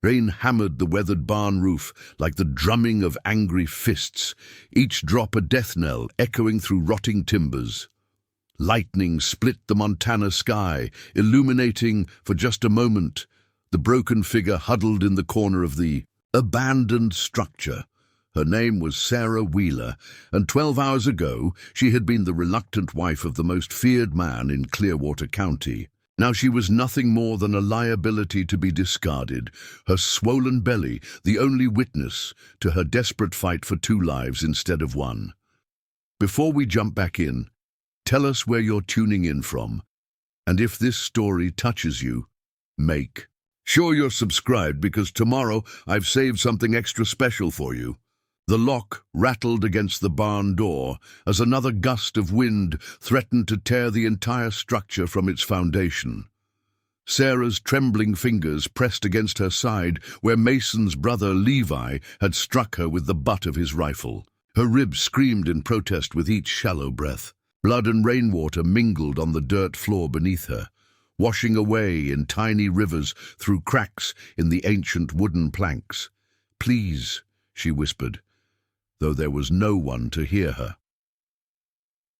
Rain hammered the weathered barn roof like the drumming of angry fists, each drop a death knell echoing through rotting timbers. Lightning split the Montana sky, illuminating, for just a moment, the broken figure huddled in the corner of the abandoned structure. Her name was Sarah Wheeler, and 12 hours ago she had been the reluctant wife of the most feared man in Clearwater County. Now she was nothing more than a liability to be discarded, her swollen belly the only witness to her desperate fight for 2 lives instead of 1. Before we jump back in, tell us where you're tuning in from, and if this story touches you, make sure you're subscribed, because tomorrow I've saved something extra special for you. The lock rattled against the barn door as another gust of wind threatened to tear the entire structure from its foundation. Sarah's trembling fingers pressed against her side where Mason's brother Levi had struck her with the butt of his rifle. Her ribs screamed in protest with each shallow breath. Blood and rainwater mingled on the dirt floor beneath her, washing away in tiny rivers through cracks in the ancient wooden planks. "Please," she whispered, though there was no one to hear her.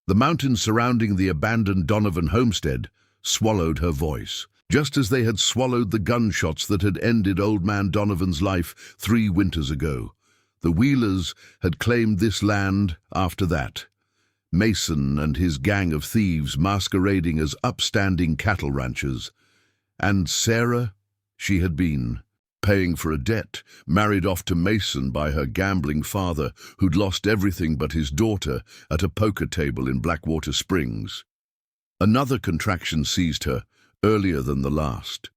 The mountains surrounding the abandoned Donovan homestead swallowed her voice, just as they had swallowed the gunshots that had ended Old Man Donovan's life 3 winters ago. The Wheelers had claimed this land after that. Mason and his gang of thieves masquerading as upstanding cattle ranchers. And Sarah, she had been paying for a debt, married off to Mason by her gambling father, who'd lost everything but his daughter at a poker table in Blackwater Springs. Another contraction seized her, earlier than the last.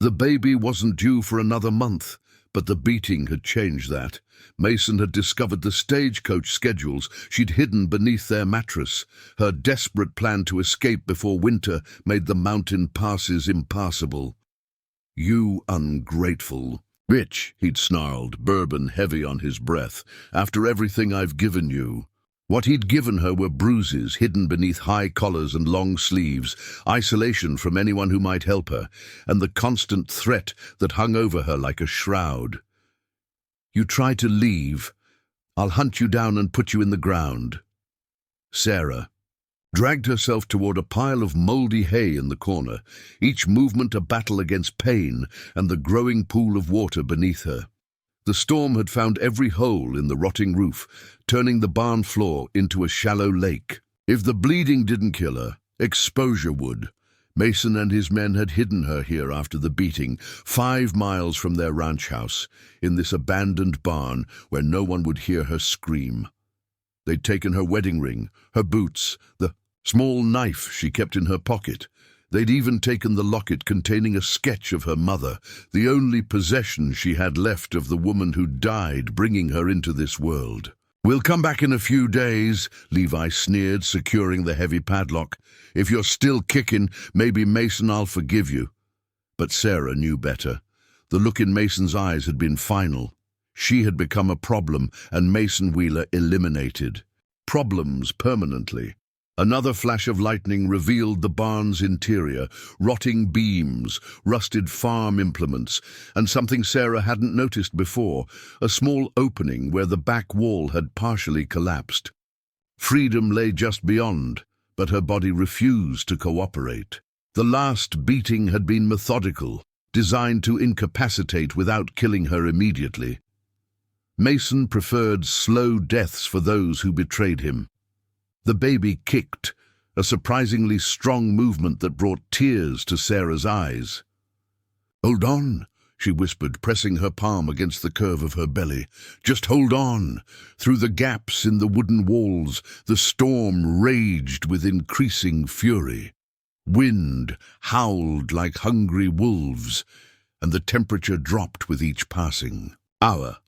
The baby wasn't due for another month, but the beating had changed that. Mason had discovered the stagecoach schedules she'd hidden beneath their mattress. Her desperate plan to escape before winter made the mountain passes impassable. "You ungrateful bitch," he'd snarled, bourbon heavy on his breath. "After everything I've given you." What he'd given her were bruises hidden beneath high collars and long sleeves, isolation from anyone who might help her, and the constant threat that hung over her like a shroud. "You try to leave, I'll hunt you down and put you in the ground." Sarah dragged herself toward a pile of moldy hay in the corner, each movement a battle against pain and the growing pool of water beneath her. The storm had found every hole in the rotting roof, turning the barn floor into a shallow lake. If the bleeding didn't kill her, exposure would. Mason and his men had hidden her here after the beating, 5 miles from their ranch house, in this abandoned barn where no one would hear her scream. They'd taken her wedding ring, her boots, the small knife she kept in her pocket. They'd even taken the locket containing a sketch of her mother, the only possession she had left of the woman who died bringing her into this world. "We'll come back in a few days," Levi sneered, securing the heavy padlock. "If you're still kicking, maybe Mason, I'll forgive you." But Sarah knew better. The look in Mason's eyes had been final. She had become a problem, and Mason Wheeler eliminated problems permanently. Another flash of lightning revealed the barn's interior, rotting beams, rusted farm implements, and something Sarah hadn't noticed before, a small opening where the back wall had partially collapsed. Freedom lay just beyond, but her body refused to cooperate. The last beating had been methodical, designed to incapacitate without killing her immediately. Mason preferred slow deaths for those who betrayed him. The baby kicked, a surprisingly strong movement that brought tears to Sarah's eyes. "Hold on," she whispered, pressing her palm against the curve of her belly. "Just hold on." Through the gaps in the wooden walls, the storm raged with increasing fury. Wind howled like hungry wolves, and the temperature dropped with each passing hour.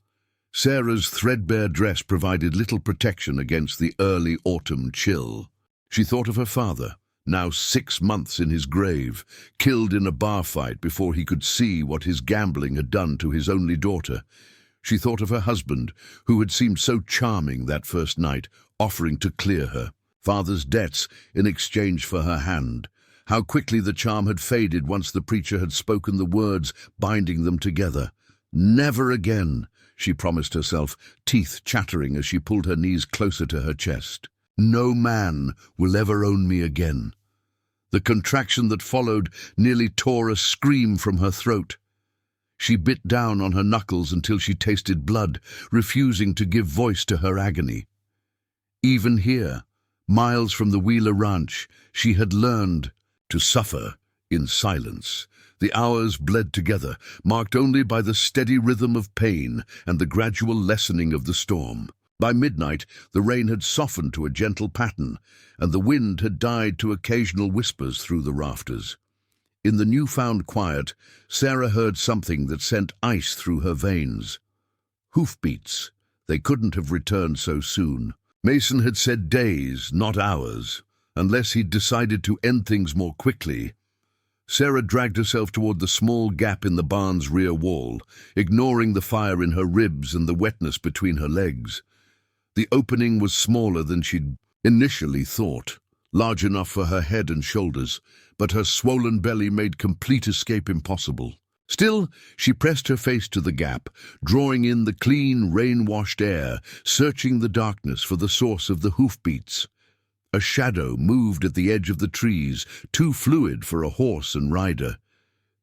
Sarah's threadbare dress provided little protection against the early autumn chill. She thought of her father, now 6 months in his grave, killed in a bar fight before he could see what his gambling had done to his only daughter. She thought of her husband, who had seemed so charming that first night, offering to clear her father's debts in exchange for her hand. How quickly the charm had faded once the preacher had spoken the words binding them together. Never again, she promised herself, teeth chattering as she pulled her knees closer to her chest. No man will ever own me again. The contraction that followed nearly tore a scream from her throat. She bit down on her knuckles until she tasted blood, refusing to give voice to her agony. Even here, miles from the Wheeler Ranch, she had learned to suffer in silence. The hours bled together, marked only by the steady rhythm of pain and the gradual lessening of the storm. By midnight, the rain had softened to a gentle pattern, and the wind had died to occasional whispers through the rafters. In the newfound quiet, Sarah heard something that sent ice through her veins. Hoofbeats. They couldn't have returned so soon. Mason had said days, not hours, unless he'd decided to end things more quickly. Sarah dragged herself toward the small gap in the barn's rear wall, ignoring the fire in her ribs and the wetness between her legs. The opening was smaller than she'd initially thought, large enough for her head and shoulders, but her swollen belly made complete escape impossible. Still, she pressed her face to the gap, drawing in the clean, rain-washed air, searching the darkness for the source of the hoofbeats. A shadow moved at the edge of the trees, too fluid for a horse and rider.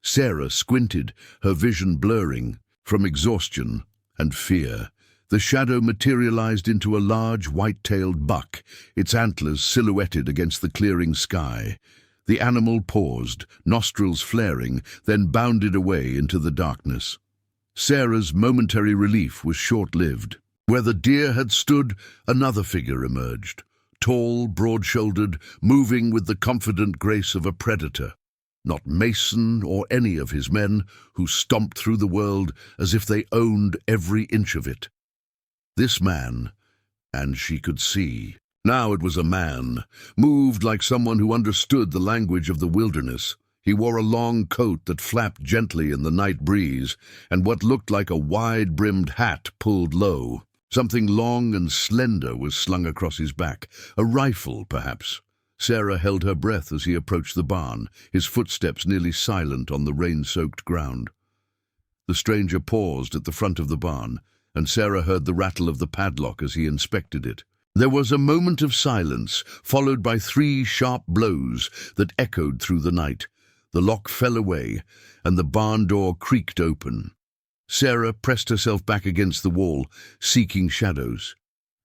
Sarah squinted, her vision blurring from exhaustion and fear. The shadow materialized into a large, white-tailed buck, its antlers silhouetted against the clearing sky. The animal paused, nostrils flaring, then bounded away into the darkness. Sarah's momentary relief was short-lived. Where the deer had stood, another figure emerged, tall, broad-shouldered, moving with the confident grace of a predator. Not Mason or any of his men, who stomped through the world as if they owned every inch of it. This man, and she could see. Now it was a man, moved like someone who understood the language of the wilderness. He wore a long coat that flapped gently in the night breeze, and what looked like a wide-brimmed hat pulled low. Something long and slender was slung across his back, a rifle, perhaps. Sarah held her breath as he approached the barn, his footsteps nearly silent on the rain-soaked ground. The stranger paused at the front of the barn, and Sarah heard the rattle of the padlock as he inspected it. There was a moment of silence, followed by 3 sharp blows that echoed through the night. The lock fell away, and the barn door creaked open. Sarah pressed herself back against the wall, seeking shadows.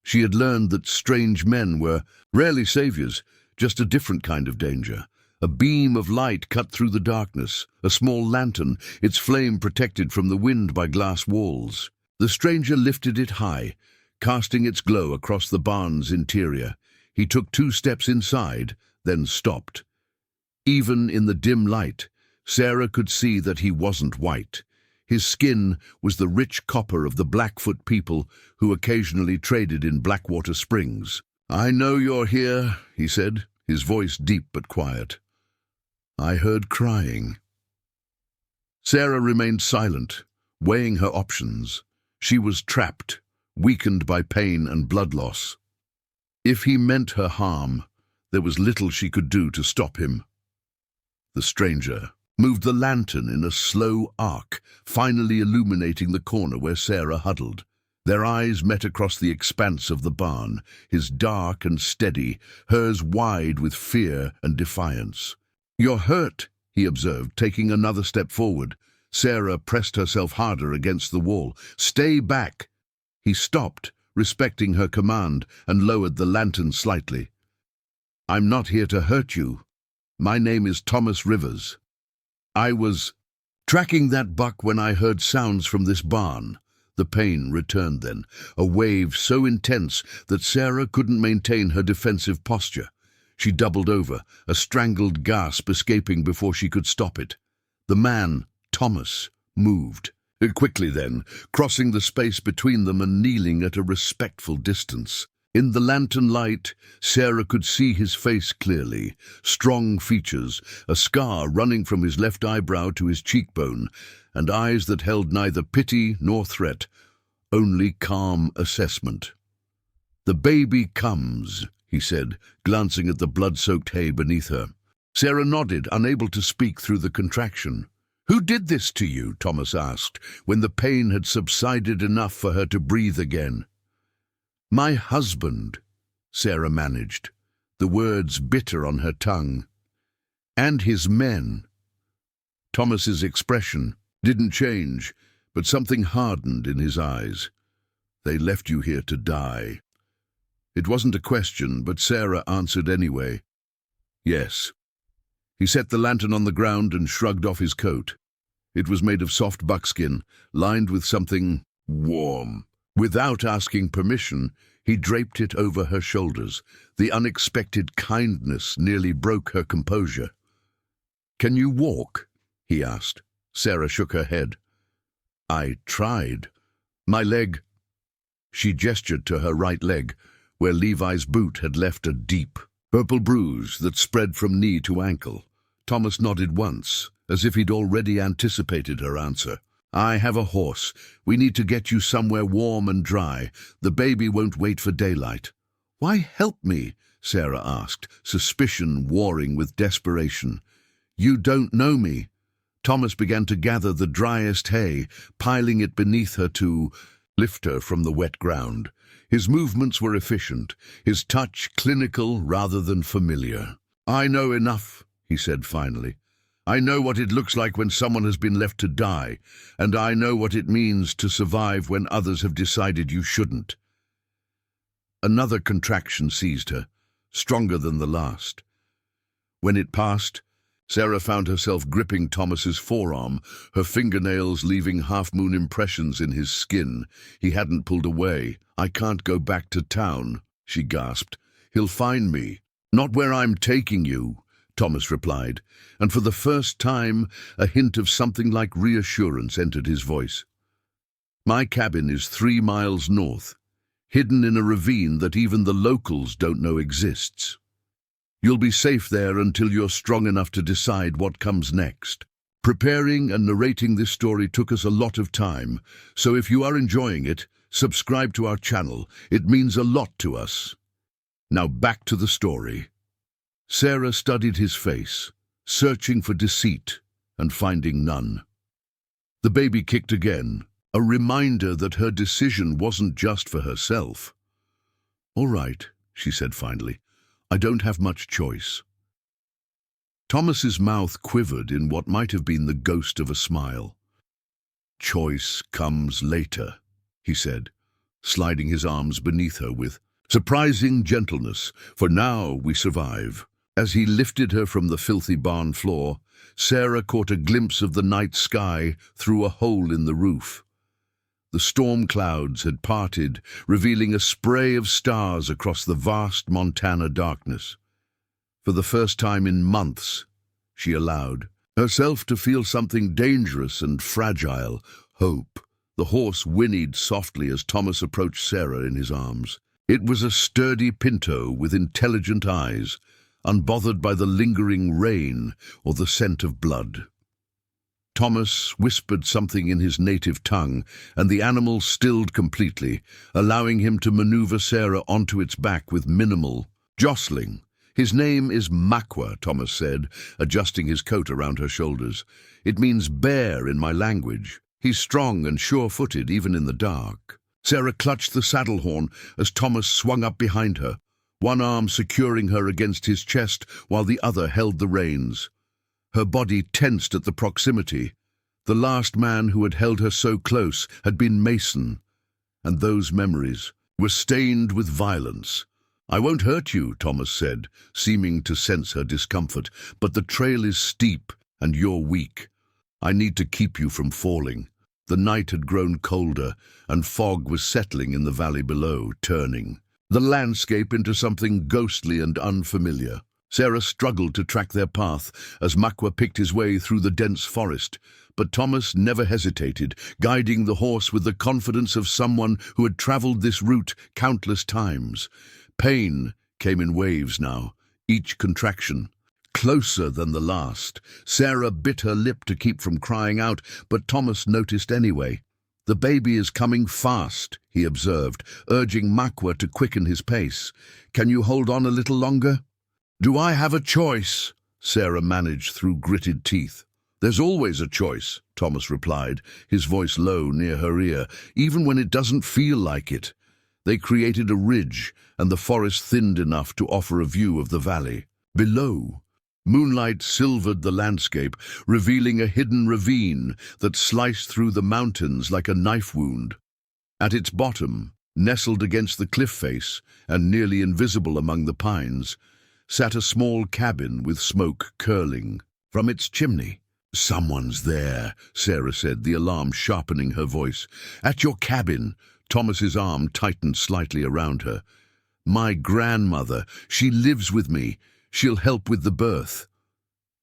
She had learned that strange men were rarely saviors, just a different kind of danger. A beam of light cut through the darkness, a small lantern, its flame protected from the wind by glass walls. The stranger lifted it high, casting its glow across the barn's interior. He took 2 steps inside, then stopped. Even in the dim light, Sarah could see that he wasn't white. His skin was the rich copper of the Blackfoot people who occasionally traded in Blackwater Springs. "I know you're here," he said, his voice deep but quiet. "I heard crying." Sarah remained silent, weighing her options. She was trapped, weakened by pain and blood loss. If he meant her harm, there was little she could do to stop him. The stranger moved the lantern in a slow arc, finally illuminating the corner where Sarah huddled. Their eyes met across the expanse of the barn, his dark and steady, hers wide with fear and defiance. "You're hurt," he observed, taking another step forward. Sarah pressed herself harder against the wall. "Stay back." He stopped, respecting her command, and lowered the lantern slightly. "I'm not here to hurt you. My name is Thomas Rivers. I was tracking that buck when I heard sounds from this barn." The pain returned then, a wave so intense that Sarah couldn't maintain her defensive posture. She doubled over, a strangled gasp escaping before she could stop it. The man, Thomas, moved. Quickly then, crossing the space between them and kneeling at a respectful distance. In the lantern light, Sarah could see his face clearly, strong features, a scar running from his left eyebrow to his cheekbone, and eyes that held neither pity nor threat, only calm assessment. "The baby comes," he said, glancing at the blood-soaked hay beneath her. Sarah nodded, unable to speak through the contraction. "Who did this to you?" Thomas asked, when the pain had subsided enough for her to breathe again. "My husband," Sarah managed, the words bitter on her tongue. "And his men." Thomas's expression didn't change, but something hardened in his eyes. "They left you here to die." It wasn't a question, but Sarah answered anyway. "Yes." He set the lantern on the ground and shrugged off his coat. It was made of soft buckskin, lined with something warm. Without asking permission, he draped it over her shoulders. The unexpected kindness nearly broke her composure. "Can you walk?" he asked. Sarah shook her head. "I tried. My leg—" She gestured to her right leg, where Levi's boot had left a deep, purple bruise that spread from knee to ankle. Thomas nodded once, as if he'd already anticipated her answer. "I have a horse. We need to get you somewhere warm and dry. The baby won't wait for daylight." "Why help me?" Sarah asked, suspicion warring with desperation. "You don't know me." Thomas began to gather the driest hay, piling it beneath her to lift her from the wet ground. His movements were efficient, his touch clinical rather than familiar. "I know enough," he said finally. "I know what it looks like when someone has been left to die, and I know what it means to survive when others have decided you shouldn't." Another contraction seized her, stronger than the last. When it passed, Sarah found herself gripping Thomas's forearm, her fingernails leaving half-moon impressions in his skin. He hadn't pulled away. "I can't go back to town," she gasped. "He'll find me." "Not where I'm taking you," Thomas replied, and for the first time a hint of something like reassurance entered his voice. "My cabin is 3 miles north, hidden in a ravine that even the locals don't know exists. You'll be safe there until you're strong enough to decide what comes next." Preparing and narrating this story took us a lot of time, so if you are enjoying it, subscribe to our channel. It means a lot to us. Now back to the story. Sarah studied his face, searching for deceit and finding none. The baby kicked again, a reminder that her decision wasn't just for herself. "All right," she said finally. "I don't have much choice." Thomas's mouth quivered in what might have been the ghost of a smile. "Choice comes later," he said, sliding his arms beneath her with surprising gentleness. "For now we survive." As he lifted her from the filthy barn floor, Sarah caught a glimpse of the night sky through a hole in the roof. The storm clouds had parted, revealing a spray of stars across the vast Montana darkness. For the first time in months, she allowed herself to feel something dangerous and fragile, hope. The horse whinnied softly as Thomas approached Sarah in his arms. It was a sturdy pinto with intelligent eyes, unbothered by the lingering rain or the scent of blood. Thomas whispered something in his native tongue, and the animal stilled completely, allowing him to maneuver Sarah onto its back with minimal jostling. "His name is Makwa," Thomas said, adjusting his coat around her shoulders. "It means bear in my language. He's strong and sure-footed even in the dark." Sarah clutched the saddle horn as Thomas swung up behind her, one arm securing her against his chest while the other held the reins. Her body tensed at the proximity. The last man who had held her so close had been Mason, and those memories were stained with violence. "I won't hurt you," Thomas said, seeming to sense her discomfort, "but the trail is steep and you're weak. I need to keep you from falling." The night had grown colder, and fog was settling in the valley below, turning the landscape into something ghostly and unfamiliar. Sarah struggled to track their path as Makwa picked his way through the dense forest, but Thomas never hesitated, guiding the horse with the confidence of someone who had traveled this route countless times. Pain came in waves now, each contraction closer than the last. Sarah bit her lip to keep from crying out, but Thomas noticed anyway. "The baby is coming fast," he observed, urging Makwa to quicken his pace. "Can you hold on a little longer?" "Do I have a choice?" Sarah managed through gritted teeth. "There's always a choice," Thomas replied, his voice low near her ear, "even when it doesn't feel like it." They created a ridge, and the forest thinned enough to offer a view of the valley. Below, moonlight silvered the landscape, revealing a hidden ravine that sliced through the mountains like a knife wound. At its bottom, nestled against the cliff face and nearly invisible among the pines, sat a small cabin with smoke curling from its chimney. "Someone's there," Sarah said, the alarm sharpening her voice. "At your cabin." Thomas's arm tightened slightly around her. "My grandmother, she lives with me. She'll help with the birth."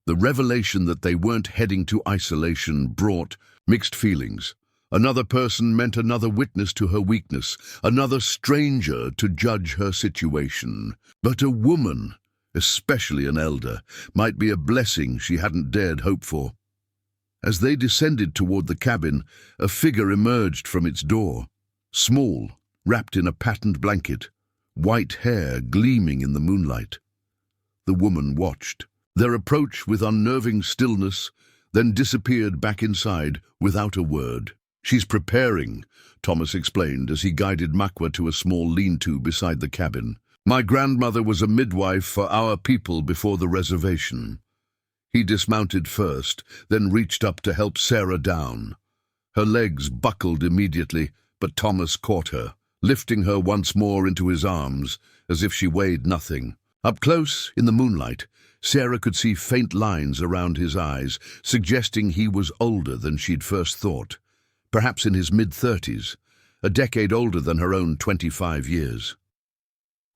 The revelation that they weren't heading to isolation brought mixed feelings. Another person meant another witness to her weakness, another stranger to judge her situation. But a woman, especially an elder, might be a blessing she hadn't dared hope for. As they descended toward the cabin, a figure emerged from its door. Small, wrapped in a patterned blanket, white hair gleaming in the moonlight. The woman watched their approach with unnerving stillness, then disappeared back inside without a word. "She's preparing," Thomas explained as he guided Makwa to a small lean-to beside the cabin. "My grandmother was a midwife for our people before the reservation." He dismounted first, then reached up to help Sarah down. Her legs buckled immediately, but Thomas caught her, lifting her once more into his arms, as if she weighed nothing. Up close, in the moonlight, Sarah could see faint lines around his eyes, suggesting he was older than she'd first thought. Perhaps in his mid-30s, a decade older than her own 25 years.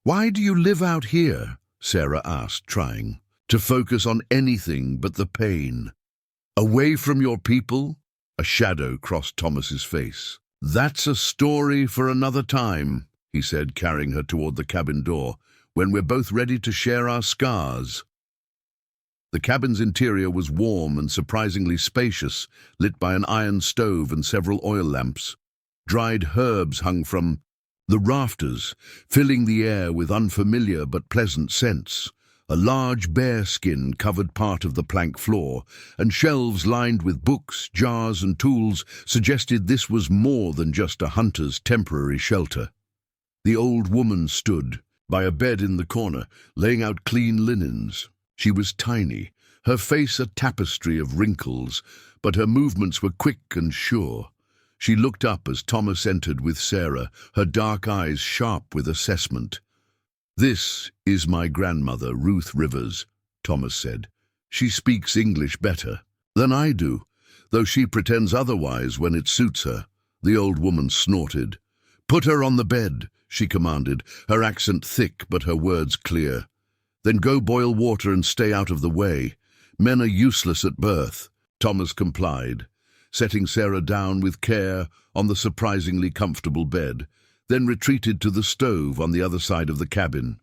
"Why do you live out here?" Sarah asked, trying to focus on anything but the pain. "Away from your people?" A shadow crossed Thomas's face. "That's a story for another time," he said, carrying her toward the cabin door, "when we're both ready to share our scars." The cabin's interior was warm and surprisingly spacious, lit by an iron stove and several oil lamps. Dried herbs hung from the rafters, filling the air with unfamiliar but pleasant scents. A large bearskin covered part of the plank floor, and shelves lined with books, jars, and tools suggested this was more than just a hunter's temporary shelter. The old woman stood by a bed in the corner, laying out clean linens. She was tiny, her face a tapestry of wrinkles, but her movements were quick and sure. She looked up as Thomas entered with Sarah, her dark eyes sharp with assessment. "This is my grandmother, Ruth Rivers," Thomas said. "She speaks English better than I do, though she pretends otherwise when it suits her." The old woman snorted. "Put her on the bed," she commanded, her accent thick but her words clear. "Then go boil water and stay out of the way. Men are useless at birth." Thomas complied, setting Sarah down with care on the surprisingly comfortable bed, then retreated to the stove on the other side of the cabin.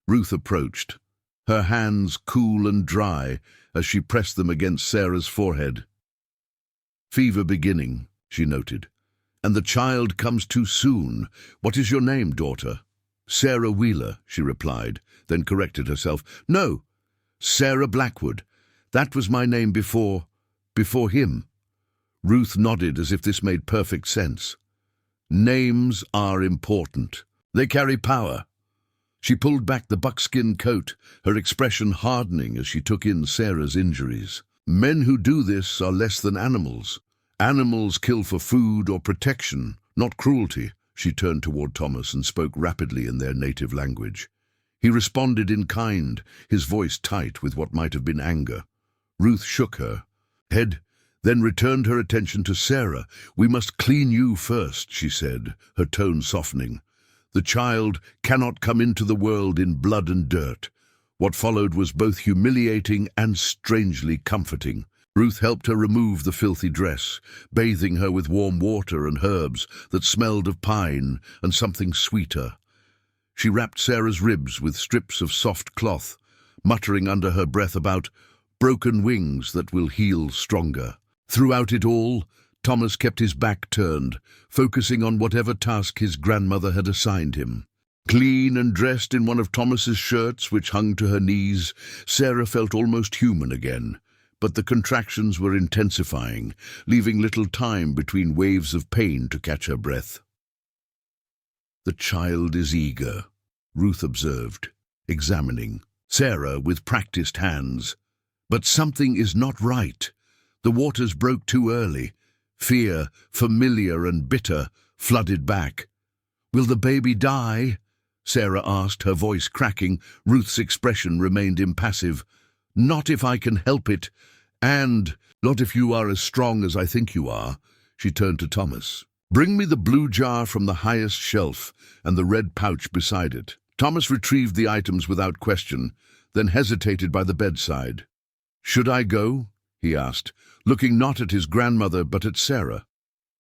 Ruth approached, her hands cool and dry as she pressed them against Sarah's forehead. "Fever beginning," she noted. "And the child comes too soon. What is your name, daughter?" "Sarah Wheeler," she replied, then corrected herself. "No, Sarah Blackwood. That was my name before him." Ruth nodded as if this made perfect sense. "Names are important. They carry power." She pulled back the buckskin coat, her expression hardening as she took in Sarah's injuries. "Men who do this are less than animals. Animals kill for food or protection, not cruelty." She turned toward Thomas and spoke rapidly in their native language. He responded in kind, his voice tight with what might have been anger. Ruth shook her head, then returned her attention to Sarah. "We must clean you first," she said, her tone softening. "The child cannot come into the world in blood and dirt." What followed was both humiliating and strangely comforting. Ruth helped her remove the filthy dress, bathing her with warm water and herbs that smelled of pine and something sweeter. She wrapped Sarah's ribs with strips of soft cloth, muttering under her breath about broken wings that will heal stronger. Throughout it all, Thomas kept his back turned, focusing on whatever task his grandmother had assigned him. Clean and dressed in one of Thomas's shirts, which hung to her knees, Sarah felt almost human again. But the contractions were intensifying, leaving little time between waves of pain to catch her breath. "The child is eager," Ruth observed, examining Sarah with practiced hands. "But something is not right. The waters broke too early. Fear, familiar and bitter, flooded back." "Will the baby die?" Sarah asked, her voice cracking. Ruth's expression remained impassive. "Not if I can help it, and not if you are as strong as I think you are." She turned to Thomas. "Bring me the blue jar from the highest shelf and the red pouch beside it." Thomas retrieved the items without question, then hesitated by the bedside. "Should I go?" he asked, looking not at his grandmother but at Sarah.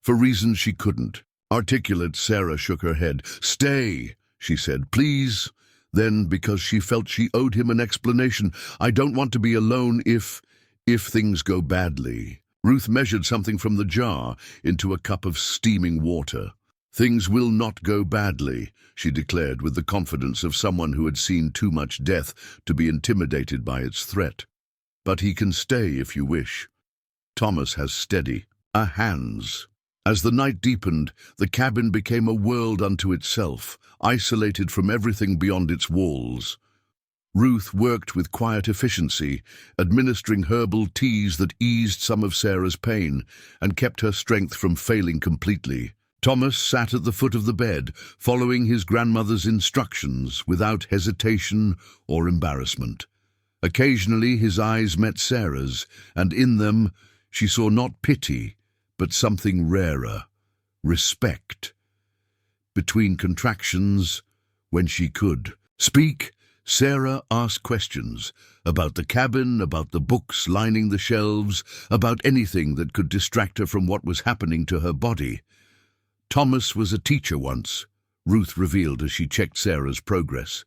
For reasons she couldn't articulate, Sarah shook her head. "Stay," she said, "please." Then, because she felt she owed him an explanation, "I don't want to be alone if things go badly." Ruth measured something from the jar into a cup of steaming water. "Things will not go badly," she declared with the confidence of someone who had seen too much death to be intimidated by its threat. "But he can stay if you wish. Thomas has steady hands." As the night deepened, the cabin became a world unto itself, isolated from everything beyond its walls. Ruth worked with quiet efficiency, administering herbal teas that eased some of Sarah's pain and kept her strength from failing completely. Thomas sat at the foot of the bed, following his grandmother's instructions without hesitation or embarrassment. Occasionally his eyes met Sarah's, and in them she saw not pity, but something rarer, respect. Between contractions, when she could speak, Sarah asked questions about the cabin, about the books lining the shelves, about anything that could distract her from what was happening to her body. "Thomas was a teacher once," Ruth revealed as she checked Sarah's progress.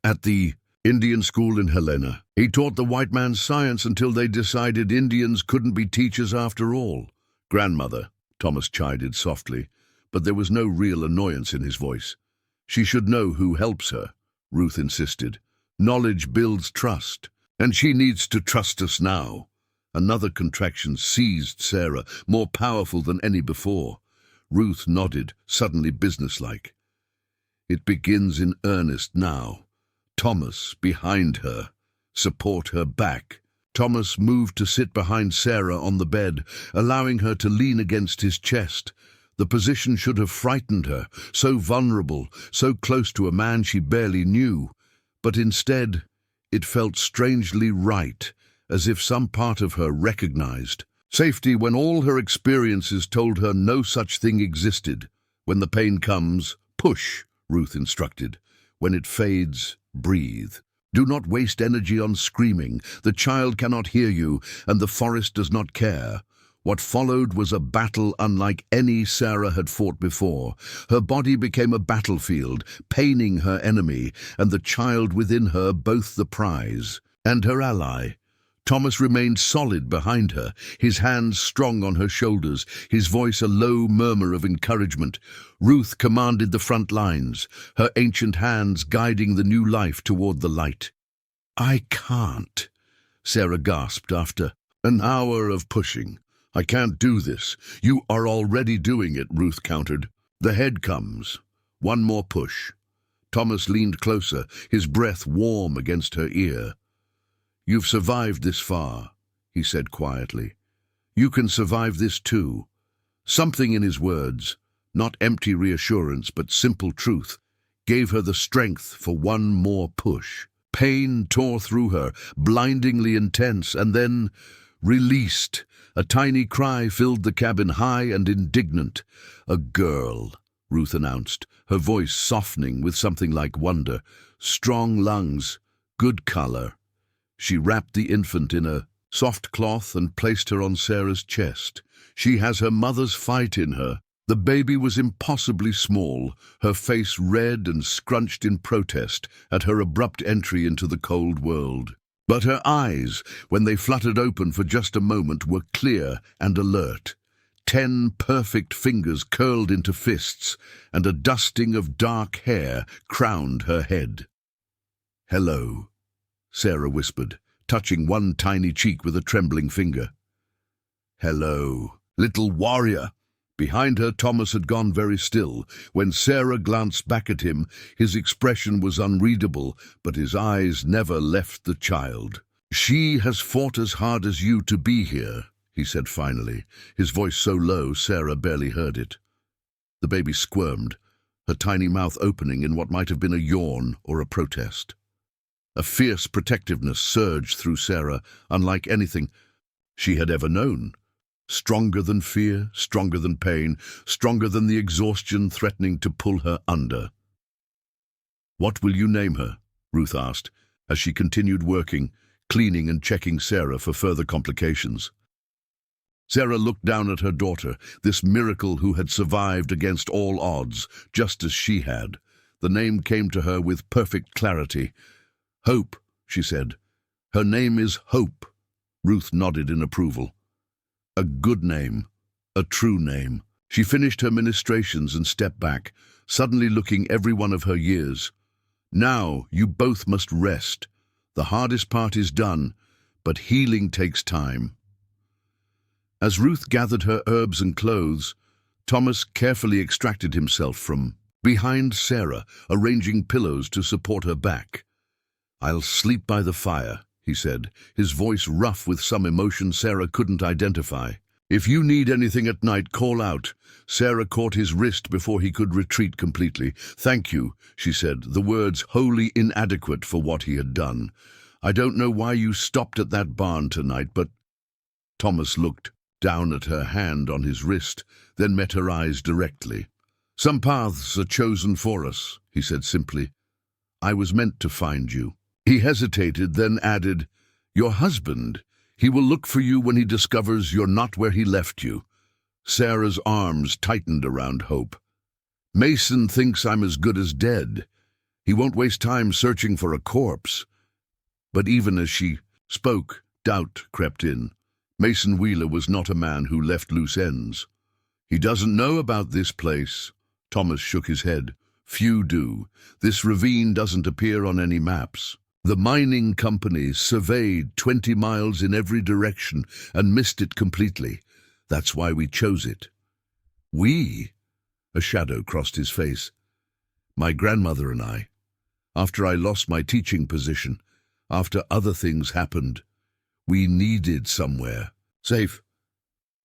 "At the Indian school in Helena. He taught the white man's science until they decided Indians couldn't be teachers after all." "Grandmother," Thomas chided softly, but there was no real annoyance in his voice. "She should know who helps her," Ruth insisted. "Knowledge builds trust, and she needs to trust us now." Another contraction seized Sarah, more powerful than any before. Ruth nodded, suddenly businesslike. "It begins in earnest now. Thomas, behind her. Support her back." Thomas moved to sit behind Sarah on the bed, allowing her to lean against his chest. The position should have frightened her, so vulnerable, so close to a man she barely knew. But instead, it felt strangely right, as if some part of her recognized safety when all her experiences told her no such thing existed. "When the pain comes, push," Ruth instructed. "When it fades, breathe. Do not waste energy on screaming. The child cannot hear you, and the forest does not care." What followed was a battle unlike any Sarah had fought before. Her body became a battlefield, paining her enemy, and the child within her both the prize and her ally. Thomas remained solid behind her, his hands strong on her shoulders, his voice a low murmur of encouragement. Ruth commanded the front lines, her ancient hands guiding the new life toward the light. "I can't," Sarah gasped after an hour of pushing. "I can't do this." "You are already doing it," Ruth countered. "The head comes. One more push." Thomas leaned closer, his breath warm against her ear. "You've survived this far," he said quietly. "You can survive this too." Something in his words, not empty reassurance but simple truth, gave her the strength for one more push. Pain tore through her, blindingly intense, and then released. A tiny cry filled the cabin, high and indignant. "A girl," Ruth announced, her voice softening with something like wonder. "Strong lungs, good color." She wrapped the infant in a soft cloth and placed her on Sarah's chest. "She has her mother's fight in her." The baby was impossibly small, her face red and scrunched in protest at her abrupt entry into the cold world. But her eyes, when they fluttered open for just a moment, were clear and alert. 10 perfect fingers curled into fists, and a dusting of dark hair crowned her head. "Hello," Sarah whispered, touching one tiny cheek with a trembling finger. "Hello, little warrior." Behind her, Thomas had gone very still. When Sarah glanced back at him, his expression was unreadable, but his eyes never left the child. "She has fought as hard as you to be here," he said finally, his voice so low Sarah barely heard it. The baby squirmed, her tiny mouth opening in what might have been a yawn or a protest. A fierce protectiveness surged through Sarah, unlike anything she had ever known. Stronger than fear, stronger than pain, stronger than the exhaustion threatening to pull her under. "What will you name her?" Ruth asked, as she continued working, cleaning and checking Sarah for further complications. Sarah looked down at her daughter, this miracle who had survived against all odds, just as she had. The name came to her with perfect clarity. "Hope," she said. "Her name is Hope." Ruth nodded in approval. "A good name, a true name." She finished her ministrations and stepped back, suddenly looking every one of her years. "Now you both must rest. The hardest part is done, but healing takes time." As Ruth gathered her herbs and clothes, Thomas carefully extracted himself from behind Sarah, arranging pillows to support her back. "I'll sleep by the fire," he said, his voice rough with some emotion Sarah couldn't identify. "If you need anything at night, call out." Sarah caught his wrist before he could retreat completely. "Thank you," she said, the words wholly inadequate for what he had done. "I don't know why you stopped at that barn tonight, but—" Thomas looked down at her hand on his wrist, then met her eyes directly. "Some paths are chosen for us," he said simply. "I was meant to find you." He hesitated, then added, "Your husband, he will look for you when he discovers you're not where he left you." Sarah's arms tightened around Hope. "Mason thinks I'm as good as dead. He won't waste time searching for a corpse." But even as she spoke, doubt crept in. Mason Wheeler was not a man who left loose ends. "He doesn't know about this place." Thomas shook his head. "Few do. This ravine doesn't appear on any maps. The mining companies surveyed 20 miles in every direction and missed it completely. That's why we chose it." "We?" A shadow crossed his face. "My grandmother and I. After I lost my teaching position, after other things happened, we needed somewhere safe."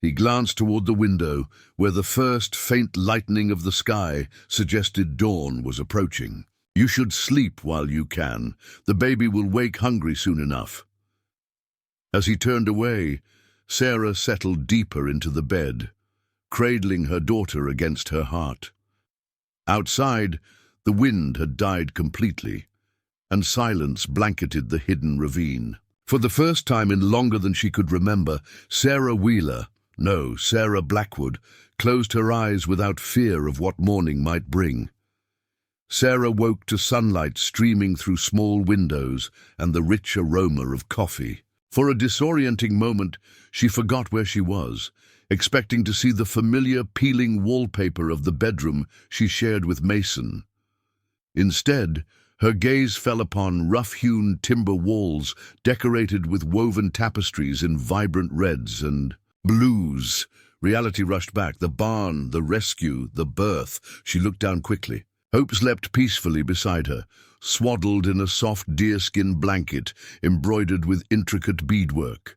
He glanced toward the window, where the first faint lightening of the sky suggested dawn was approaching. "You should sleep while you can. The baby will wake hungry soon enough." As he turned away, Sarah settled deeper into the bed, cradling her daughter against her heart. Outside, the wind had died completely, and silence blanketed the hidden ravine. For the first time in longer than she could remember, Sarah Blackwood, closed her eyes without fear of what morning might bring. Sarah woke to sunlight streaming through small windows and the rich aroma of coffee. For a disorienting moment, she forgot where she was, expecting to see the familiar peeling wallpaper of the bedroom she shared with Mason. Instead, her gaze fell upon rough-hewn timber walls decorated with woven tapestries in vibrant reds and blues. Reality rushed back. The barn, the rescue, the birth. She looked down quickly. Hope slept peacefully beside her, swaddled in a soft deerskin blanket embroidered with intricate beadwork.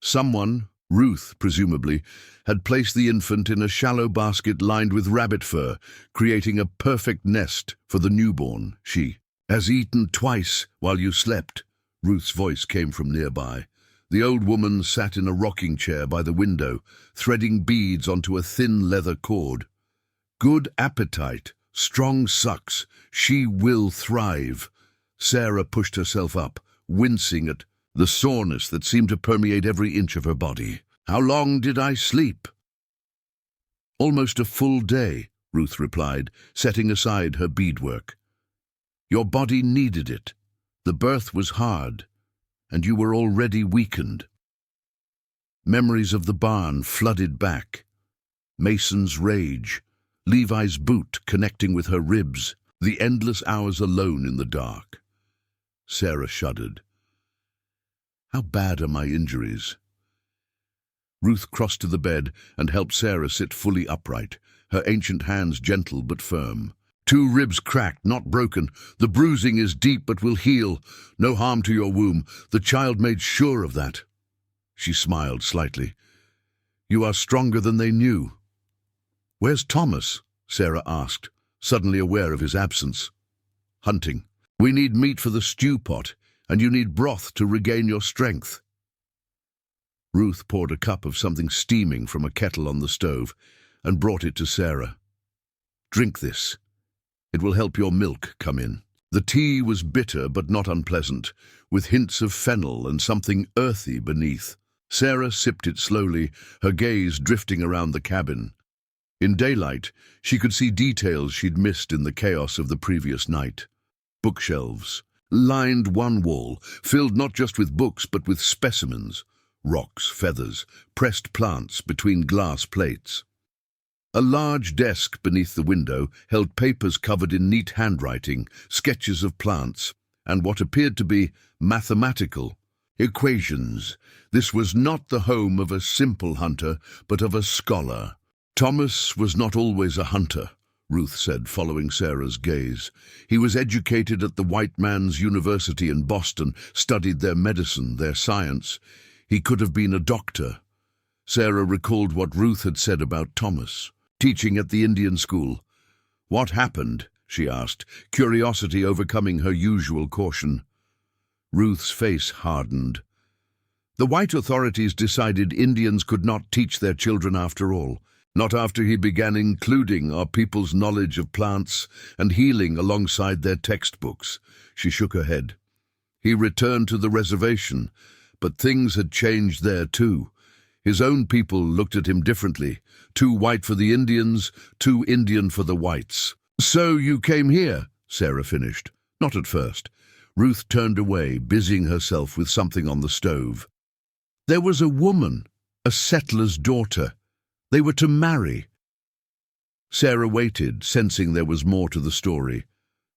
Someone, Ruth presumably, had placed the infant in a shallow basket lined with rabbit fur, creating a perfect nest for the newborn. "She has eaten twice while you slept," Ruth's voice came from nearby. The old woman sat in a rocking chair by the window, threading beads onto a thin leather cord. "Good appetite. Strong sucks. She will thrive." Sarah pushed herself up, wincing at the soreness that seemed to permeate every inch of her body. "How long did I sleep?" "Almost a full day," Ruth replied, setting aside her beadwork. "Your body needed it. The birth was hard, and you were already weakened." Memories of the barn flooded back. Mason's rage, Levi's boot connecting with her ribs, the endless hours alone in the dark. Sarah shuddered. How bad are my injuries? Ruth crossed to the bed and helped Sarah sit fully upright, her ancient hands gentle but firm. 2 ribs cracked, not broken. The bruising is deep but will heal. No harm to your womb. The child made sure of that. She smiled slightly. You are stronger than they knew. Where's Thomas? Sarah asked, suddenly aware of his absence. Hunting. We need meat for the stew pot, and you need broth to regain your strength. Ruth poured a cup of something steaming from a kettle on the stove and brought it to Sarah. Drink this. It will help your milk come in. The tea was bitter but not unpleasant, with hints of fennel and something earthy beneath. Sarah sipped it slowly, her gaze drifting around the cabin. In daylight, she could see details she'd missed in the chaos of the previous night. Bookshelves lined one wall, filled not just with books but with specimens, rocks, feathers, pressed plants between glass plates. A large desk beneath the window held papers covered in neat handwriting, sketches of plants, and what appeared to be mathematical equations. This was not the home of a simple hunter, but of a scholar. Thomas was not always a hunter, Ruth said, following Sarah's gaze. He was educated at the white man's university in Boston, studied their medicine, their science. He could have been a doctor. Sarah recalled what Ruth had said about Thomas, teaching at the Indian school. What happened? She asked, curiosity overcoming her usual caution. Ruth's face hardened. The white authorities decided Indians could not teach their children after all, not after he began including our people's knowledge of plants and healing alongside their textbooks. She shook her head. He returned to the reservation, but things had changed there too. His own people looked at him differently, too white for the Indians, too Indian for the whites. So you came here, Sarah finished. Not at first. Ruth turned away, busying herself with something on the stove. There was a woman, a settler's daughter. They were to marry. Sarah waited, sensing there was more to the story.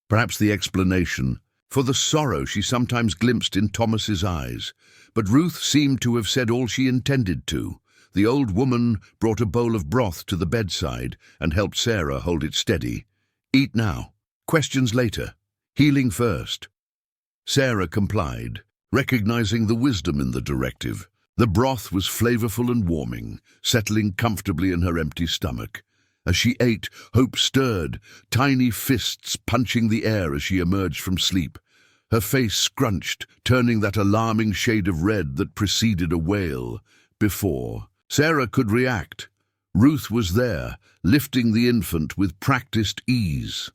Perhaps the explanation for the sorrow she sometimes glimpsed in Thomas's eyes. But Ruth seemed to have said all she intended to. The old woman brought a bowl of broth to the bedside and helped Sarah hold it steady. Eat now. Questions later. Healing first. Sarah complied, recognizing the wisdom in the directive. The broth was flavorful and warming, settling comfortably in her empty stomach. As she ate, hope stirred, tiny fists punching the air as she emerged from sleep. Her face scrunched, turning that alarming shade of red that preceded a wail. Before Sarah could react, Ruth was there, lifting the infant with practiced ease.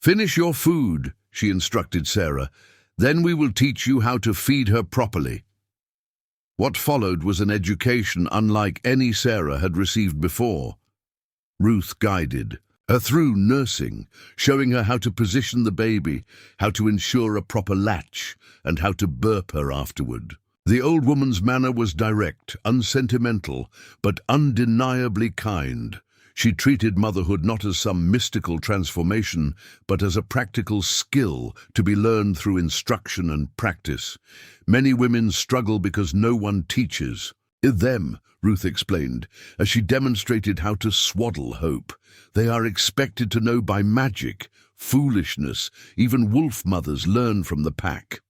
Finish your food, she instructed Sarah. Then we will teach you how to feed her properly. What followed was an education unlike any Sarah had received before. Ruth guided her through nursing, showing her how to position the baby, how to ensure a proper latch, and how to burp her afterward. The old woman's manner was direct, unsentimental, but undeniably kind. She treated motherhood not as some mystical transformation, but as a practical skill to be learned through instruction and practice. Many women struggle because no one teaches them, Ruth explained, as she demonstrated how to swaddle hope. They are expected to know by magic, foolishness. Even wolf mothers learn from the pack.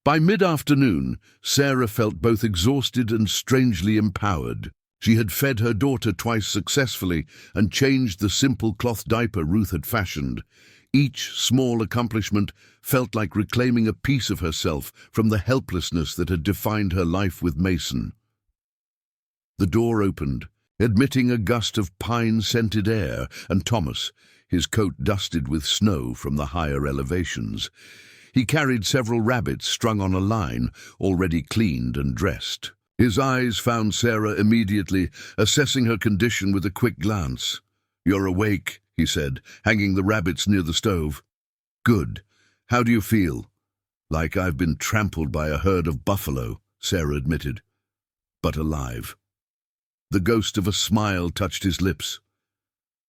By mid-afternoon, Sarah felt both exhausted and strangely empowered. She had fed her daughter twice successfully and changed the simple cloth diaper Ruth had fashioned. Each small accomplishment felt like reclaiming a piece of herself from the helplessness that had defined her life with Mason. The door opened, admitting a gust of pine-scented air, and Thomas, his coat dusted with snow from the higher elevations. He carried several rabbits strung on a line, already cleaned and dressed. His eyes found Sarah immediately, assessing her condition with a quick glance. "You're awake," he said, hanging the rabbits near the stove. "Good. How do you feel?" "Like I've been trampled by a herd of buffalo," Sarah admitted. "But alive." The ghost of a smile touched his lips.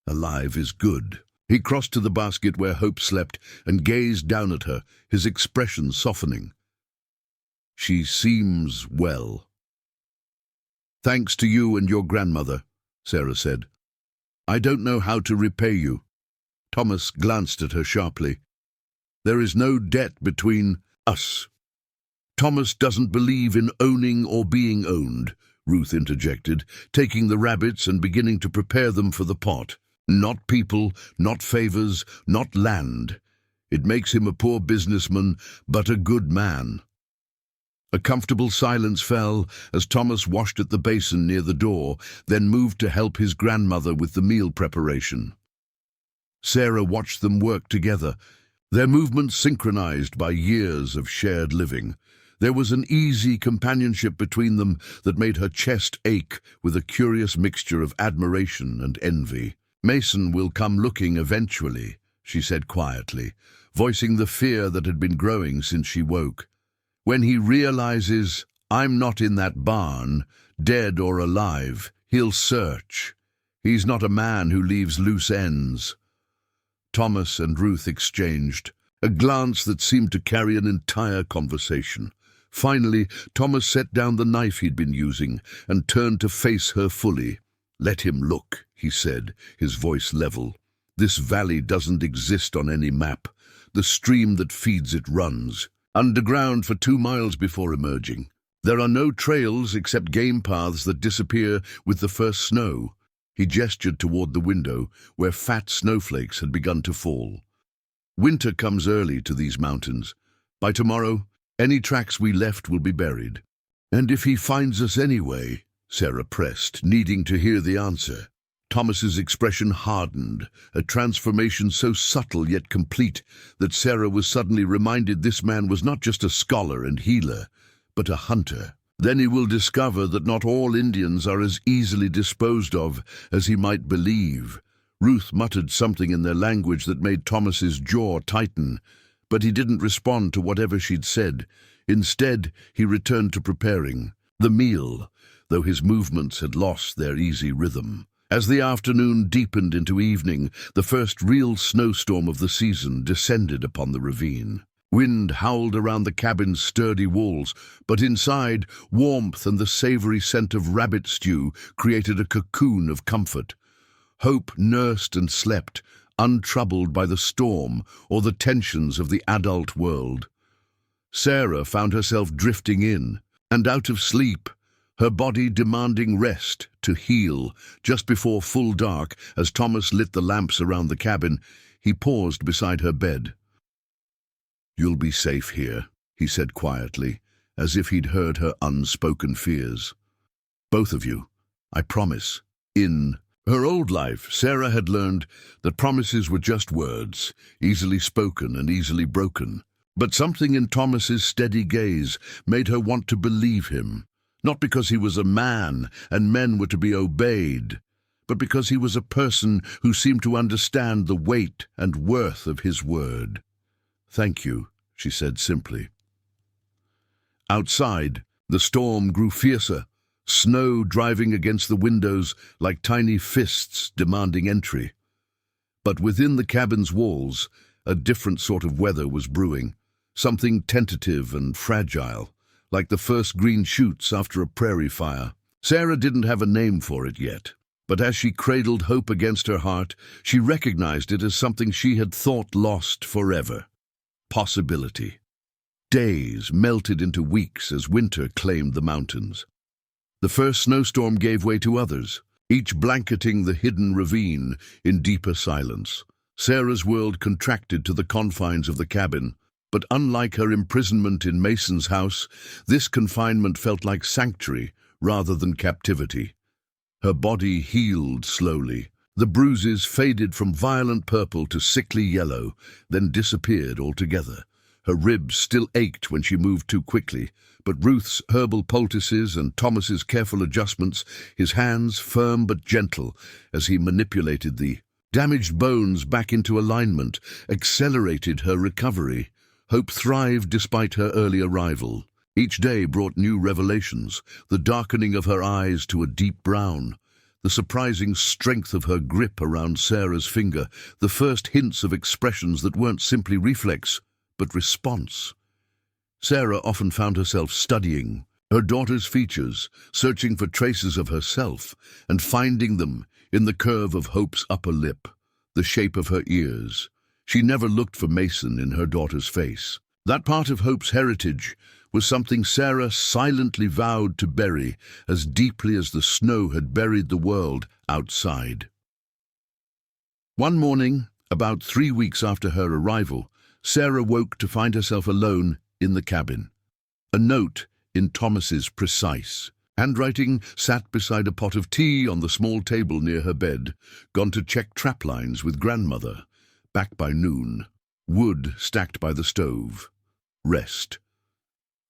Alive is good. He crossed to the basket where Hope slept and gazed down at her, his expression softening. She seems well. Thanks to you and your grandmother, Sarah said. I don't know how to repay you. Thomas glanced at her sharply. There is no debt between us. Thomas doesn't believe in owning or being owned, Ruth interjected, taking the rabbits and beginning to prepare them for the pot. Not people, not favors, not land. It makes him a poor businessman, but a good man. A comfortable silence fell as Thomas washed at the basin near the door, then moved to help his grandmother with the meal preparation. Sarah watched them work together, their movements synchronized by years of shared living. There was an easy companionship between them that made her chest ache with a curious mixture of admiration and envy. Mason will come looking eventually, she said quietly, voicing the fear that had been growing since she woke. When he realizes I'm not in that barn, dead or alive, he'll search. He's not a man who leaves loose ends. Thomas and Ruth exchanged a glance that seemed to carry an entire conversation. Finally, Thomas set down the knife he'd been using and turned to face her fully. Let him look, he said, his voice level. This valley doesn't exist on any map. The stream that feeds it runs underground for 2 miles before emerging. There are no trails except game paths that disappear with the first snow. He gestured toward the window, where fat snowflakes had begun to fall. Winter comes early to these mountains. By tomorrow, any tracks we left will be buried. And if he finds us anyway, Sarah pressed, needing to hear the answer. Thomas's expression hardened, a transformation so subtle yet complete that Sarah was suddenly reminded this man was not just a scholar and healer, but a hunter. Then he will discover that not all Indians are as easily disposed of as he might believe. Ruth muttered something in their language that made Thomas's jaw tighten, but he didn't respond to whatever she'd said. Instead, he returned to preparing the meal, though his movements had lost their easy rhythm. As the afternoon deepened into evening, the first real snowstorm of the season descended upon the ravine. Wind howled around the cabin's sturdy walls, but inside, warmth and the savory scent of rabbit stew created a cocoon of comfort. Hope nursed and slept, untroubled by the storm or the tensions of the adult world. Sarah found herself drifting in and out of sleep, her body demanding rest to heal. Just before full dark, as Thomas lit the lamps around the cabin, he paused beside her bed. "You'll be safe here," he said quietly, as if he'd heard her unspoken fears. "Both of you, I promise." In her old life, Sarah had learned that promises were just words, easily spoken and easily broken. But something in Thomas's steady gaze made her want to believe him. Not because he was a man and men were to be obeyed, but because he was a person who seemed to understand the weight and worth of his word. "Thank you," she said simply. Outside, the storm grew fiercer, snow driving against the windows like tiny fists demanding entry. But within the cabin's walls, a different sort of weather was brewing, something tentative and fragile, like the first green shoots after a prairie fire. Sarah didn't have a name for it yet, but as she cradled hope against her heart, she recognized it as something she had thought lost forever. Possibility. Days melted into weeks as winter claimed the mountains. The first snowstorm gave way to others, each blanketing the hidden ravine in deeper silence. Sarah's world contracted to the confines of the cabin, but unlike her imprisonment in Mason's house, this confinement felt like sanctuary rather than captivity. Her body healed slowly. The bruises faded from violent purple to sickly yellow, then disappeared altogether. Her ribs still ached when she moved too quickly, but Ruth's herbal poultices and Thomas's careful adjustments, his hands firm but gentle as he manipulated the damaged bones back into alignment, accelerated her recovery. Hope thrived despite her early arrival. Each day brought new revelations, the darkening of her eyes to a deep brown, the surprising strength of her grip around Sarah's finger, the first hints of expressions that weren't simply reflex, but response. Sarah often found herself studying her daughter's features, searching for traces of herself, and finding them in the curve of Hope's upper lip, the shape of her ears. She never looked for Mason in her daughter's face. That part of Hope's heritage was something Sarah silently vowed to bury as deeply as the snow had buried the world outside. One morning, about 3 weeks after her arrival, Sarah woke to find herself alone in the cabin. A note in Thomas's precise handwriting sat beside a pot of tea on the small table near her bed, gone to check trap lines with grandmother. Back by noon. Wood stacked by the stove. Rest.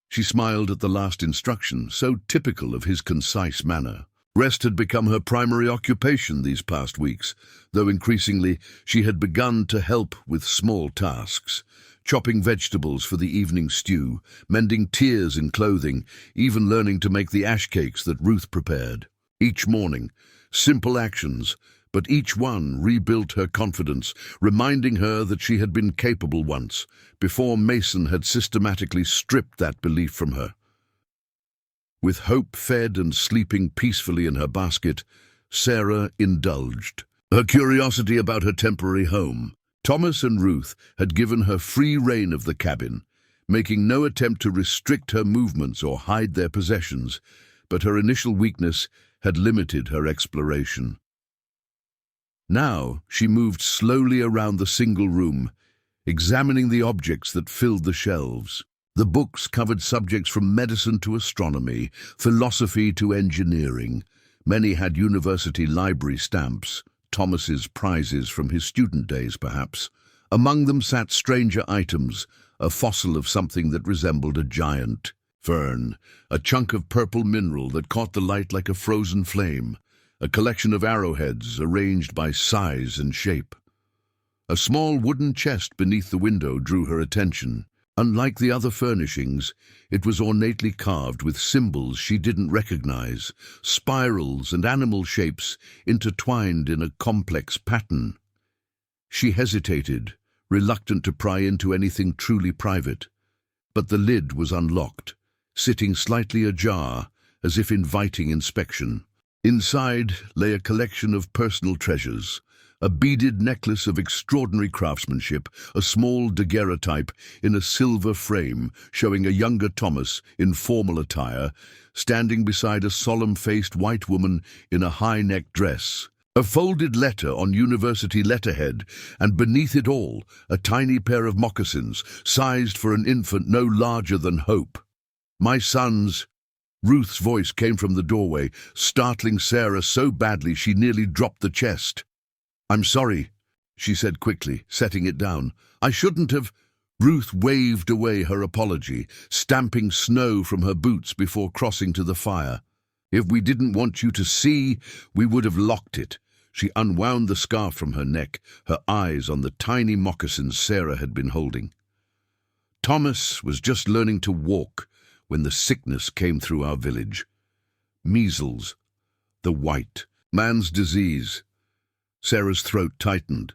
She smiled at the last instruction, so typical of his concise manner. Rest had become her primary occupation these past weeks, though increasingly she had begun to help with small tasks, chopping vegetables for the evening stew, mending tears in clothing, even learning to make the ash cakes that Ruth prepared. Each morning, simple actions, but each one rebuilt her confidence, reminding her that she had been capable once, before Mason had systematically stripped that belief from her. With Hope fed and sleeping peacefully in her basket, Sarah indulged her curiosity about her temporary home. Thomas and Ruth had given her free rein of the cabin, making no attempt to restrict her movements or hide their possessions, but her initial weakness had limited her exploration. Now she moved slowly around the single room, examining the objects that filled the shelves. The books covered subjects from medicine to astronomy, philosophy to engineering. Many had university library stamps, Thomas's prizes from his student days perhaps. Among them sat stranger items, a fossil of something that resembled a giant fern, a chunk of purple mineral that caught the light like a frozen flame, a collection of arrowheads arranged by size and shape. A small wooden chest beneath the window drew her attention. Unlike the other furnishings, it was ornately carved with symbols she didn't recognize, spirals and animal shapes intertwined in a complex pattern. She hesitated, reluctant to pry into anything truly private, but the lid was unlocked, sitting slightly ajar, as if inviting inspection. Inside lay a collection of personal treasures, a beaded necklace of extraordinary craftsmanship, a small daguerreotype in a silver frame showing a younger Thomas in formal attire, standing beside a solemn-faced white woman in a high-necked dress. A folded letter on university letterhead, and beneath it all, a tiny pair of moccasins, sized for an infant no larger than Hope. "My sons," Ruth's voice came from the doorway, startling Sarah so badly she nearly dropped the chest. "I'm sorry," she said quickly, setting it down. "I shouldn't have—" Ruth waved away her apology, stamping snow from her boots before crossing to the fire. "If we didn't want you to see, we would have locked it." She unwound the scarf from her neck, her eyes on the tiny moccasins Sarah had been holding. "Thomas was just learning to walk when the sickness came through our village. Measles, the white man's disease." Sarah's throat tightened.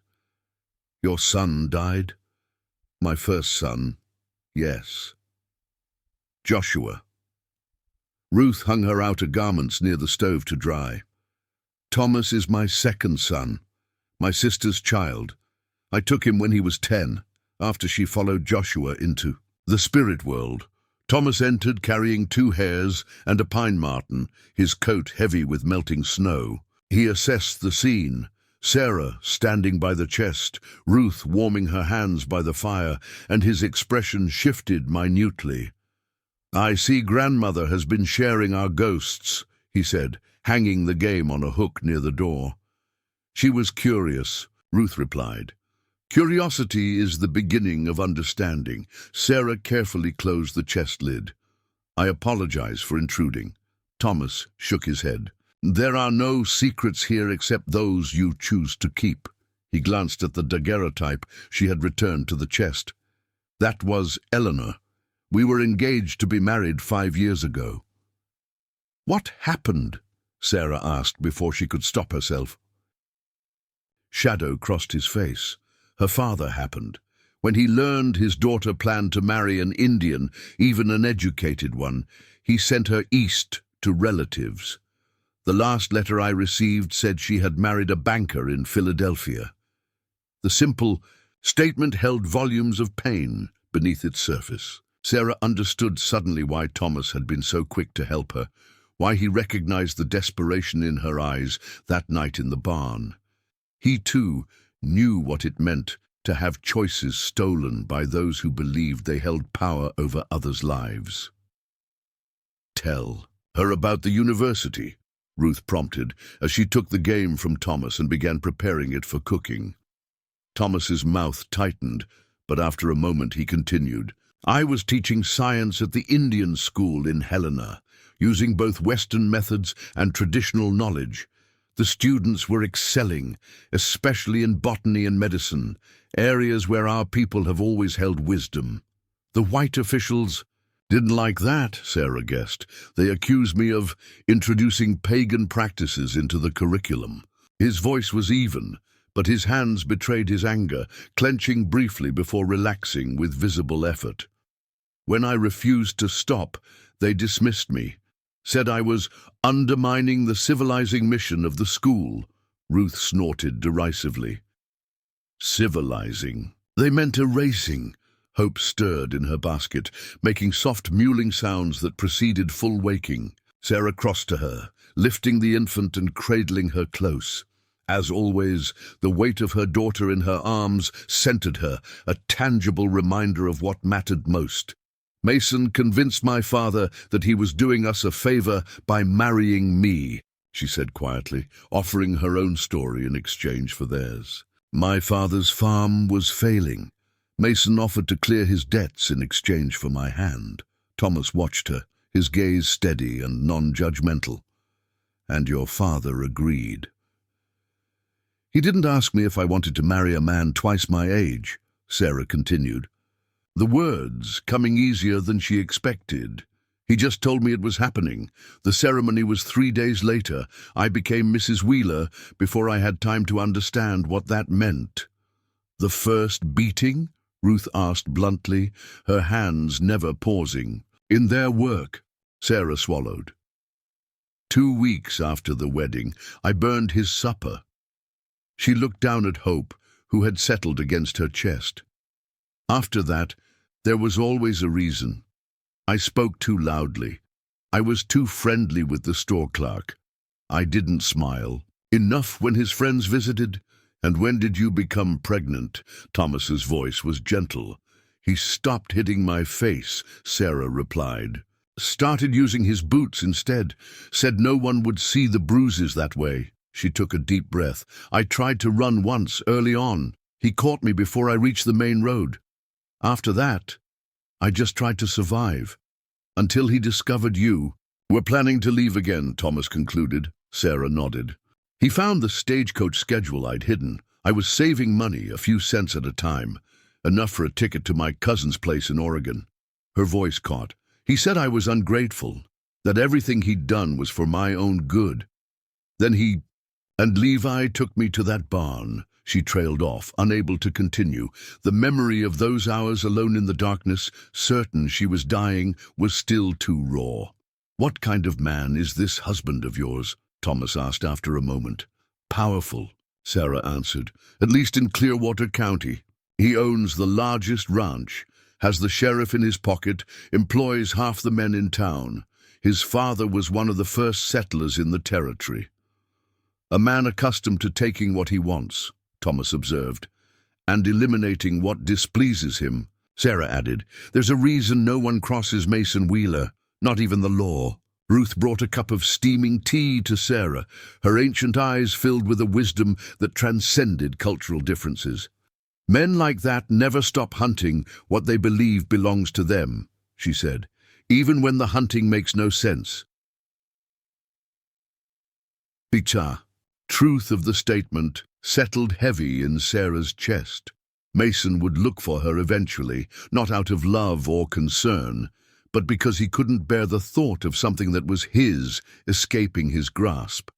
"Your son died?" "My first son, yes." "Joshua." Ruth hung her outer garments near the stove to dry. "Thomas is my second son, my sister's child. I took him when he was 10, after she followed Joshua into the spirit world. Thomas entered carrying 2 hares and a pine marten, his coat heavy with melting snow. He assessed the scene, Sarah standing by the chest, Ruth warming her hands by the fire, and his expression shifted minutely. "I see grandmother has been sharing our ghosts," he said, hanging the game on a hook near the door. "She was curious," Ruth replied. "Curiosity is the beginning of understanding." Sarah carefully closed the chest lid. "I apologize for intruding." Thomas shook his head. "There are no secrets here except those you choose to keep." He glanced at the daguerreotype she had returned to the chest. "That was Eleanor, We were engaged to be married 5 years ago." "What happened?" Sarah asked before she could stop herself. Shadow crossed his face. Her father happened. When he learned his daughter planned to marry an Indian, even an educated one, he sent her east to relatives. The last letter I received said she had married a banker in Philadelphia. The simple statement held volumes of pain beneath its surface. Sarah understood suddenly why Thomas had been so quick to help her, why he recognized the desperation in her eyes that night in the barn. He, too, knew what it meant to have choices stolen by those who believed they held power over others' lives. "Tell her about the university," Ruth prompted, as she took the game from Thomas and began preparing it for cooking. Thomas's mouth tightened, but after a moment he continued. "I was teaching science at the Indian school in Helena, using both Western methods and traditional knowledge. The students were excelling, especially in botany and medicine, areas where our people have always held wisdom. The white officials didn't like that," Sarah guessed. "They accused me of introducing pagan practices into the curriculum." His voice was even, but his hands betrayed his anger, clenching briefly before relaxing with visible effort. "When I refused to stop, they dismissed me, said I was undermining the civilizing mission of the school." Ruth snorted derisively. "Civilizing? They meant erasing." Hope stirred in her basket, making soft mewling sounds that preceded full waking. Sarah crossed to her, lifting the infant and cradling her close. As always, the weight of her daughter in her arms centered her, a tangible reminder of what mattered most. "Mason convinced my father that he was doing us a favor by marrying me," she said quietly, offering her own story in exchange for theirs. "My father's farm was failing. Mason offered to clear his debts in exchange for my hand." Thomas watched her, his gaze steady and non-judgmental. "And your father agreed." "He didn't ask me if I wanted to marry a man twice my age," Sarah continued, the words coming easier than she expected. "He just told me it was happening. The ceremony was 3 days later. I became Mrs. Wheeler before I had time to understand what that meant." "The first beating?" Ruth asked bluntly, her hands never pausing. "In their work," Sarah swallowed. 2 weeks after the wedding, I burned his supper." She looked down at Hope, who had settled against her chest. "After that, there was always a reason. I spoke too loudly. I was too friendly with the store clerk. I didn't smile. Enough when his friends visited. And when did you become pregnant?" Thomas's voice was gentle. "He stopped hitting my face," Sarah replied. "Started using his boots instead. Said no one would see the bruises that way." She took a deep breath. "I tried to run once, early on. He caught me before I reached the main road. After that, I just tried to survive. Until he discovered you." "We're planning to leave again," Thomas concluded. Sarah nodded. "He found the stagecoach schedule I'd hidden. I was saving money, a few cents at a time, enough for a ticket to my cousin's place in Oregon." Her voice caught. "He said I was ungrateful, that everything he'd done was for my own good. Then and Levi took me to that barn." She trailed off, unable to continue. The memory of those hours alone in the darkness, certain she was dying, was still too raw. "What kind of man is this husband of yours?" Thomas asked after a moment. "Powerful," Sarah answered, "at least in Clearwater County. He owns the largest ranch, has the sheriff in his pocket, employs half the men in town. His father was one of the first settlers in the territory. A man accustomed to taking what he wants," Thomas observed, "and eliminating what displeases him." Sarah added, "There's a reason no one crosses Mason Wheeler, not even the law." Ruth brought a cup of steaming tea to Sarah, her ancient eyes filled with a wisdom that transcended cultural differences. "Men like that never stop hunting what they believe belongs to them," she said, "even when the hunting makes no sense." The truth of the statement settled heavy in Sarah's chest. Mason would look for her eventually, not out of love or concern, but because he couldn't bear the thought of something that was his escaping his grasp.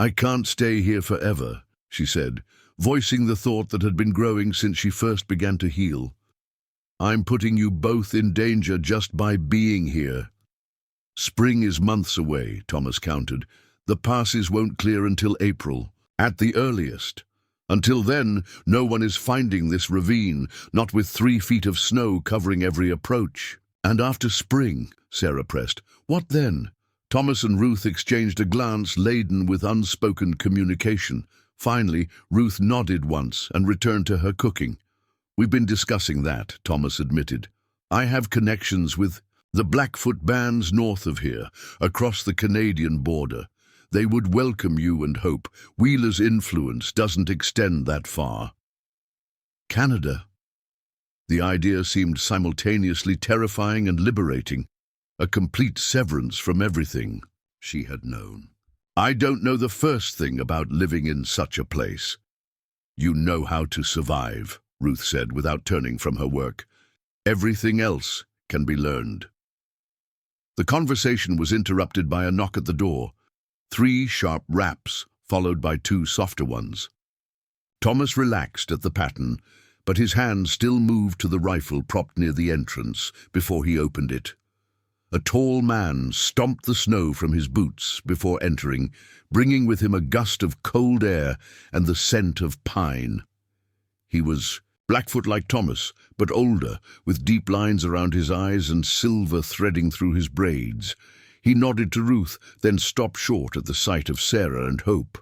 "I can't stay here forever," she said, voicing the thought that had been growing since she first began to heal. "I'm putting you both in danger just by being here." "Spring is months away," Thomas countered. "The passes won't clear until April, at the earliest. Until then, no one is finding this ravine, not with 3 feet of snow covering every approach." "And after spring," Sarah pressed, "what then?" Thomas and Ruth exchanged a glance laden with unspoken communication. Finally, Ruth nodded once and returned to her cooking. "We've been discussing that," Thomas admitted. "I have connections with the Blackfoot bands north of here, across the Canadian border. They would welcome you and Hope. Wheeler's influence doesn't extend that far." Canada? The idea seemed simultaneously terrifying and liberating, a complete severance from everything she had known. "I don't know the first thing about living in such a place." "You know how to survive," Ruth said without turning from her work. "Everything else can be learned." The conversation was interrupted by a knock at the door. 3 sharp raps, followed by 2 softer ones. Thomas relaxed at the pattern, but his hand still moved to the rifle propped near the entrance before he opened it. A tall man stomped the snow from his boots before entering, bringing with him a gust of cold air and the scent of pine. He was Blackfoot like Thomas, but older, with deep lines around his eyes and silver threading through his braids. He nodded to Ruth, then stopped short at the sight of Sarah and Hope.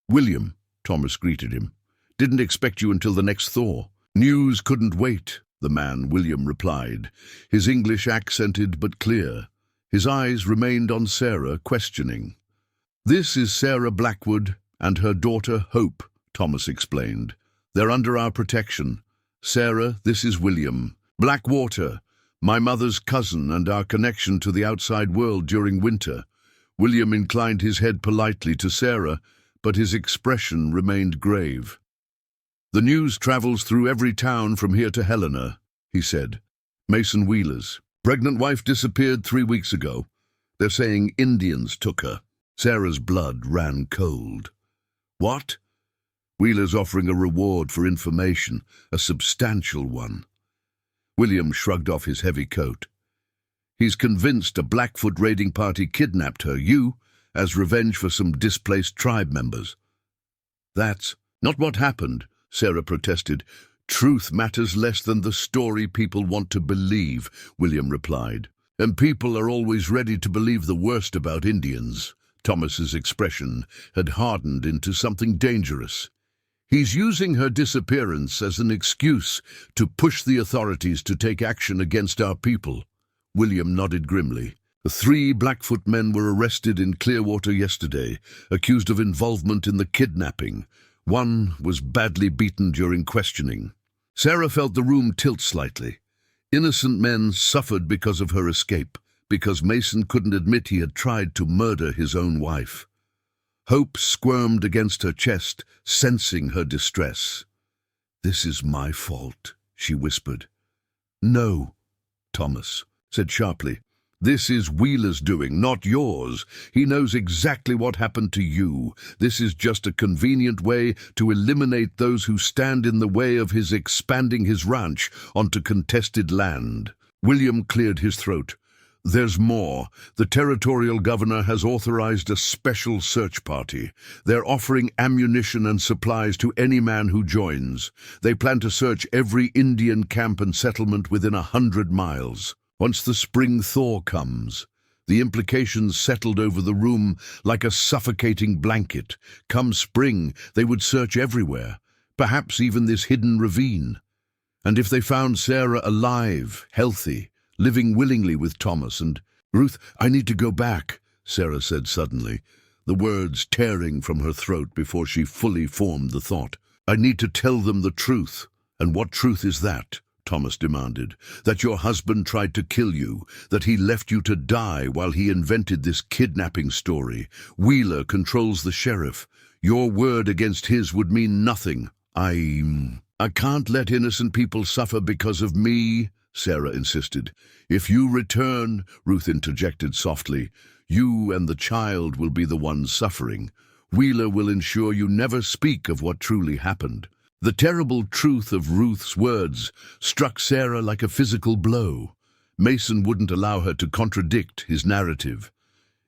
"William," Thomas greeted him. "Didn't expect you until the next thaw." "News couldn't wait," the man, William, replied, his English accented but clear. His eyes remained on Sarah, questioning. "This is Sarah Blackwood and her daughter Hope," Thomas explained. "They're under our protection. Sarah, this is William. Blackwater, my mother's cousin and our connection to the outside world during winter." William inclined his head politely to Sarah, but his expression remained grave. "The news travels through every town from here to Helena," he said. "Mason Wheeler's pregnant wife disappeared 3 weeks ago. They're saying Indians took her." Sarah's blood ran cold. "What?" "Wheeler's offering a reward for information, a substantial one." William shrugged off his heavy coat. "He's convinced a Blackfoot raiding party kidnapped her, as revenge for some displaced tribe members." "That's not what happened," Sarah protested. "Truth matters less than the story people want to believe," William replied. "And people are always ready to believe the worst about Indians." Thomas's expression had hardened into something dangerous. "He's using her disappearance as an excuse to push the authorities to take action against our people." William nodded grimly. "The 3 Blackfoot men were arrested in Clearwater yesterday, accused of involvement in the kidnapping. One was badly beaten during questioning." Sarah felt the room tilt slightly. Innocent men suffered because of her escape, because Mason couldn't admit he had tried to murder his own wife. Hope squirmed against her chest, sensing her distress. "This is my fault," she whispered. "No," Thomas said sharply. "This is Wheeler's doing, not yours. He knows exactly what happened to you. This is just a convenient way to eliminate those who stand in the way of his expanding his ranch onto contested land." William cleared his throat. "There's more. The territorial governor has authorized a special search party. They're offering ammunition and supplies to any man who joins. They plan to search every Indian camp and settlement within 100 miles. Once the spring thaw comes, the implications settled over the room like a suffocating blanket. Come spring, they would search everywhere, perhaps even this hidden ravine. And if they found Sarah alive, healthy, living willingly with Thomas and Ruth, I need to go back, Sarah said suddenly, the words tearing from her throat before she fully formed the thought. I need to tell them the truth. And what truth is that? Thomas demanded. That your husband tried to kill you, that he left you to die while he invented this kidnapping story. Wheeler controls the sheriff. Your word against his would mean nothing. I can't let innocent people suffer because of me, Sarah insisted. If you return, Ruth interjected softly, you and the child will be the ones suffering. Wheeler will ensure you never speak of what truly happened. The terrible truth of Ruth's words struck Sarah like a physical blow. Mason wouldn't allow her to contradict his narrative.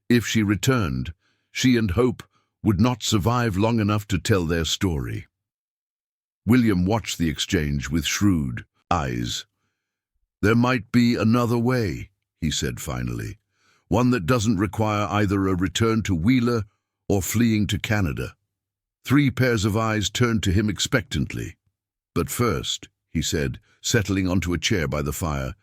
If she returned, she and Hope would not survive long enough to tell their story. William watched the exchange with shrewd eyes. There might be another way, he said finally, one that doesn't require either a return to Wheeler or fleeing to Canada. 3 pairs of eyes turned to him expectantly. But first, he said, settling onto a chair by the fire,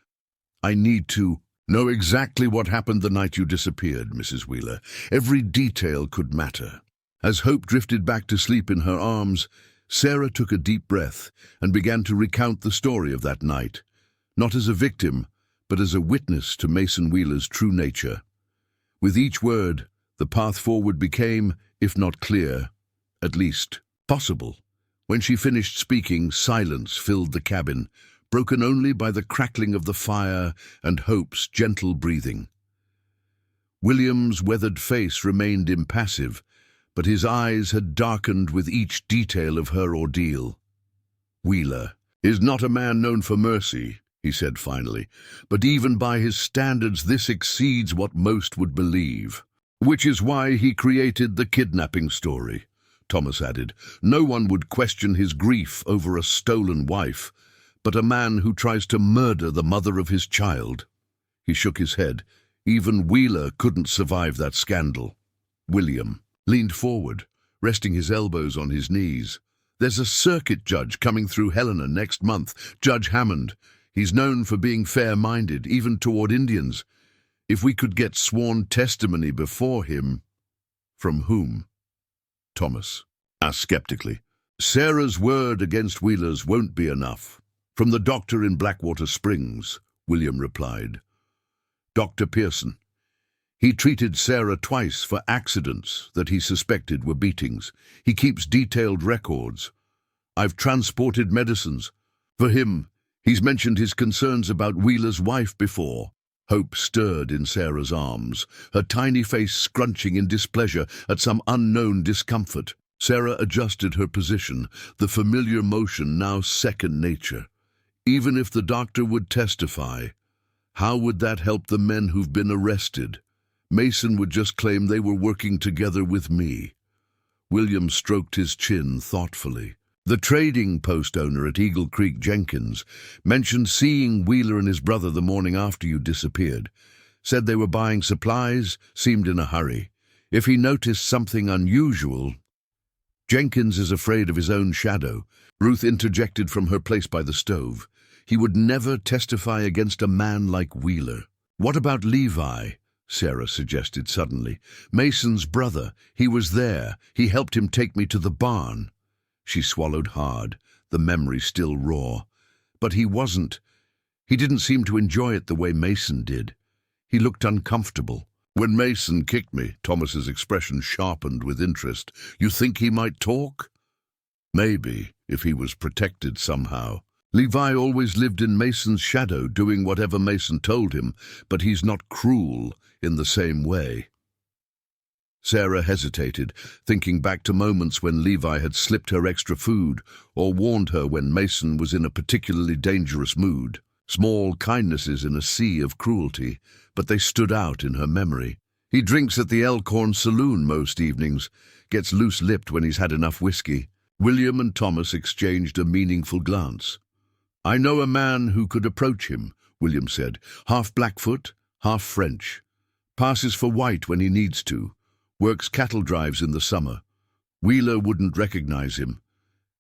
I need to know exactly what happened the night you disappeared, Mrs. Wheeler. Every detail could matter. As Hope drifted back to sleep in her arms, Sarah took a deep breath and began to recount the story of that night, not as a victim, but as a witness to Mason Wheeler's true nature. With each word, the path forward became, if not clear, at least possible. When she finished speaking, silence filled the cabin, broken only by the crackling of the fire and Hope's gentle breathing. William's weathered face remained impassive, but his eyes had darkened with each detail of her ordeal. Wheeler is not a man known for mercy, he said finally, but even by his standards this exceeds what most would believe. Which is why he created the kidnapping story, Thomas added. No one would question his grief over a stolen wife, but a man who tries to murder the mother of his child. He shook his head. Even Wheeler couldn't survive that scandal. William leaned forward, resting his elbows on his knees. There's a circuit judge coming through Helena next month, Judge Hammond. He's known for being fair-minded, even toward Indians. If we could get sworn testimony before him— From whom? Thomas asked skeptically. Sarah's word against Wheeler's won't be enough. From the doctor in Blackwater Springs, William replied. Dr. Pearson. He treated Sarah twice for accidents that he suspected were beatings. He keeps detailed records. I've transported medicines. For him, he's mentioned his concerns about Wheeler's wife before. Hope stirred in Sarah's arms, her tiny face scrunching in displeasure at some unknown discomfort. Sarah adjusted her position, the familiar motion now second nature. Even if the doctor would testify, how would that help the men who've been arrested? Mason would just claim they were working together with me. William stroked his chin thoughtfully. The trading post owner at Eagle Creek, Jenkins, mentioned seeing Wheeler and his brother the morning after you disappeared. Said they were buying supplies, seemed in a hurry. If he noticed something unusual— Jenkins is afraid of his own shadow, Ruth interjected from her place by the stove. He would never testify against a man like Wheeler. What about Levi? Sarah suggested suddenly. Mason's brother. He was there. He helped him take me to the barn. She swallowed hard, the memory still raw. But he wasn't. He didn't seem to enjoy it the way Mason did. He looked uncomfortable. When Mason kicked me, Thomas's expression sharpened with interest. You think he might talk? Maybe, if he was protected somehow. Levi always lived in Mason's shadow, doing whatever Mason told him, but he's not cruel in the same way. Sarah hesitated, thinking back to moments when Levi had slipped her extra food or warned her when Mason was in a particularly dangerous mood. Small kindnesses in a sea of cruelty, but they stood out in her memory. He drinks at the Elkhorn Saloon most evenings, gets loose-lipped when he's had enough whiskey. William and Thomas exchanged a meaningful glance. I know a man who could approach him, William said. Half Blackfoot, half French. Passes for white when he needs to. Works cattle drives in the summer. Wheeler wouldn't recognize him.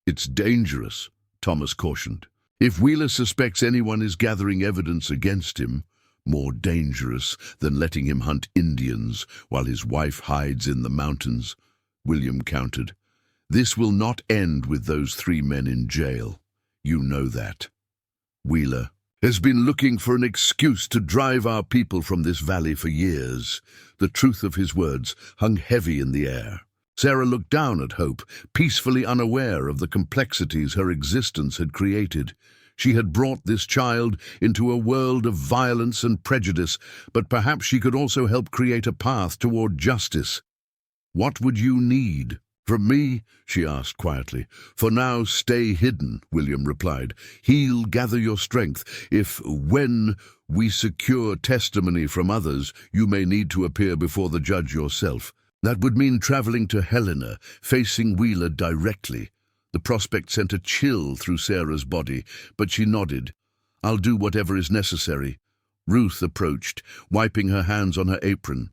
It's dangerous, Thomas cautioned. If Wheeler suspects anyone is gathering evidence against him, more dangerous than letting him hunt Indians while his wife hides in the mountains, William countered. This will not end with those 3 men in jail. You know that. Wheeler has been looking for an excuse to drive our people from this valley for years. The truth of his words hung heavy in the air. Sarah looked down at Hope, peacefully unaware of the complexities her existence had created. She had brought this child into a world of violence and prejudice, but perhaps she could also help create a path toward justice. "What would you need?" "From me?" she asked quietly. "For now, stay hidden," William replied. "Heal, gather your strength. When we secure testimony from others, you may need to appear before the judge yourself. That would mean traveling to Helena, facing Wheeler directly." The prospect sent a chill through Sarah's body, but she nodded. "I'll do whatever is necessary." Ruth approached, wiping her hands on her apron.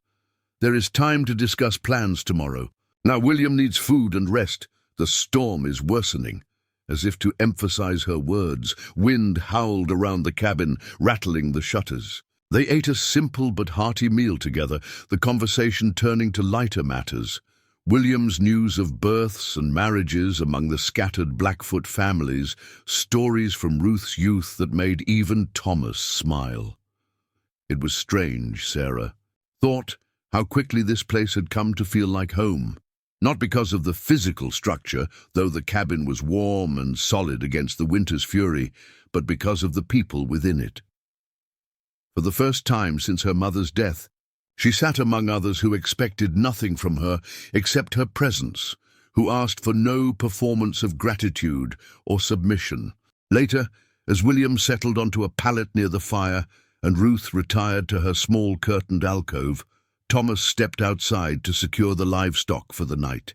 "There is time to discuss plans tomorrow. Now William needs food and rest. The storm is worsening." As if to emphasize her words, wind howled around the cabin, rattling the shutters. They ate a simple but hearty meal together, the conversation turning to lighter matters. William's news of births and marriages among the scattered Blackfoot families, stories from Ruth's youth that made even Thomas smile. It was strange, Sarah thought, how quickly this place had come to feel like home. Not because of the physical structure, though the cabin was warm and solid against the winter's fury, but because of the people within it. For the first time since her mother's death, she sat among others who expected nothing from her except her presence, who asked for no performance of gratitude or submission. Later, as William settled onto a pallet near the fire and Ruth retired to her small curtained alcove, Thomas stepped outside to secure the livestock for the night.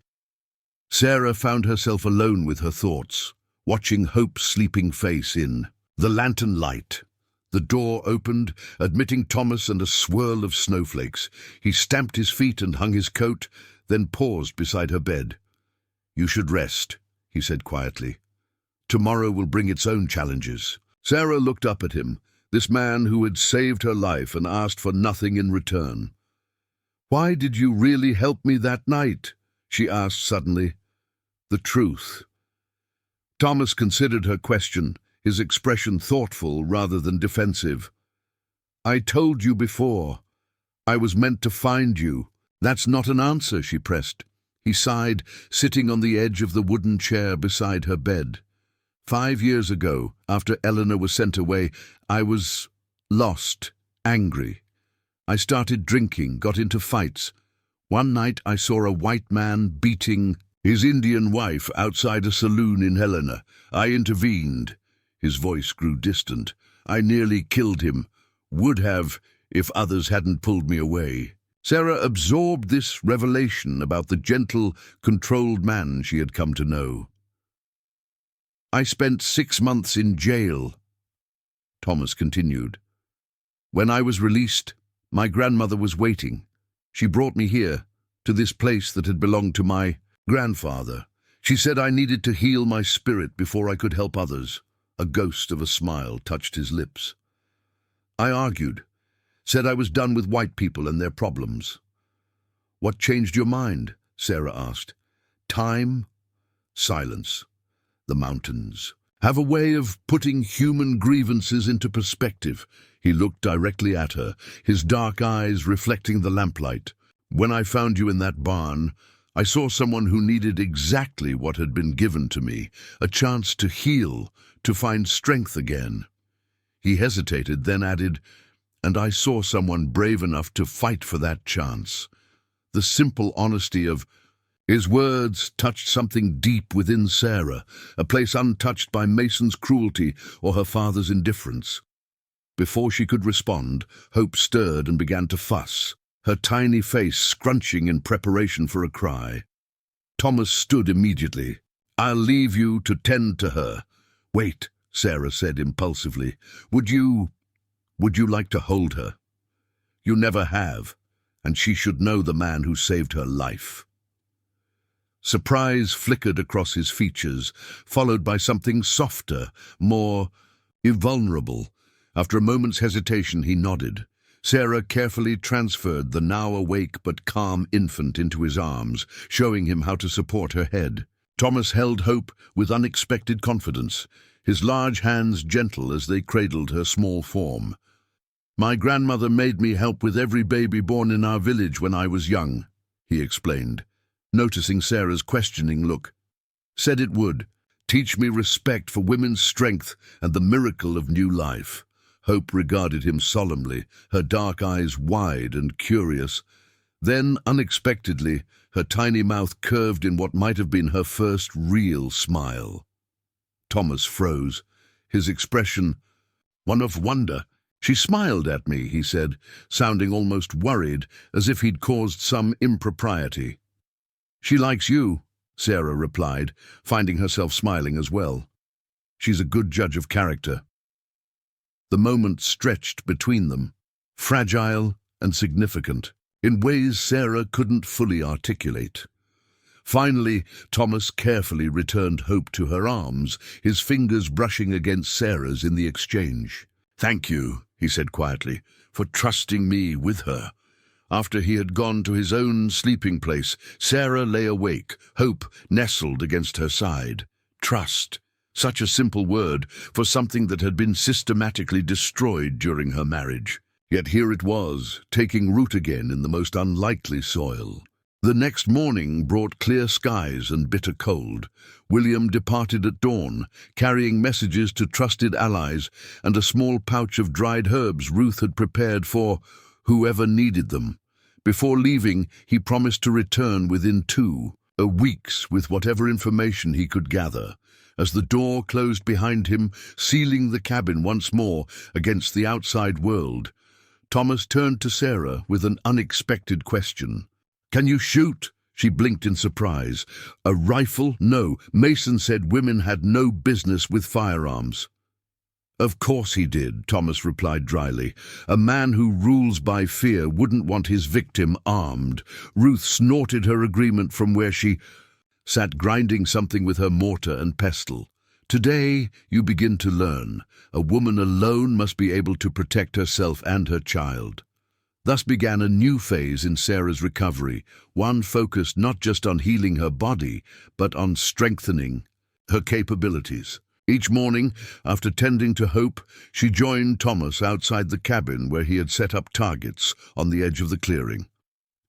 Sarah found herself alone with her thoughts, watching Hope's sleeping face in the lantern light. The door opened, admitting Thomas and a swirl of snowflakes. He stamped his feet and hung his coat, then paused beside her bed. "You should rest," he said quietly. "Tomorrow will bring its own challenges." Sarah looked up at him, this man who had saved her life and asked for nothing in return. "Why did you really help me that night?" she asked suddenly. "The truth." Thomas considered her question, his expression thoughtful rather than defensive. "I told you before. I was meant to find you." "That's not an answer," she pressed. He sighed, sitting on the edge of the wooden chair beside her bed. 5 years ago, after Eleanor was sent away, I was lost, angry. I started drinking, got into fights. One night I saw a white man beating his Indian wife outside a saloon in Helena. I intervened. His voice grew distant. "I nearly killed him. Would have, if others hadn't pulled me away." Sarah absorbed this revelation about the gentle, controlled man she had come to know. "I spent 6 months in jail," Thomas continued. "When I was released, my grandmother was waiting. She brought me here, to this place that had belonged to my grandfather. She said I needed to heal my spirit before I could help others." A ghost of a smile touched his lips. "I argued, said I was done with white people and their problems." "What changed your mind?" Sarah asked. "Time, silence. The mountains have a way of putting human grievances into perspective." He looked directly at her, his dark eyes reflecting the lamplight. "When I found you in that barn, I saw someone who needed exactly what had been given to me, a chance to heal, to find strength again." He hesitated, then added, "And I saw someone brave enough to fight for that chance." The simple honesty of his words touched something deep within Sarah, a place untouched by Mason's cruelty or her father's indifference. Before she could respond, Hope stirred and began to fuss, her tiny face scrunching in preparation for a cry. Thomas stood immediately. "I'll leave you to tend to her." "Wait," Sarah said impulsively. Would you like to hold her? You never have, and she should know the man who saved her life." Surprise flickered across his features, followed by something softer, more invulnerable. After a moment's hesitation, he nodded. Sarah carefully transferred the now awake but calm infant into his arms, showing him how to support her head. Thomas held Hope with unexpected confidence, his large hands gentle as they cradled her small form. "My grandmother made me help with every baby born in our village when I was young," he explained. noticing Sarah's questioning look. Said it would. Teach me respect for women's strength and the miracle of new life. Hope regarded him solemnly, her dark eyes wide and curious. Then, unexpectedly, her tiny mouth curved in what might have been her first real smile. Thomas froze, his expression one of wonder. She smiled at me, he said, sounding almost worried, as if he'd caused some impropriety. She likes you, Sarah replied, finding herself smiling as well. She's a good judge of character. The moment stretched between them, fragile and significant, in ways Sarah couldn't fully articulate. Finally, Thomas carefully returned Hope to her arms, his fingers brushing against Sarah's in the exchange. "Thank you," he said quietly, "for trusting me with her." After he had gone to his own sleeping place, Sarah lay awake, Hope nestled against her side. Trust. Such a simple word for something that had been systematically destroyed during her marriage. Yet here it was, taking root again in the most unlikely soil. The next morning brought clear skies and bitter cold. William departed at dawn, carrying messages to trusted allies and a small pouch of dried herbs Ruth had prepared for whoever needed them. Before leaving, he promised to return within 2 weeks with whatever information he could gather. As the door closed behind him, sealing the cabin once more against the outside world, Thomas turned to Sarah with an unexpected question. "Can you shoot?" She blinked in surprise. "A rifle? No. Mason said women had no business with firearms." "Of course he did," Thomas replied dryly. "A man who rules by fear wouldn't want his victim armed." Ruth snorted her agreement from where she sat grinding something with her mortar and pestle. "Today you begin to learn. A woman alone must be able to protect herself and her child." Thus began a new phase in Sarah's recovery, one focused not just on healing her body, but on strengthening her capabilities. Each morning, after tending to Hope, she joined Thomas outside the cabin where he had set up targets on the edge of the clearing.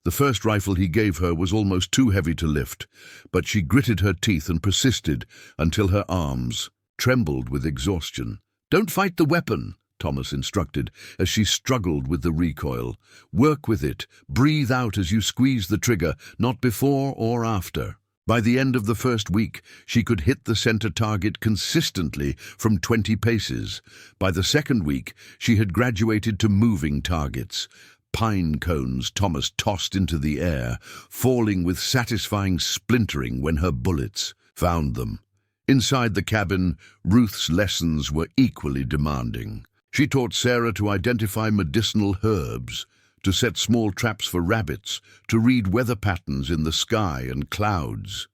The first rifle he gave her was almost too heavy to lift, but she gritted her teeth and persisted until her arms trembled with exhaustion. "Don't fight the weapon," Thomas instructed, as she struggled with the recoil. "Work with it. Breathe out as you squeeze the trigger, not before or after." By the end of the first week, she could hit the center target consistently from 20 paces. By the second week, she had graduated to moving targets. Pine cones Thomas tossed into the air, falling with satisfying splintering when her bullets found them. Inside the cabin, Ruth's lessons were equally demanding. She taught Sarah to identify medicinal herbs, to set small traps for rabbits, to read weather patterns in the sky and clouds.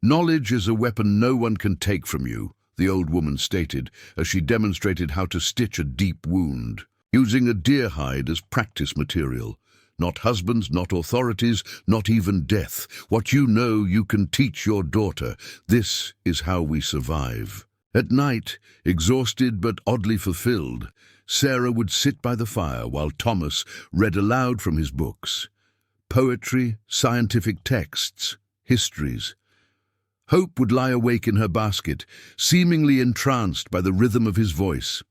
"Knowledge is a weapon no one can take from you," the old woman stated, as she demonstrated how to stitch a deep wound, using a deer hide as practice material. "Not husbands, not authorities, not even death. What you know you can teach your daughter. This is how we survive." At night, exhausted but oddly fulfilled, Sarah would sit by the fire while Thomas read aloud from his books. Poetry, scientific texts, histories. Hope would lie awake in her basket, seemingly entranced by the rhythm of his voice.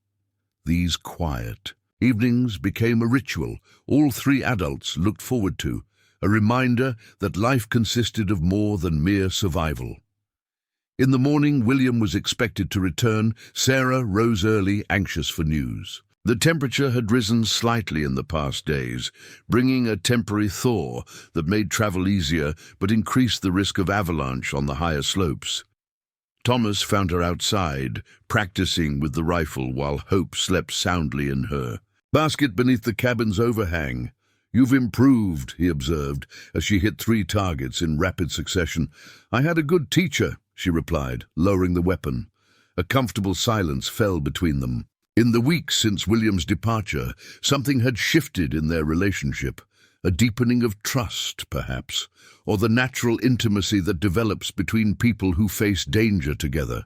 These quiet evenings became a ritual all 3 adults looked forward to, a reminder that life consisted of more than mere survival. In the morning, William was expected to return. Sarah rose early, anxious for news. The temperature had risen slightly in the past days, bringing a temporary thaw that made travel easier but increased the risk of avalanche on the higher slopes. Thomas found her outside, practicing with the rifle while Hope slept soundly in her basket beneath the cabin's overhang. "You've improved," he observed, as she hit 3 targets in rapid succession. "I had a good teacher," she replied, lowering the weapon. A comfortable silence fell between them. In the weeks since William's departure, something had shifted in their relationship. A deepening of trust, perhaps, or the natural intimacy that develops between people who face danger together.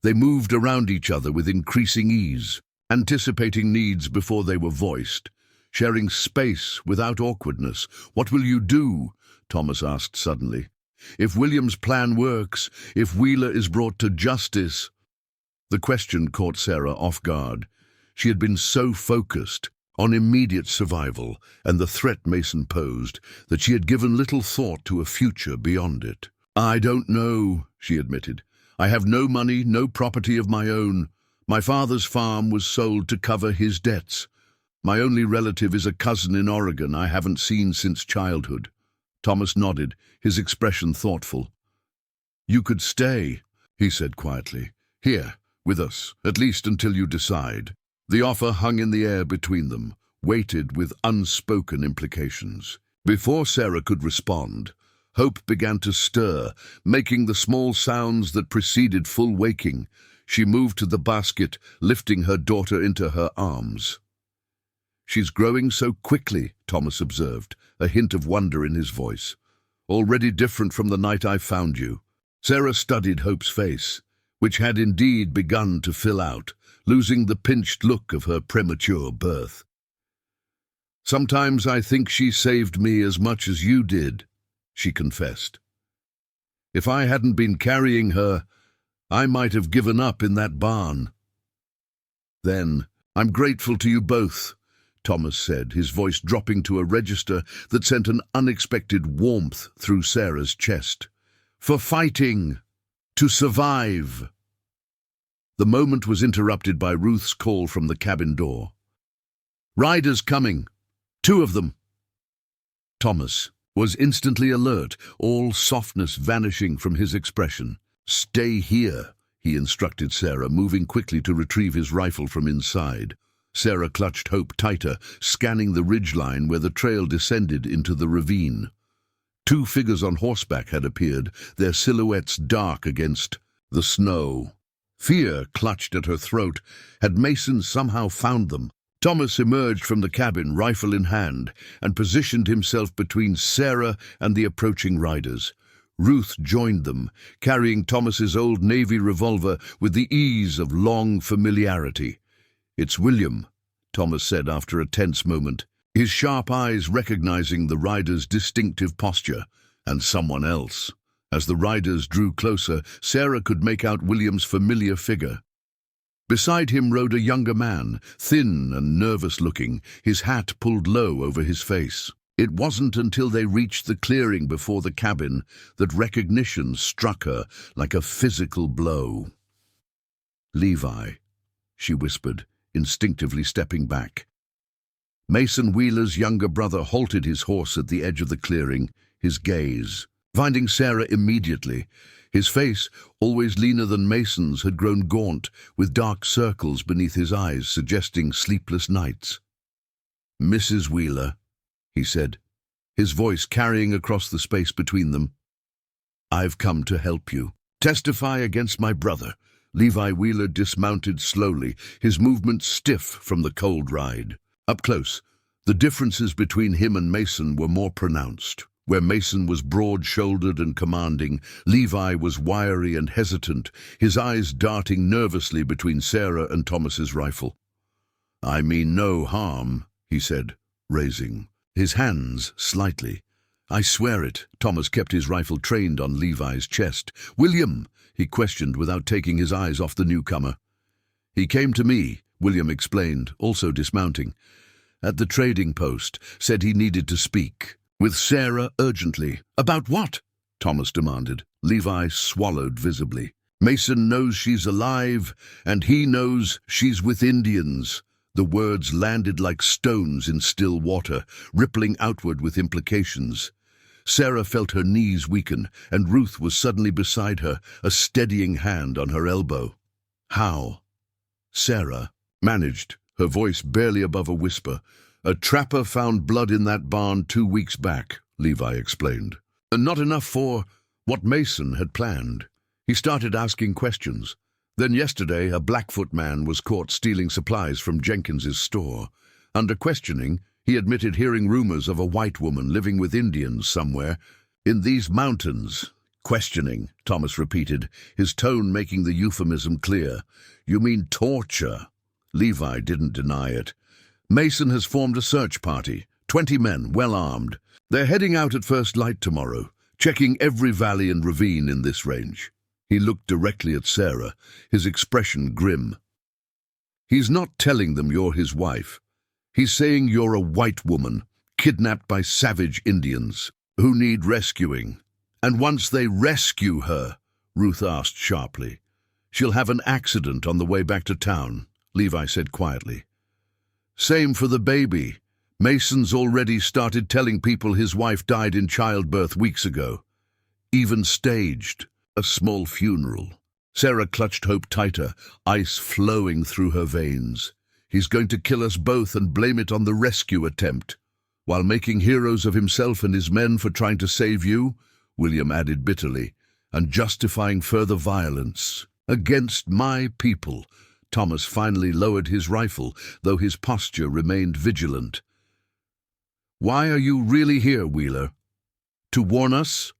They moved around each other with increasing ease, anticipating needs before they were voiced, sharing space without awkwardness. "What will you do?" Thomas asked suddenly. "If William's plan works, if Wheeler is brought to justice—" The question caught Sarah off guard. She had been so focused on immediate survival and the threat Mason posed that she had given little thought to a future beyond it. "I don't know," she admitted. "I have no money, no property of my own. My father's farm was sold to cover his debts. My only relative is a cousin in Oregon I haven't seen since childhood." Thomas nodded, his expression thoughtful. "You could stay," he said quietly. "Here, with us, at least until you decide." The offer hung in the air between them, weighted with unspoken implications. Before Sarah could respond, hope began to stir, making the small sounds that preceded full waking. She moved to the basket, lifting her daughter into her arms. "She's growing so quickly," Thomas observed, a hint of wonder in his voice. "Already different from the night I found you." Sarah studied Hope's face, which had indeed begun to fill out, losing the pinched look of her premature birth. "Sometimes I think she saved me as much as you did," she confessed. "If I hadn't been carrying her, I might have given up in that barn." "Then, I'm grateful to you both," Thomas said, his voice dropping to a register that sent an unexpected warmth through Sarah's chest. "For fighting, to survive." The moment was interrupted by Ruth's call from the cabin door. "Riders coming. 2 of them." Thomas was instantly alert, all softness vanishing from his expression. "Stay here," he instructed Sarah, moving quickly to retrieve his rifle from inside. Sarah clutched Hope tighter, scanning the ridgeline where the trail descended into the ravine. 2 figures on horseback had appeared, their silhouettes dark against the snow. Fear clutched at her throat. Had Mason somehow found them? Thomas emerged from the cabin, rifle in hand, and positioned himself between Sarah and the approaching riders. Ruth joined them, carrying Thomas's old Navy revolver with the ease of long familiarity. "It's William," Thomas said after a tense moment, his sharp eyes recognizing the rider's distinctive posture, and someone else. As the riders drew closer, Sarah could make out William's familiar figure. Beside him rode a younger man, thin and nervous-looking, his hat pulled low over his face. It wasn't until they reached the clearing before the cabin that recognition struck her like a physical blow. "Levi," she whispered, instinctively stepping back. Mason Wheeler's younger brother halted his horse at the edge of the clearing, his gaze finding Sarah immediately. His face, always leaner than Mason's, had grown gaunt, with dark circles beneath his eyes suggesting sleepless nights. "Mrs. Wheeler," he said, his voice carrying across the space between them. "I've come to help you. Testify against my brother." Levi Wheeler dismounted slowly, his movements stiff from the cold ride. Up close, the differences between him and Mason were more pronounced. Where Mason was broad-shouldered and commanding, Levi was wiry and hesitant, his eyes darting nervously between Sarah and Thomas's rifle. "I mean no harm," he said, raising his hands slightly. "I swear it." Thomas kept his rifle trained on Levi's chest. "William?" he questioned without taking his eyes off the newcomer. "He came to me," William explained, also dismounting. "At the trading post, said he needed to speak with Sarah urgently." "About what?" Thomas demanded. Levi swallowed visibly. "Mason knows she's alive, and he knows she's with Indians." The words landed like stones in still water, rippling outward with implications. Sarah felt her knees weaken, and Ruth was suddenly beside her, a steadying hand on her elbow. "How?" Sarah managed, her voice barely above a whisper. "A trapper found blood in that barn 2 weeks back," Levi explained. "And not enough for what Mason had planned." He started asking questions. Then yesterday, a Blackfoot man was caught stealing supplies from Jenkins's store. Under questioning, he admitted hearing rumors of a white woman living with Indians somewhere in these mountains. "Questioning," Thomas repeated, his tone making the euphemism clear. "You mean torture?" Levi didn't deny it. "Mason has formed a search party, 20 men, well armed. They're heading out at first light tomorrow, checking every valley and ravine in this range. He looked directly at Sarah, his expression grim. He's not telling them you're his wife. He's saying you're a white woman, kidnapped by savage Indians, who need rescuing. And once they rescue her, Ruth asked sharply, she'll have an accident on the way back to town, Levi said quietly. Same for the baby. Mason's already started telling people his wife died in childbirth weeks ago. Even staged a small funeral. Sarah clutched Hope tighter, ice flowing through her veins. He's going to kill us both and blame it on the rescue attempt. While making heroes of himself and his men for trying to save you, William added bitterly, and justifying further violence. Against my people. Thomas finally lowered his rifle, though his posture remained vigilant. Why are you really here, Wheeler? To warn us?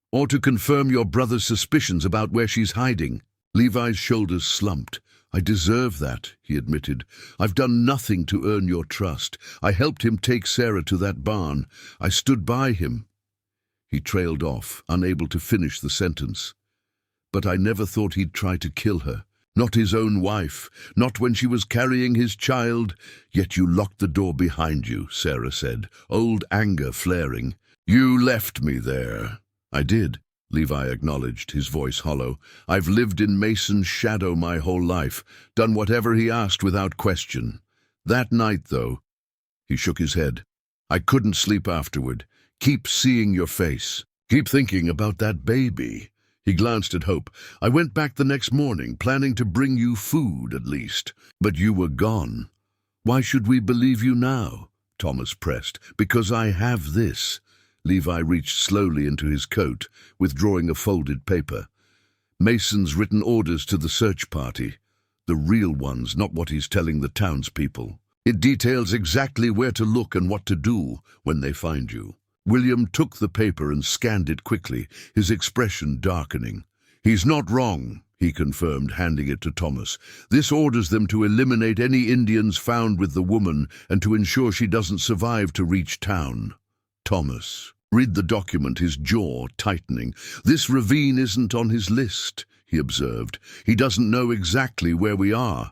Or to confirm your brother's suspicions about where she's hiding? Levi's shoulders slumped. I deserve that, he admitted. I've done nothing to earn your trust. I helped him take Sarah to that barn. I stood by him. He trailed off, unable to finish the sentence. But I never thought he'd try to kill her. Not his own wife, not when she was carrying his child. Yet you locked the door behind you, Sarah said, old anger flaring. You left me there. I did, Levi acknowledged, his voice hollow. I've lived in Mason's shadow my whole life, done whatever he asked without question. That night, though, he shook his head. I couldn't sleep afterward. Keep seeing your face. Keep thinking about that baby. He glanced at Hope. I went back the next morning, planning to bring you food at least. But you were gone. Why should we believe you now? Thomas pressed. Because I have this. Levi reached slowly into his coat, withdrawing a folded paper. Mason's written orders to the search party. The real ones, not what he's telling the townspeople. It details exactly where to look and what to do when they find you. William took the paper and scanned it quickly, his expression darkening. He's not wrong, he confirmed, handing it to Thomas. This orders them to eliminate any Indians found with the woman and to ensure she doesn't survive to reach town. Thomas read the document, his jaw tightening. This ravine isn't on his list, he observed. He doesn't know exactly where we are.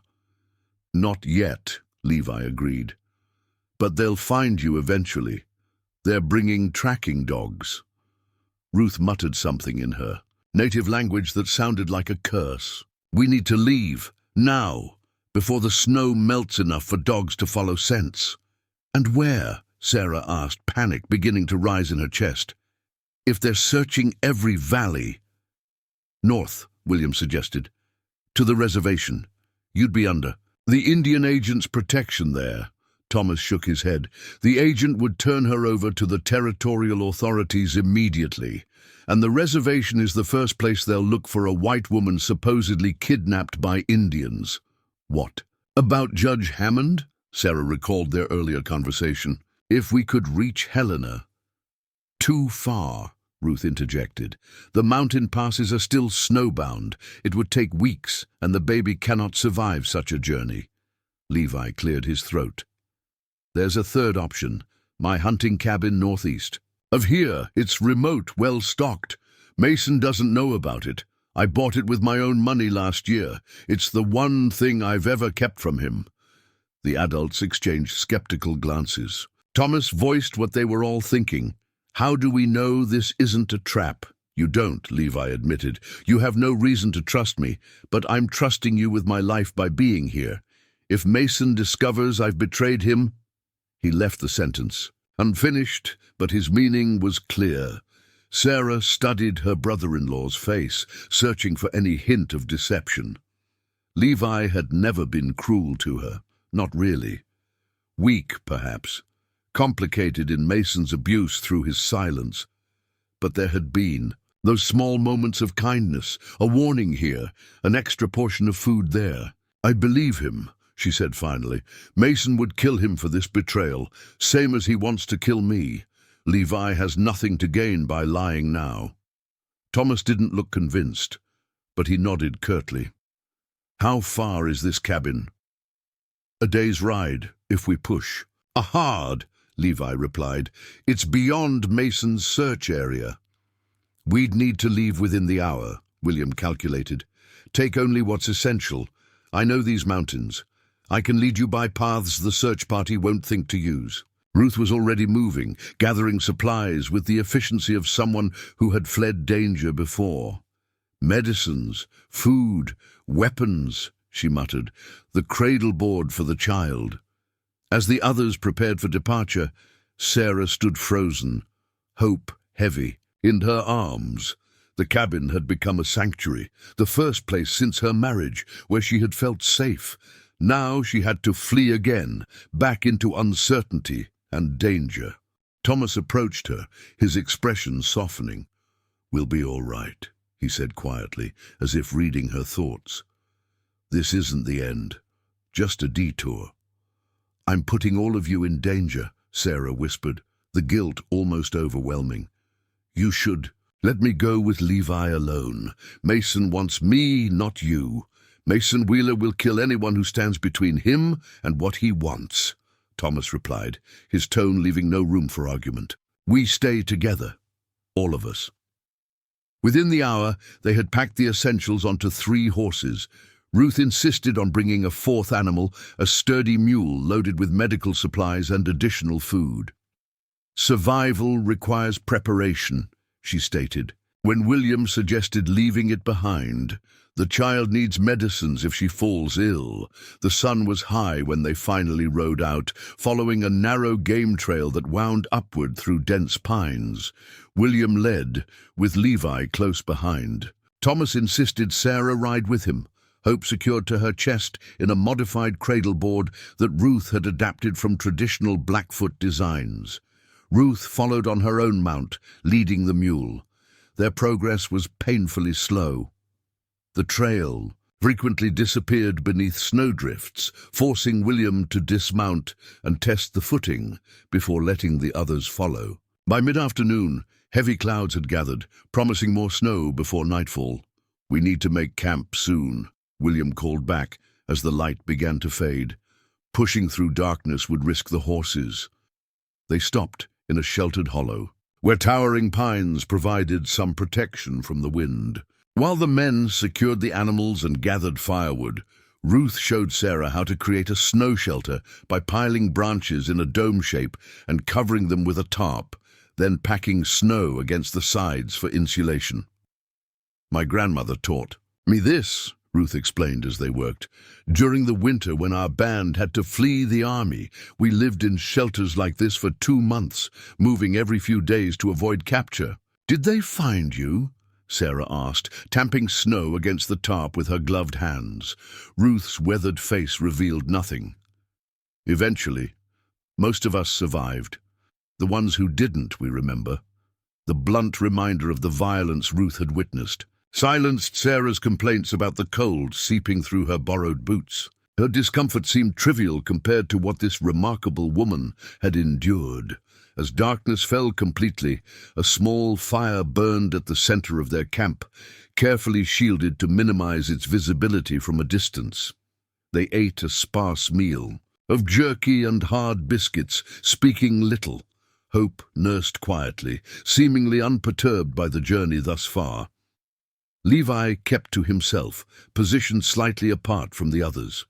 Not yet, Levi agreed. But they'll find you eventually. They're bringing tracking dogs. Ruth muttered something in her, native language that sounded like a curse. We need to leave, now, before the snow melts enough for dogs to follow scents. And where? Sarah asked, panic beginning to rise in her chest. If they're searching every valley. North, William suggested. To the reservation. You'd be under. The Indian agent's protection there. Thomas shook his head. The agent would turn her over to the territorial authorities immediately, and the reservation is the first place they'll look for a white woman supposedly kidnapped by Indians. What? About Judge Hammond? Sarah recalled their earlier conversation. If we could reach Helena. Too far, Ruth interjected. The mountain passes are still snowbound. It would take weeks, and the baby cannot survive such a journey. Levi cleared his throat. There's a third option, my hunting cabin northeast. Of here, it's remote, well-stocked. Mason doesn't know about it. I bought it with my own money last year. It's the one thing I've ever kept from him. The adults exchanged skeptical glances. Thomas voiced what they were all thinking. How do we know this isn't a trap? You don't, Levi admitted. You have no reason to trust me, but I'm trusting you with my life by being here. If Mason discovers I've betrayed him, he left the sentence, unfinished, but his meaning was clear. Sarah studied her brother-in-law's face, searching for any hint of deception. Levi had never been cruel to her, not really. Weak, perhaps, complicated in Mason's abuse through his silence. But there had been those small moments of kindness, a warning here, an extra portion of food there. I believe him, she said finally. Mason would kill him for this betrayal, same as he wants to kill me. Levi has nothing to gain by lying now. Thomas didn't look convinced, but he nodded curtly. How far is this cabin? A day's ride, if we push. A hard, Levi replied. It's beyond Mason's search area. We'd need to leave within the hour, William calculated. Take only what's essential. I know these mountains. I can lead you by paths the search party won't think to use. Ruth was already moving, gathering supplies with the efficiency of someone who had fled danger before. Medicines, food, weapons, she muttered, the cradle board for the child. As the others prepared for departure, Sarah stood frozen, hope heavy, in her arms. The cabin had become a sanctuary, the first place since her marriage where she had felt safe. Now she had to flee again, back into uncertainty and danger. Thomas approached her, his expression softening. "We'll be all right," he said quietly, as if reading her thoughts. "This isn't the end, just a detour." "I'm putting all of you in danger," Sarah whispered, the guilt almost overwhelming. "You should let me go with Levi alone. Mason wants me, not you. Mason Wheeler will kill anyone who stands between him and what he wants," Thomas replied, his tone leaving no room for argument. "We stay together, all of us." Within the hour, they had packed the essentials onto 3 horses. Ruth insisted on bringing a 4th animal, a sturdy mule loaded with medical supplies and additional food. "Survival requires preparation," she stated. When William suggested leaving it behind, "The child needs medicines if she falls ill." The sun was high when they finally rode out, following a narrow game trail that wound upward through dense pines. William led, with Levi close behind. Thomas insisted Sarah ride with him, hope secured to her chest in a modified cradle board that Ruth had adapted from traditional Blackfoot designs. Ruth followed on her own mount, leading the mule. Their progress was painfully slow. The trail frequently disappeared beneath snowdrifts, forcing William to dismount and test the footing before letting the others follow. By mid-afternoon, heavy clouds had gathered, promising more snow before nightfall. "We need to make camp soon," William called back as the light began to fade. Pushing through darkness would risk the horses. They stopped in a sheltered hollow, where towering pines provided some protection from the wind. While the men secured the animals and gathered firewood, Ruth showed Sarah how to create a snow shelter by piling branches in a dome shape and covering them with a tarp, then packing snow against the sides for insulation. "My grandmother taught me this," Ruth explained as they worked. "During the winter when our band had to flee the army, we lived in shelters like this for 2 months, moving every few days to avoid capture." "Did they find you?" Sarah asked, tamping snow against the tarp with her gloved hands. Ruth's weathered face revealed nothing. "Eventually, most of us survived. The ones who didn't, we remember. The blunt reminder of the violence Ruth had witnessed silenced Sarah's complaints about the cold seeping through her borrowed boots. Her discomfort seemed trivial compared to what this remarkable woman had endured. As darkness fell completely, a small fire burned at the center of their camp, carefully shielded to minimize its visibility from a distance. They ate a sparse meal of jerky and hard biscuits, speaking little. Hope nursed quietly, seemingly unperturbed by the journey thus far. Levi kept to himself, positioned slightly apart from the others.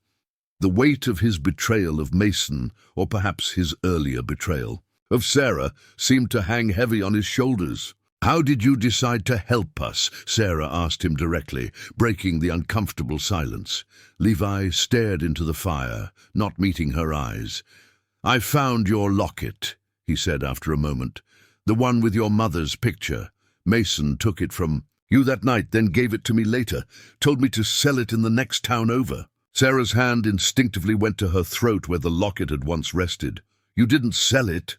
The weight of his betrayal of Mason, or perhaps his earlier betrayal of Sarah, seemed to hang heavy on his shoulders. "How did you decide to help us?" Sarah asked him directly, breaking the uncomfortable silence. Levi stared into the fire, not meeting her eyes. "I found your locket," he said after a moment. "The one with your mother's picture. Mason took it from you that night, then gave it to me later, told me to sell it in the next town over." Sarah's hand instinctively went to her throat where the locket had once rested. "You didn't sell it."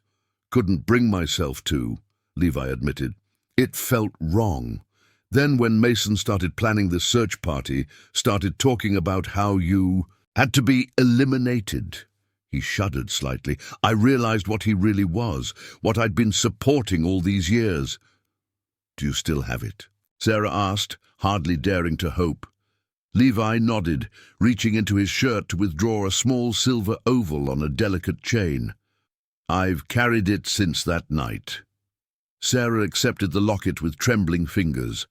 "Couldn't bring myself to," Levi admitted. "It felt wrong. Then when Mason started planning the search party, started talking about how you had to be eliminated." He shuddered slightly. "I realized what he really was, what I'd been supporting all these years." "Do you still have it?" Sarah asked, hardly daring to hope. Levi nodded, reaching into his shirt to withdraw a small silver oval on a delicate chain. I've carried it since that night. Sarah accepted the locket with trembling fingers,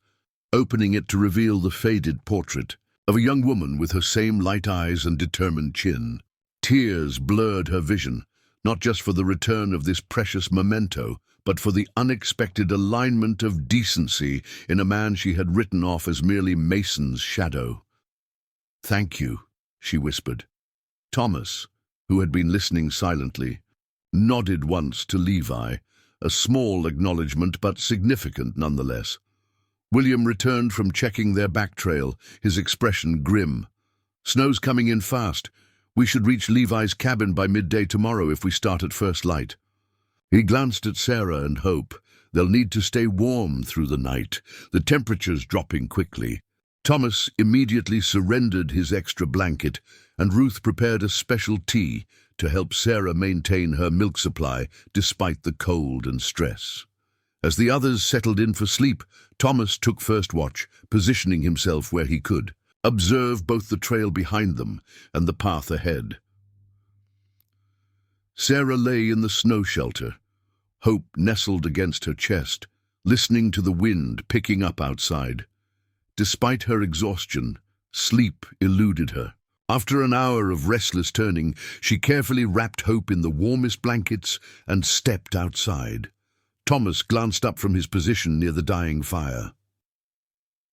opening it to reveal the faded portrait of a young woman with her same light eyes and determined chin. Tears blurred her vision, not just for the return of this precious memento, but for the unexpected alignment of decency in a man she had written off as merely Mason's shadow. "Thank you," she whispered. Thomas, who had been listening silently, nodded once to Levi, a small acknowledgement but significant nonetheless. William returned from checking their back trail, his expression grim. "Snow's coming in fast. We should reach Levi's cabin by midday tomorrow if we start at first light." He glanced at Sarah and Hope. They'll need to stay warm through the night, the temperature's dropping quickly. Thomas immediately surrendered his extra blanket, and Ruth prepared a special tea to help Sarah maintain her milk supply despite the cold and stress. As the others settled in for sleep, Thomas took first watch, positioning himself where he could observe both the trail behind them and the path ahead. Sarah lay in the snow shelter, Hope nestled against her chest, listening to the wind picking up outside. Despite her exhaustion, sleep eluded her. After an hour of restless turning, she carefully wrapped Hope in the warmest blankets and stepped outside. Thomas glanced up from his position near the dying fire.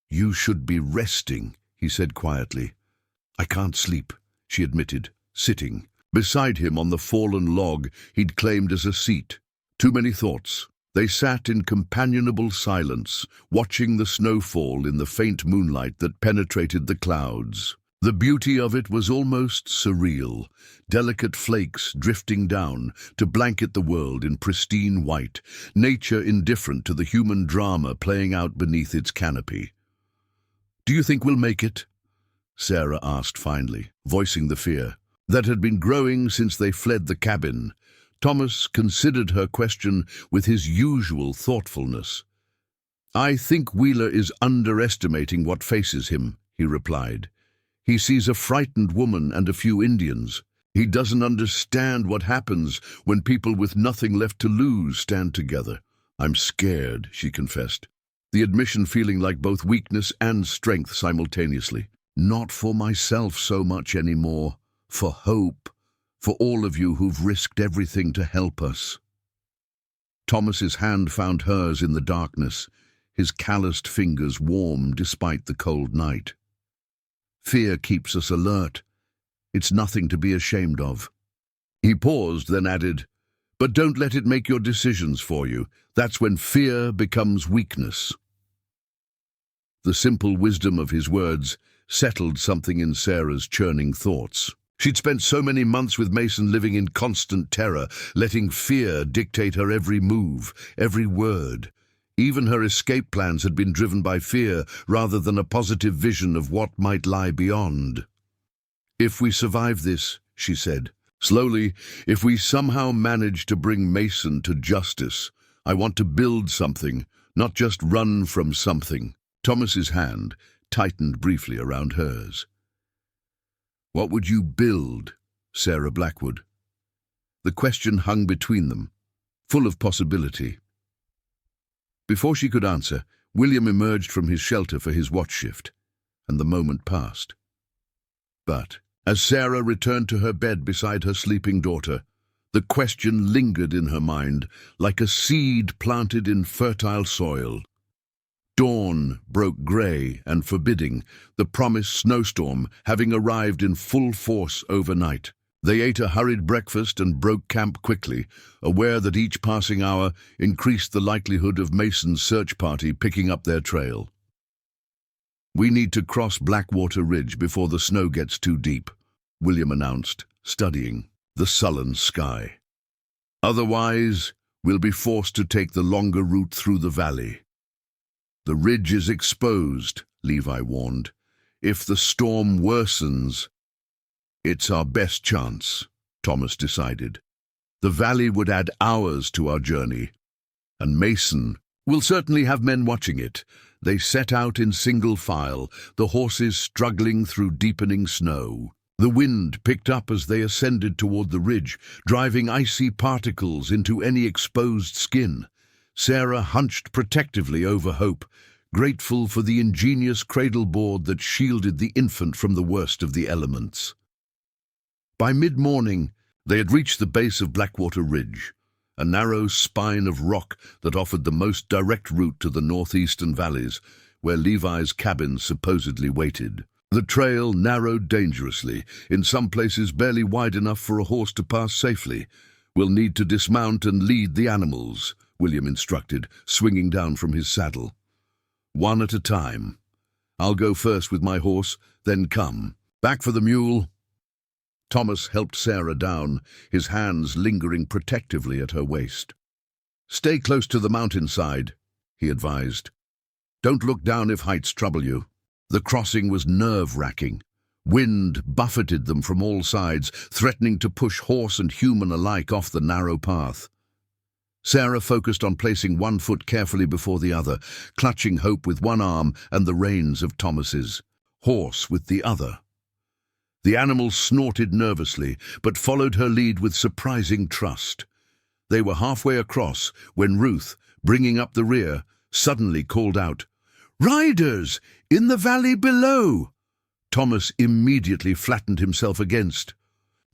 "You should be resting," he said quietly. "I can't sleep," she admitted, sitting beside him on the fallen log he'd claimed as a seat. Too many thoughts. They sat in companionable silence, watching the snowfall in the faint moonlight that penetrated the clouds. The beauty of it was almost surreal, delicate flakes drifting down to blanket the world in pristine white, nature indifferent to the human drama playing out beneath its canopy. "Do you think we'll make it?" Sarah asked finally, voicing the fear that had been growing since they fled the cabin. Thomas considered her question with his usual thoughtfulness. "I think Wheeler is underestimating what faces him," he replied. "He sees a frightened woman and a few Indians. He doesn't understand what happens when people with nothing left to lose stand together." "I'm scared," she confessed, the admission feeling like both weakness and strength simultaneously. "Not for myself so much anymore, for Hope. For all of you who've risked everything to help us." Thomas's hand found hers in the darkness, his calloused fingers warm despite the cold night. "Fear keeps us alert. It's nothing to be ashamed of." He paused, then added, "But don't let it make your decisions for you. That's when fear becomes weakness." The simple wisdom of his words settled something in Sarah's churning thoughts. She'd spent so many months with Mason living in constant terror, letting fear dictate her every move, every word. Even her escape plans had been driven by fear rather than a positive vision of what might lie beyond. "If we survive this," she said, slowly, "if we somehow manage to bring Mason to justice, I want to build something, not just run from something." Thomas's hand tightened briefly around hers. "What would you build, Sarah Blackwood?" The question hung between them, full of possibility. Before she could answer, William emerged from his shelter for his watch shift, and the moment passed. But as Sarah returned to her bed beside her sleeping daughter, the question lingered in her mind like a seed planted in fertile soil. Dawn broke grey and forbidding, the promised snowstorm having arrived in full force overnight. They ate a hurried breakfast and broke camp quickly, aware that each passing hour increased the likelihood of Mason's search party picking up their trail. "We need to cross Blackwater Ridge before the snow gets too deep," William announced, studying the sullen sky. "Otherwise, we'll be forced to take the longer route through the valley." "The ridge is exposed," Levi warned. "If the storm worsens, it's our best chance," Thomas decided. "The valley would add hours to our journey, and Mason will certainly have men watching it." They set out in single file, the horses struggling through deepening snow. The wind picked up as they ascended toward the ridge, driving icy particles into any exposed skin. Sarah hunched protectively over Hope, grateful for the ingenious cradle board that shielded the infant from the worst of the elements. By mid-morning, they had reached the base of Blackwater Ridge, a narrow spine of rock that offered the most direct route to the northeastern valleys, where Levi's cabin supposedly waited. The trail narrowed dangerously, in some places barely wide enough for a horse to pass safely. "We'll need to dismount and lead the animals," William instructed, swinging down from his saddle. "One at a time. I'll go first with my horse, then come. Back for the mule." Thomas helped Sarah down, his hands lingering protectively at her waist. "Stay close to the mountainside," he advised. "Don't look down if heights trouble you." The crossing was nerve-wracking. Wind buffeted them from all sides, threatening to push horse and human alike off the narrow path. Sarah focused on placing one foot carefully before the other, clutching Hope with one arm and the reins of Thomas's horse with the other. The animal snorted nervously, but followed her lead with surprising trust. They were halfway across when Ruth, bringing up the rear, suddenly called out, "Riders! In the valley below!" Thomas immediately flattened himself against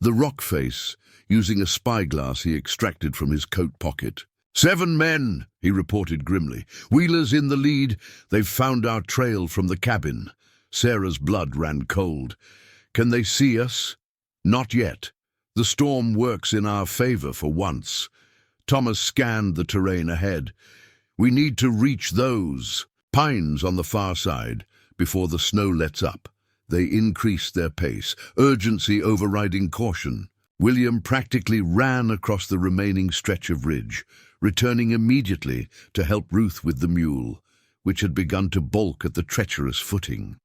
the rock face, using a spyglass he extracted from his coat pocket. "7 men, he reported grimly. "Wheeler's in the lead. They've found our trail from the cabin." Sarah's blood ran cold. "Can they see us?" "Not yet. The storm works in our favor for once." Thomas scanned the terrain ahead. "We need to reach those pines on the far side before the snow lets up." They increased their pace, urgency overriding caution. William practically ran across the remaining stretch of ridge, returning immediately to help Ruth with the mule, which had begun to balk at the treacherous footing.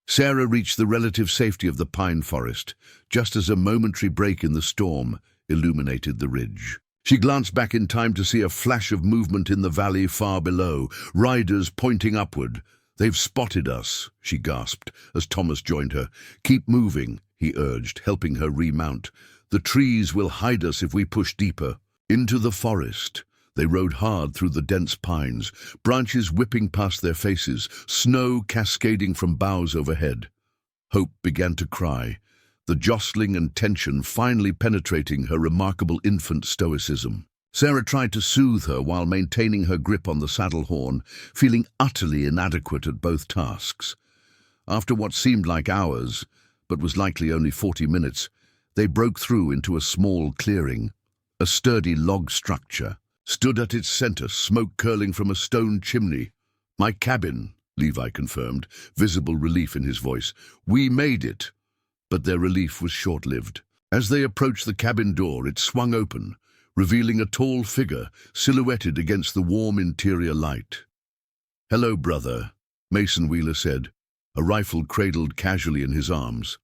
Sarah reached the relative safety of the pine forest, just as a momentary break in the storm illuminated the ridge. She glanced back in time to see a flash of movement in the valley far below, riders pointing upward. "They've spotted us," she gasped as Thomas joined her. "Keep moving," he urged, helping her remount. "The trees will hide us if we push deeper." Into the forest, they rode hard through the dense pines, branches whipping past their faces, snow cascading from boughs overhead. Hope began to cry, the jostling and tension finally penetrating her remarkable infant stoicism. Sarah tried to soothe her while maintaining her grip on the saddle horn, feeling utterly inadequate at both tasks. After what seemed like hours, but was likely only 40 minutes, they broke through into a small clearing. A sturdy log structure stood at its center, smoke curling from a stone chimney. "My cabin," Levi confirmed, visible relief in his voice. "We made it." But their relief was short-lived. As they approached the cabin door, it swung open, revealing a tall figure silhouetted against the warm interior light. "Hello, brother," Mason Wheeler said, a rifle cradled casually in his arms.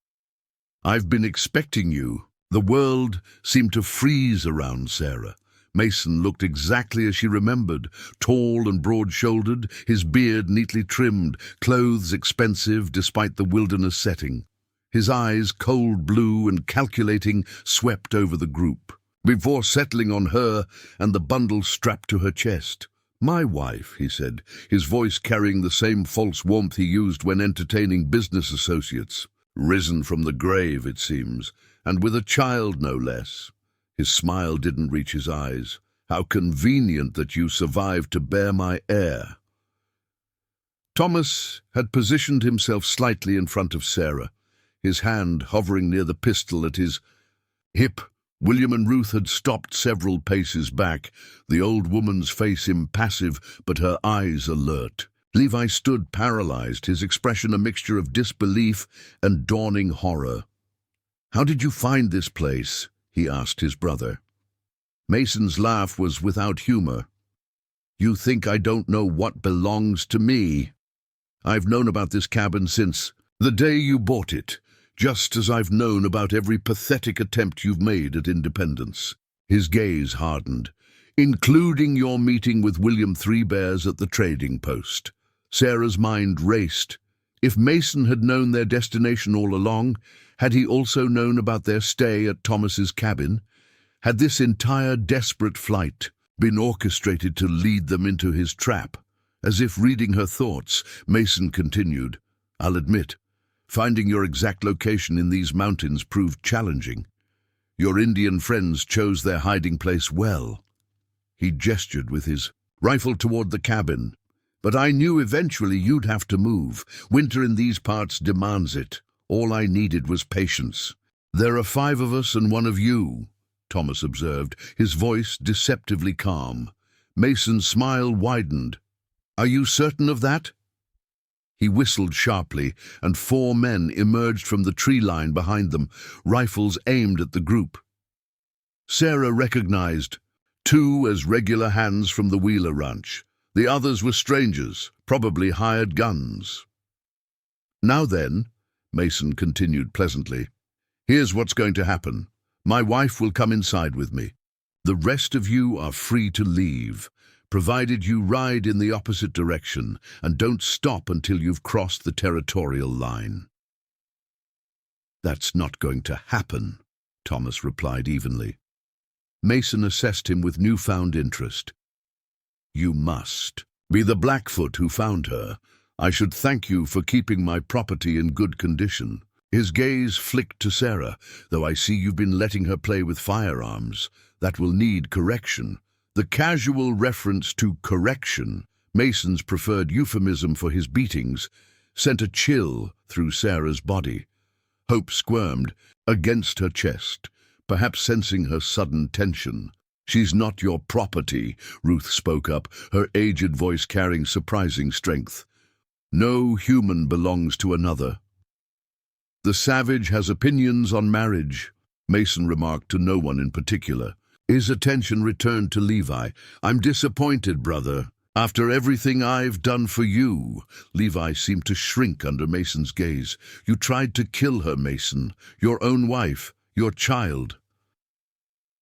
"I've been expecting you." The world seemed to freeze around Sarah. Mason looked exactly as she remembered, tall and broad-shouldered, his beard neatly trimmed, clothes expensive despite the wilderness setting. His eyes, cold blue and calculating, swept over the group, before settling on her and the bundle strapped to her chest. "My wife," he said, his voice carrying the same false warmth he used when entertaining business associates. "Risen from the grave, it seems, and with a child no less." His smile didn't reach his eyes. "How convenient that you survived to bear my heir." Thomas had positioned himself slightly in front of Sarah, his hand hovering near the pistol at his hip. William and Ruth had stopped several paces back, the old woman's face impassive but her eyes alert. Levi stood paralyzed, his expression a mixture of disbelief and dawning horror. "How did you find this place?" he asked his brother. Mason's laugh was without humor. "You think I don't know what belongs to me? I've known about this cabin since the day you bought it, just as I've known about every pathetic attempt you've made at independence." His gaze hardened. "Including your meeting with William Three Bears at the trading post." Sarah's mind raced. If Mason had known their destination all along, had he also known about their stay at Thomas's cabin? Had this entire desperate flight been orchestrated to lead them into his trap? As if reading her thoughts, Mason continued, "I'll admit, finding your exact location in these mountains proved challenging. Your Indian friends chose their hiding place well." He gestured with his rifle toward the cabin. "But I knew eventually you'd have to move. Winter in these parts demands it. All I needed was patience." "There are 5 of us and 1 of you," Thomas observed, his voice deceptively calm. Mason's smile widened. "Are you certain of that?" He whistled sharply, and 4 men emerged from the tree line behind them, rifles aimed at the group. Sarah recognized 2 as regular hands from the Wheeler ranch. The others were strangers, probably hired guns. "Now then," Mason continued pleasantly, "here's what's going to happen. My wife will come inside with me. The rest of you are free to leave, provided you ride in the opposite direction and don't stop until you've crossed the territorial line." "That's not going to happen," Thomas replied evenly. Mason assessed him with newfound interest. "You must be the Blackfoot who found her. I should thank you for keeping my property in good condition." His gaze flicked to Sarah. "Though I see you've been letting her play with firearms. That will need correction." The casual reference to correction, Mason's preferred euphemism for his beatings, sent a chill through Sarah's body. Hope squirmed against her chest, perhaps sensing her sudden tension. "She's not your property," Ruth spoke up, her aged voice carrying surprising strength. "No human belongs to another." "The savage has opinions on marriage," Mason remarked to no one in particular. His attention returned to Levi. "I'm disappointed, brother. After everything I've done for you." Levi seemed to shrink under Mason's gaze. "You tried to kill her, Mason. Your own wife, your child."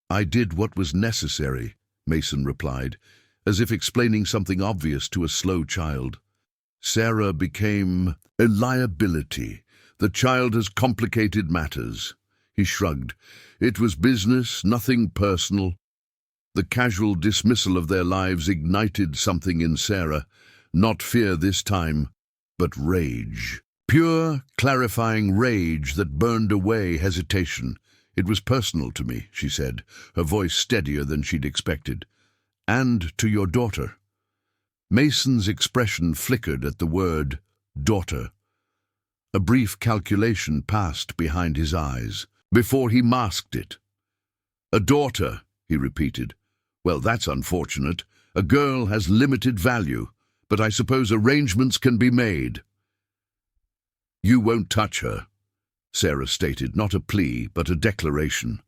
"I did what was necessary," Mason replied, as if explaining something obvious to a slow child. "Sarah became a liability. The child has complicated matters." He shrugged. "It was business, nothing personal." The casual dismissal of their lives ignited something in Sarah, not fear this time, but rage. Pure, clarifying rage that burned away hesitation. "It was personal to me," she said, her voice steadier than she'd expected. "And to your daughter." Mason's expression flickered at the word daughter. A brief calculation passed behind his eyes, before he masked it. "A daughter," he repeated. "Well, that's unfortunate. A girl has limited value, but I suppose arrangements can be made." "You won't touch her," Sarah stated, not a plea, but a declaration.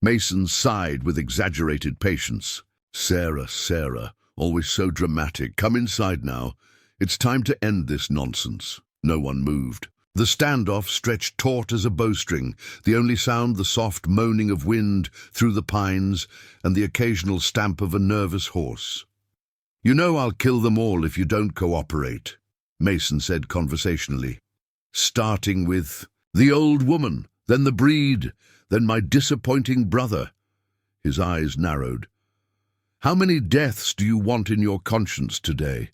Mason sighed with exaggerated patience. Sarah, always so dramatic. Come inside now. It's time to end this nonsense." No one moved. The standoff stretched taut as a bowstring, the only sound the soft moaning of wind through the pines and the occasional stamp of a nervous horse. "You know I'll kill them all if you don't cooperate," Mason said conversationally. "Starting with the old woman, then the breed, then my disappointing brother." His eyes narrowed. "How many deaths do you want in your conscience today?"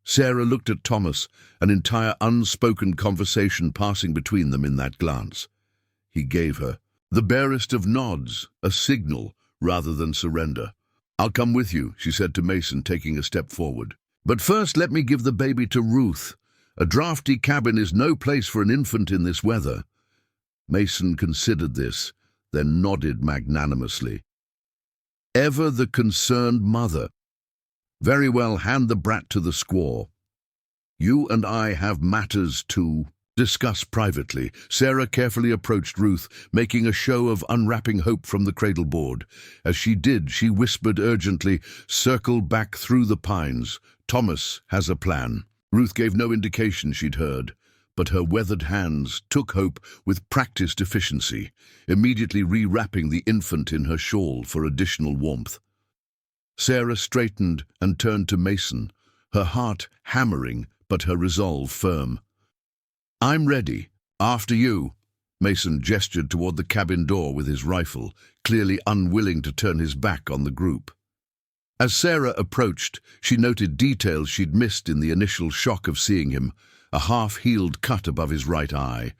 Sarah looked at Thomas, an entire unspoken conversation passing between them in that glance. He gave her the barest of nods, a signal rather than surrender. "I'll come with you," she said to Mason, taking a step forward. "But first let me give the baby to Ruth. A drafty cabin is no place for an infant in this weather." Mason considered this, then nodded magnanimously. Ever the concerned mother. "Very well, hand the brat to the squaw. You and I have matters to discuss privately." Sarah carefully approached Ruth, making a show of unwrapping Hope from the cradle board. As she did, she whispered urgently, "Circle back through the pines. Thomas has a plan." Ruth gave no indication she'd heard, but her weathered hands took Hope with practiced efficiency, immediately rewrapping the infant in her shawl for additional warmth. Sarah straightened and turned to Mason, her heart hammering but her resolve firm. "I'm ready. After you." Mason gestured toward the cabin door with his rifle, clearly unwilling to turn his back on the group. As Sarah approached, she noted details she'd missed in the initial shock of seeing him: a half-healed cut above his right eye,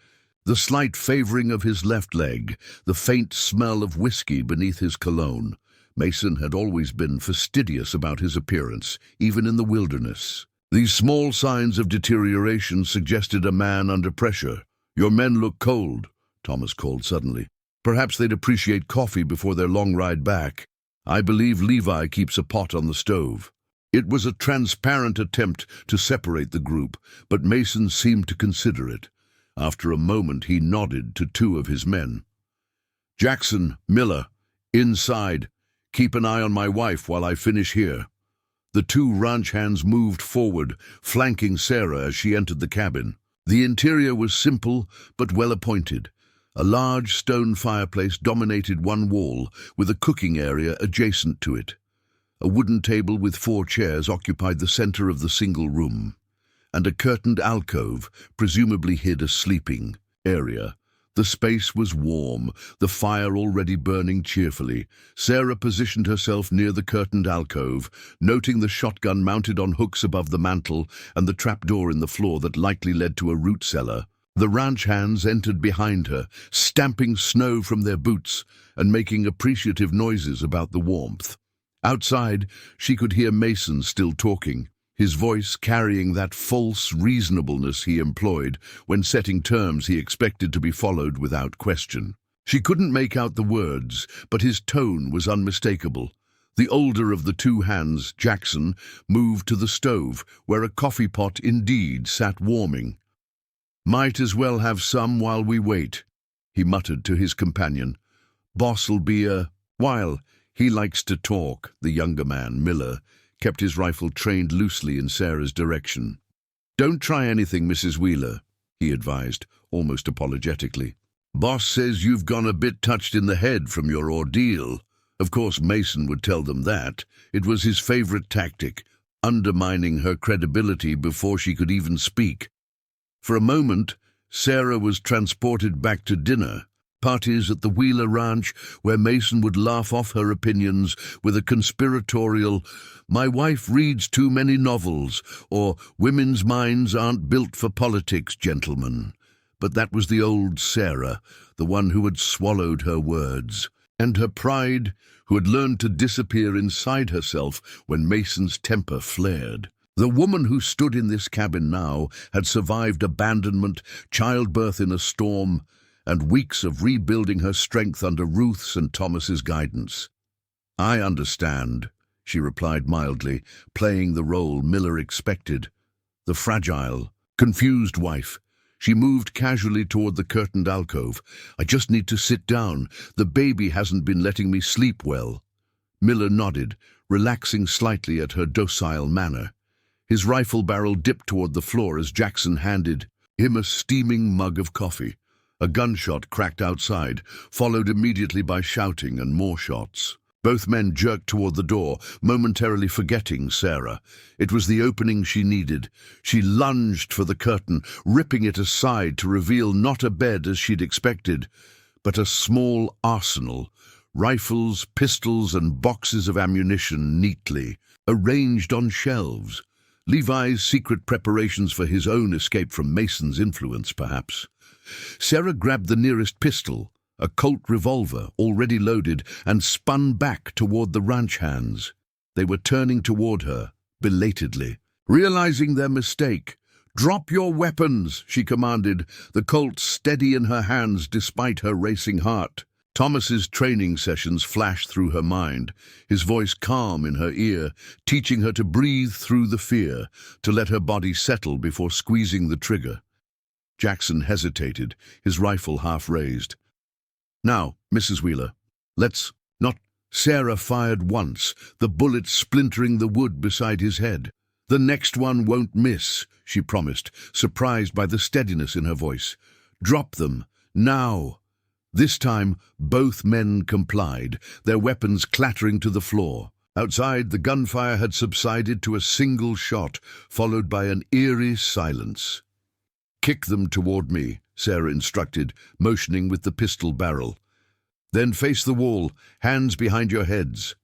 the slight favoring of his left leg, the faint smell of whiskey beneath his cologne. Mason had always been fastidious about his appearance, even in the wilderness. These small signs of deterioration suggested a man under pressure. "Your men look cold," Thomas called suddenly. "Perhaps they'd appreciate coffee before their long ride back. I believe Levi keeps a pot on the stove." It was a transparent attempt to separate the group, but Mason seemed to consider it. After a moment, he nodded to two of his men. "Jackson, Miller, inside. Keep an eye on my wife while I finish here." The two ranch hands moved forward, flanking Sarah as she entered the cabin. The interior was simple but well-appointed. A large stone fireplace dominated one wall, with a cooking area adjacent to it. A wooden table with 4 chairs occupied the center of the single room, and a curtained alcove presumably hid a sleeping area. The space was warm, the fire already burning cheerfully. Sarah positioned herself near the curtained alcove, noting the shotgun mounted on hooks above the mantel and the trapdoor in the floor that likely led to a root cellar. The ranch hands entered behind her, stamping snow from their boots and making appreciative noises about the warmth. Outside, she could hear Mason still talking, his voice carrying that false reasonableness he employed when setting terms he expected to be followed without question. She couldn't make out the words, but his tone was unmistakable. The older of the two hands, Jackson, moved to the stove, where a coffee pot indeed sat warming. "Might as well have some while we wait," he muttered to his companion. "Boss'll be a while. He likes to talk." The younger man, Miller, kept his rifle trained loosely in Sarah's direction. "Don't try anything, Mrs. Wheeler," he advised, almost apologetically. "Boss says you've gone a bit touched in the head from your ordeal." Of course, Mason would tell them that. It was his favorite tactic, undermining her credibility before she could even speak. For a moment, Sarah was transported back to dinner. Parties at the Wheeler Ranch, where Mason would laugh off her opinions with a conspiratorial, "My wife reads too many novels," or "Women's minds aren't built for politics, gentlemen." But that was the old Sarah, the one who had swallowed her words, and her pride, who had learned to disappear inside herself when Mason's temper flared. The woman who stood in this cabin now had survived abandonment, childbirth in a storm, and weeks of rebuilding her strength under Ruth's and Thomas's guidance. "I understand," she replied mildly, playing the role Miller expected. The fragile, confused wife. She moved casually toward the curtained alcove. "I just need to sit down. The baby hasn't been letting me sleep well." Miller nodded, relaxing slightly at her docile manner. His rifle barrel dipped toward the floor as Jackson handed him a steaming mug of coffee. A gunshot cracked outside, followed immediately by shouting and more shots. Both men jerked toward the door, momentarily forgetting Sarah. It was the opening she needed. She lunged for the curtain, ripping it aside to reveal not a bed as she'd expected, but a small arsenal, rifles, pistols, and boxes of ammunition neatly arranged on shelves. Levi's secret preparations for his own escape from Mason's influence, perhaps. Sarah grabbed the nearest pistol, a Colt revolver already loaded, and spun back toward the ranch hands. They were turning toward her, belatedly. Realizing their mistake, "Drop your weapons," she commanded, the Colt steady in her hands despite her racing heart. Thomas's training sessions flashed through her mind, his voice calm in her ear, teaching her to breathe through the fear, to let her body settle before squeezing the trigger. Jackson hesitated, his rifle half raised. "Now, Mrs. Wheeler, let's not—" Sarah fired once, the bullet splintering the wood beside his head. "The next one won't miss," she promised, surprised by the steadiness in her voice. "Drop them, now." This time, both men complied, their weapons clattering to the floor. Outside, the gunfire had subsided to a single shot, followed by an eerie silence. "Kick them toward me," Sarah instructed, motioning with the pistol barrel. "Then face the wall, hands behind your heads."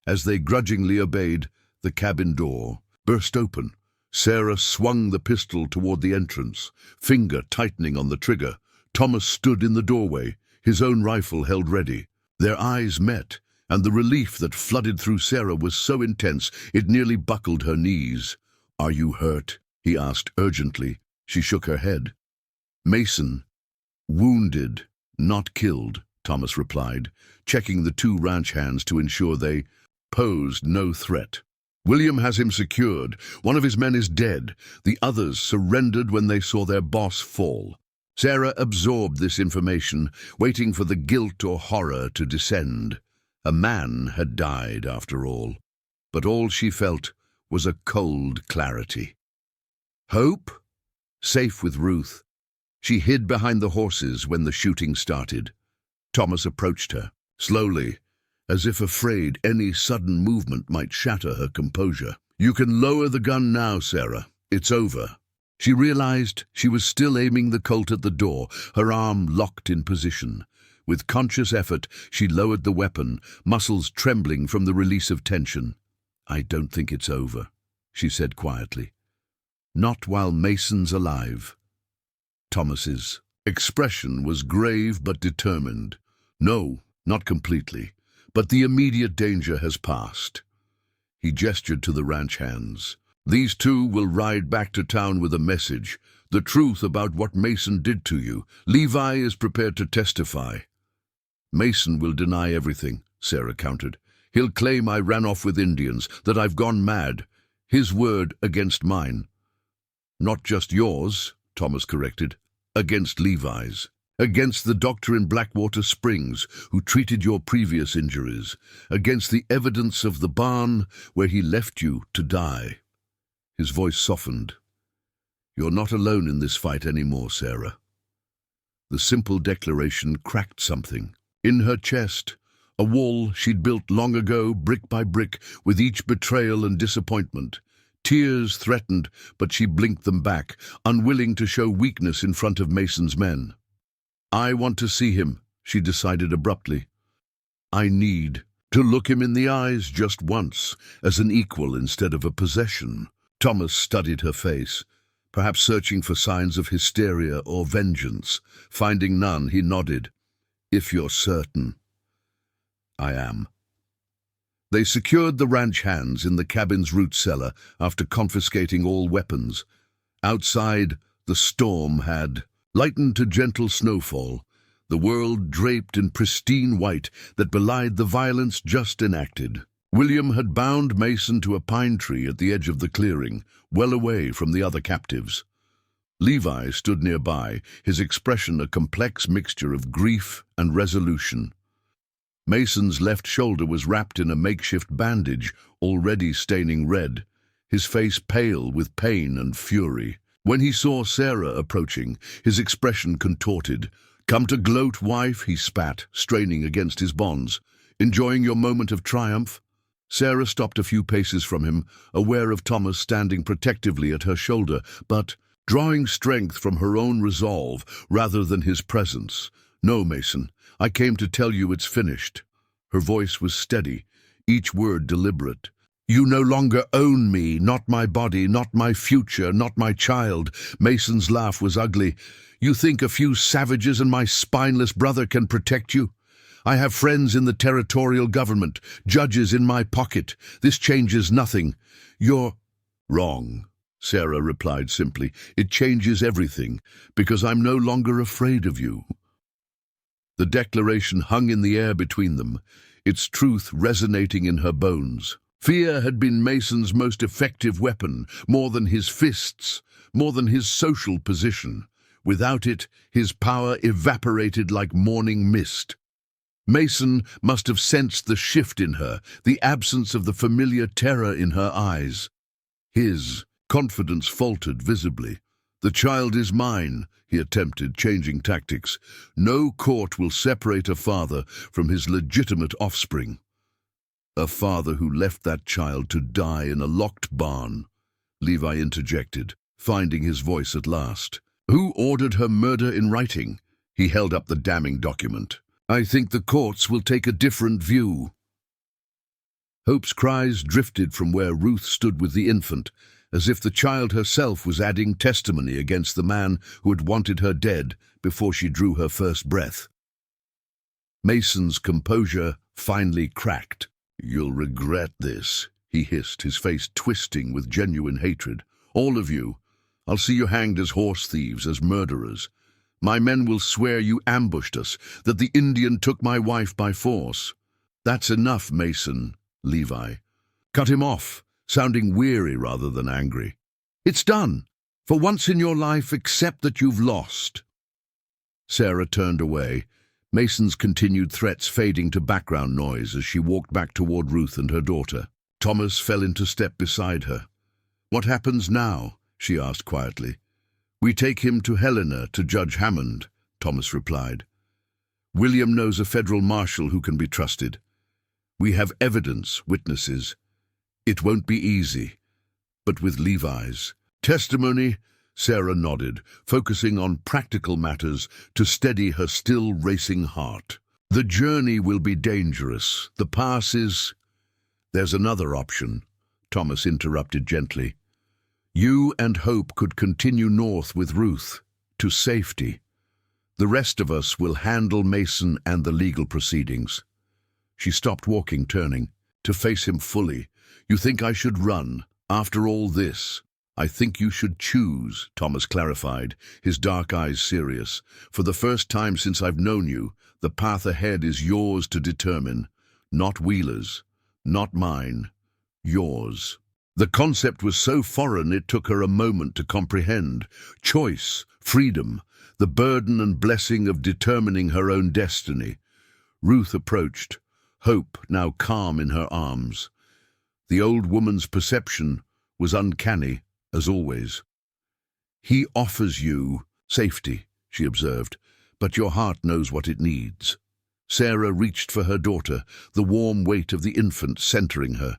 As they grudgingly obeyed, the cabin door burst open. Sarah swung the pistol toward the entrance, finger tightening on the trigger. Thomas stood in the doorway, his own rifle held ready. Their eyes met, and the relief that flooded through Sarah was so intense it nearly buckled her knees. "Are you hurt?" he asked urgently. She shook her head. "Mason, wounded, not killed," Thomas replied, checking the two ranch hands to ensure they posed no threat. "William has him secured. One of his men is dead. The others surrendered when they saw their boss fall." Sarah absorbed this information, waiting for the guilt or horror to descend. A man had died, after all. But all she felt was a cold clarity. Hope? Safe with Ruth. She hid behind the horses when the shooting started. Thomas approached her, slowly, as if afraid any sudden movement might shatter her composure. "You can lower the gun now, Sarah. It's over." She realized she was still aiming the Colt at the door, her arm locked in position. With conscious effort, she lowered the weapon, muscles trembling from the release of tension. "I don't think it's over," she said quietly. "Not while Mason's alive." Thomas's expression was grave but determined. "No, not completely, but the immediate danger has passed." He gestured to the ranch hands. "These two will ride back to town with a message, the truth about what Mason did to you. Levi is prepared to testify." "Mason will deny everything," Sarah countered. "He'll claim I ran off with Indians, that I've gone mad. His word against mine." "Not just yours," Thomas corrected. "Against Levi's. Against the doctor in Blackwater Springs who treated your previous injuries. Against the evidence of the barn where he left you to die." His voice softened. "You're not alone in this fight anymore, Sarah." The simple declaration cracked something. In her chest, a wall she'd built long ago, brick by brick, with each betrayal and disappointment. Tears threatened, but she blinked them back, unwilling to show weakness in front of Mason's men. "I want to see him," she decided abruptly. "I need to look him in the eyes just once, as an equal instead of a possession." Thomas studied her face, perhaps searching for signs of hysteria or vengeance. Finding none, he nodded. "If you're certain." "I am." They secured the ranch hands in the cabin's root cellar after confiscating all weapons. Outside, the storm had lightened to gentle snowfall, the world draped in pristine white that belied the violence just enacted. William had bound Mason to a pine tree at the edge of the clearing, well away from the other captives. Levi stood nearby, his expression a complex mixture of grief and resolution. Mason's left shoulder was wrapped in a makeshift bandage, already staining red, his face pale with pain and fury. When he saw Sarah approaching, his expression contorted. "Come to gloat, wife," he spat, straining against his bonds. "Enjoying your moment of triumph?" Sarah stopped a few paces from him, aware of Thomas standing protectively at her shoulder, but drawing strength from her own resolve rather than his presence. "No, Mason, I came to tell you it's finished." Her voice was steady, each word deliberate. "You no longer own me, not my body, not my future, not my child." Mason's laugh was ugly. "You think a few savages and my spineless brother can protect you? I have friends in the territorial government, judges in my pocket. This changes nothing." "You're wrong," Sarah replied simply. "It changes everything, because I'm no longer afraid of you." The declaration hung in the air between them, its truth resonating in her bones. Fear had been Mason's most effective weapon, more than his fists, more than his social position. Without it, his power evaporated like morning mist. Mason must have sensed the shift in her, the absence of the familiar terror in her eyes. His confidence faltered visibly. "The child is mine," he attempted, changing tactics. "No court will separate a father from his legitimate offspring." A father who left that child to die in a locked barn, Levi interjected, finding his voice at last. Who ordered her murder in writing? He held up the damning document. I think the courts will take a different view. Hope's cries drifted from where Ruth stood with the infant, as if the child herself was adding testimony against the man who had wanted her dead before she drew her first breath. Mason's composure finally cracked. You'll regret this, he hissed, his face twisting with genuine hatred. All of you. I'll see you hanged as horse thieves, as murderers. My men will swear you ambushed us, that the Indian took my wife by force. That's enough, Mason, Levi. Cut him off, sounding weary rather than angry. It's done. For once in your life, accept that you've lost. Sarah turned away, Mason's continued threats fading to background noise as she walked back toward Ruth and her daughter. Thomas fell into step beside her. What happens now? She asked quietly. We take him to Helena to Judge Hammond, Thomas replied. William knows a federal marshal who can be trusted. We have evidence, witnesses. It won't be easy, but with Levi's testimony, Sarah nodded, focusing on practical matters to steady her still racing heart. The journey will be dangerous. The pass is... There's another option, Thomas interrupted gently. You and Hope could continue north with Ruth, to safety. The rest of us will handle Mason and the legal proceedings. She stopped walking, turning, to face him fully. You think I should run, after all this? I think you should choose, Thomas clarified, his dark eyes serious. For the first time since I've known you, the path ahead is yours to determine. Not Wheeler's, not mine, yours. The concept was so foreign it took her a moment to comprehend. Choice, freedom, the burden and blessing of determining her own destiny. Ruth approached, Hope now calm in her arms. The old woman's perception was uncanny, as always. He offers you safety, she observed, but your heart knows what it needs. Sarah reached for her daughter, the warm weight of the infant centering her.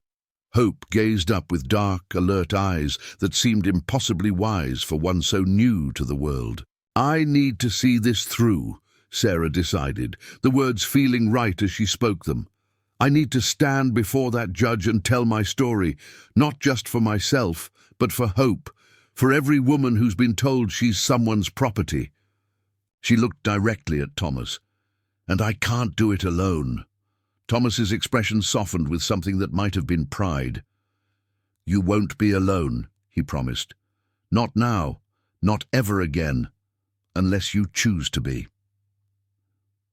Hope gazed up with dark, alert eyes that seemed impossibly wise for one so new to the world. I need to see this through, Sarah decided, the words feeling right as she spoke them. I need to stand before that judge and tell my story, not just for myself, but for Hope, for every woman who's been told she's someone's property. She looked directly at Thomas. And I can't do it alone. Thomas's expression softened with something that might have been pride. You won't be alone, he promised. Not now, not ever again, unless you choose to be.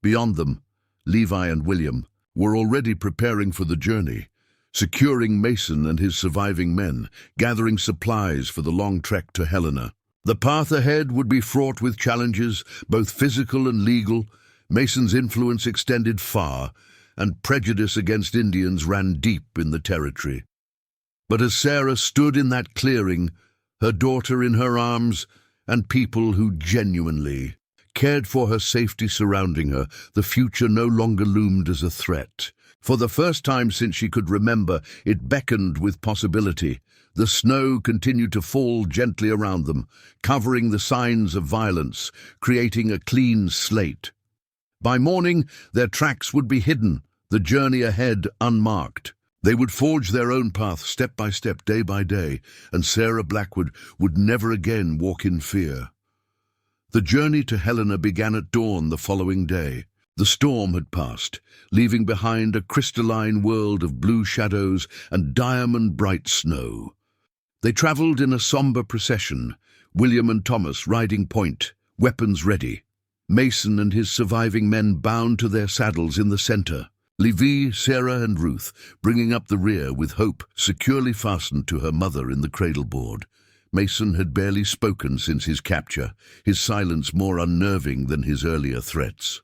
Beyond them, Levi and William were already preparing for the journey, securing Mason and his surviving men, gathering supplies for the long trek to Helena. The path ahead would be fraught with challenges, both physical and legal. Mason's influence extended far, and prejudice against Indians ran deep in the territory. But as Sarah stood in that clearing, her daughter in her arms, and people who genuinely cared for her safety surrounding her, the future no longer loomed as a threat. For the first time since she could remember, it beckoned with possibility. The snow continued to fall gently around them, covering the signs of violence, creating a clean slate. By morning, their tracks would be hidden, the journey ahead unmarked. They would forge their own path step by step, day by day, and Sarah Blackwood would never again walk in fear. The journey to Helena began at dawn the following day. The storm had passed, leaving behind a crystalline world of blue shadows and diamond-bright snow. They travelled in a somber procession, William and Thomas riding point, weapons ready. Mason and his surviving men bound to their saddles in the centre. Levi, Sarah and Ruth bringing up the rear with Hope securely fastened to her mother in the cradleboard. Mason had barely spoken since his capture, his silence more unnerving than his earlier threats.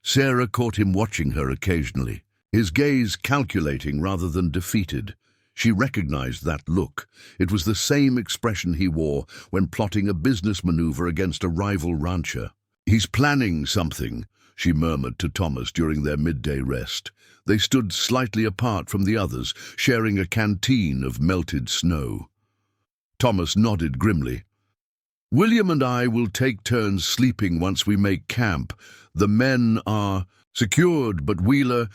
Sarah caught him watching her occasionally, his gaze calculating rather than defeated. She recognized that look. It was the same expression he wore when plotting a business maneuver against a rival rancher. He's planning something, she murmured to Thomas during their midday rest. They stood slightly apart from the others, sharing a canteen of melted snow. Thomas nodded grimly. "William and I will take turns sleeping once we make camp. The men are secured, but Wheeler—"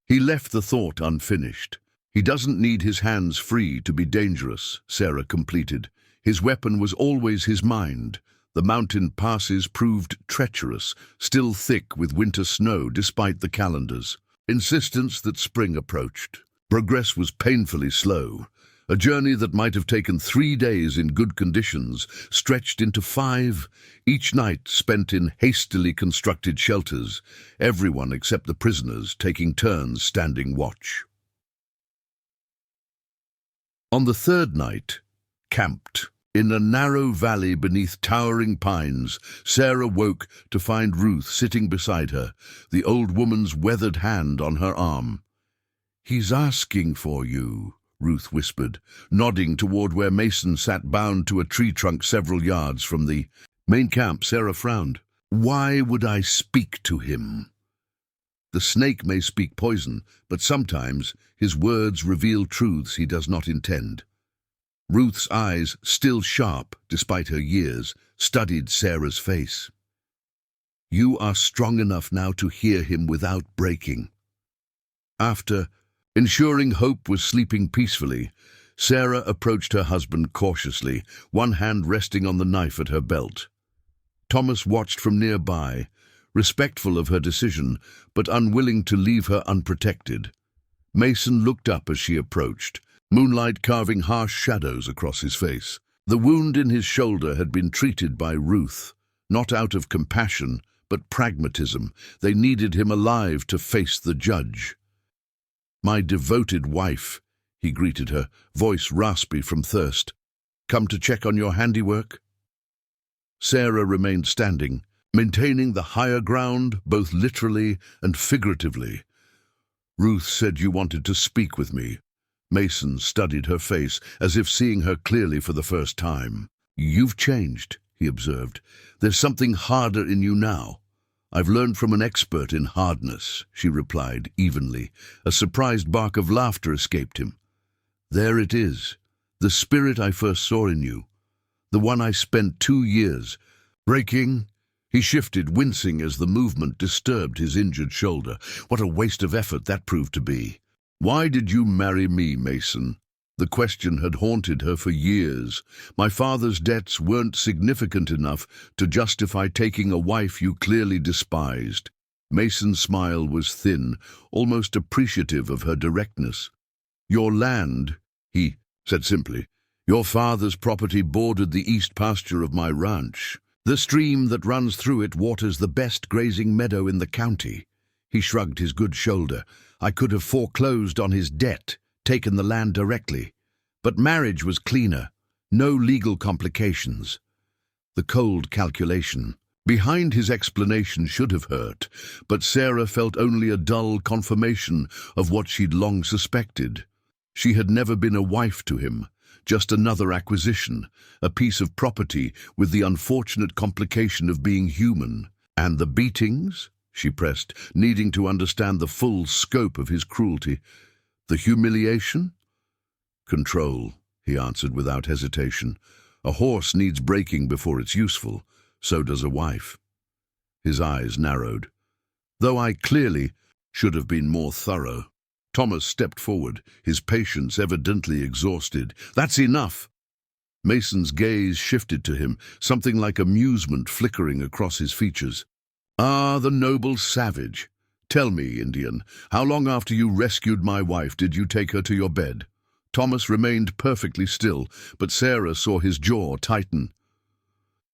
He left the thought unfinished. "He doesn't need his hands free to be dangerous," Sarah completed. "His weapon was always his mind." The mountain passes proved treacherous, still thick with winter snow despite the calendar's insistence that spring approached. Progress was painfully slow. A journey that might have taken 3 days in good conditions stretched into 5, each night spent in hastily constructed shelters, everyone except the prisoners taking turns standing watch. On the 3rd night, camped in a narrow valley beneath towering pines, Sarah woke to find Ruth sitting beside her, the old woman's weathered hand on her arm. "He's asking for you," Ruth whispered, nodding toward where Mason sat bound to a tree trunk several yards from the main camp. Sarah frowned. "Why would I speak to him?" "The snake may speak poison, but sometimes his words reveal truths he does not intend." Ruth's eyes, still sharp despite her years, studied Sarah's face. "You are strong enough now to hear him without breaking." After ensuring Hope was sleeping peacefully, Sarah approached her husband cautiously, one hand resting on the knife at her belt. Thomas watched from nearby, respectful of her decision, but unwilling to leave her unprotected. Mason looked up as she approached, moonlight carving harsh shadows across his face. The wound in his shoulder had been treated by Ruth, not out of compassion, but pragmatism. They needed him alive to face the judge. "My devoted wife," he greeted her, voice raspy from thirst. "Come to check on your handiwork?" Sarah remained standing, maintaining the higher ground, both literally and figuratively. "Ruth said you wanted to speak with me." Mason studied her face, as if seeing her clearly for the first time. "You've changed," he observed. "There's something harder in you now." "I've learned from an expert in hardness," she replied evenly. A surprised bark of laughter escaped him. "There it is, the spirit I first saw in you, the one I spent 2 years breaking." He shifted, wincing as the movement disturbed his injured shoulder. What a waste of effort that proved to be. "Why did you marry me, Mason?" The question had haunted her for years. "My father's debts weren't significant enough to justify taking a wife you clearly despised." Mason's smile was thin, almost appreciative of her directness. "Your land," he said simply. "Your father's property bordered the east pasture of my ranch. The stream that runs through it waters the best grazing meadow in the county." He shrugged his good shoulder. "I could have foreclosed on his debt, taken the land directly. But marriage was cleaner, no legal complications." The cold calculation behind his explanation should have hurt, but Sarah felt only a dull confirmation of what she'd long suspected. She had never been a wife to him, just another acquisition, a piece of property with the unfortunate complication of being human. "And the beatings?" she pressed, needing to understand the full scope of his cruelty. "The humiliation?" "Control," he answered without hesitation. "A horse needs breaking before it's useful. So does a wife." His eyes narrowed. "Though I clearly should have been more thorough." Thomas stepped forward, his patience evidently exhausted. "That's enough." Mason's gaze shifted to him, something like amusement flickering across his features. "Ah, the noble savage. Tell me, Indian, how long after you rescued my wife did you take her to your bed?" Thomas remained perfectly still, but Sarah saw his jaw tighten.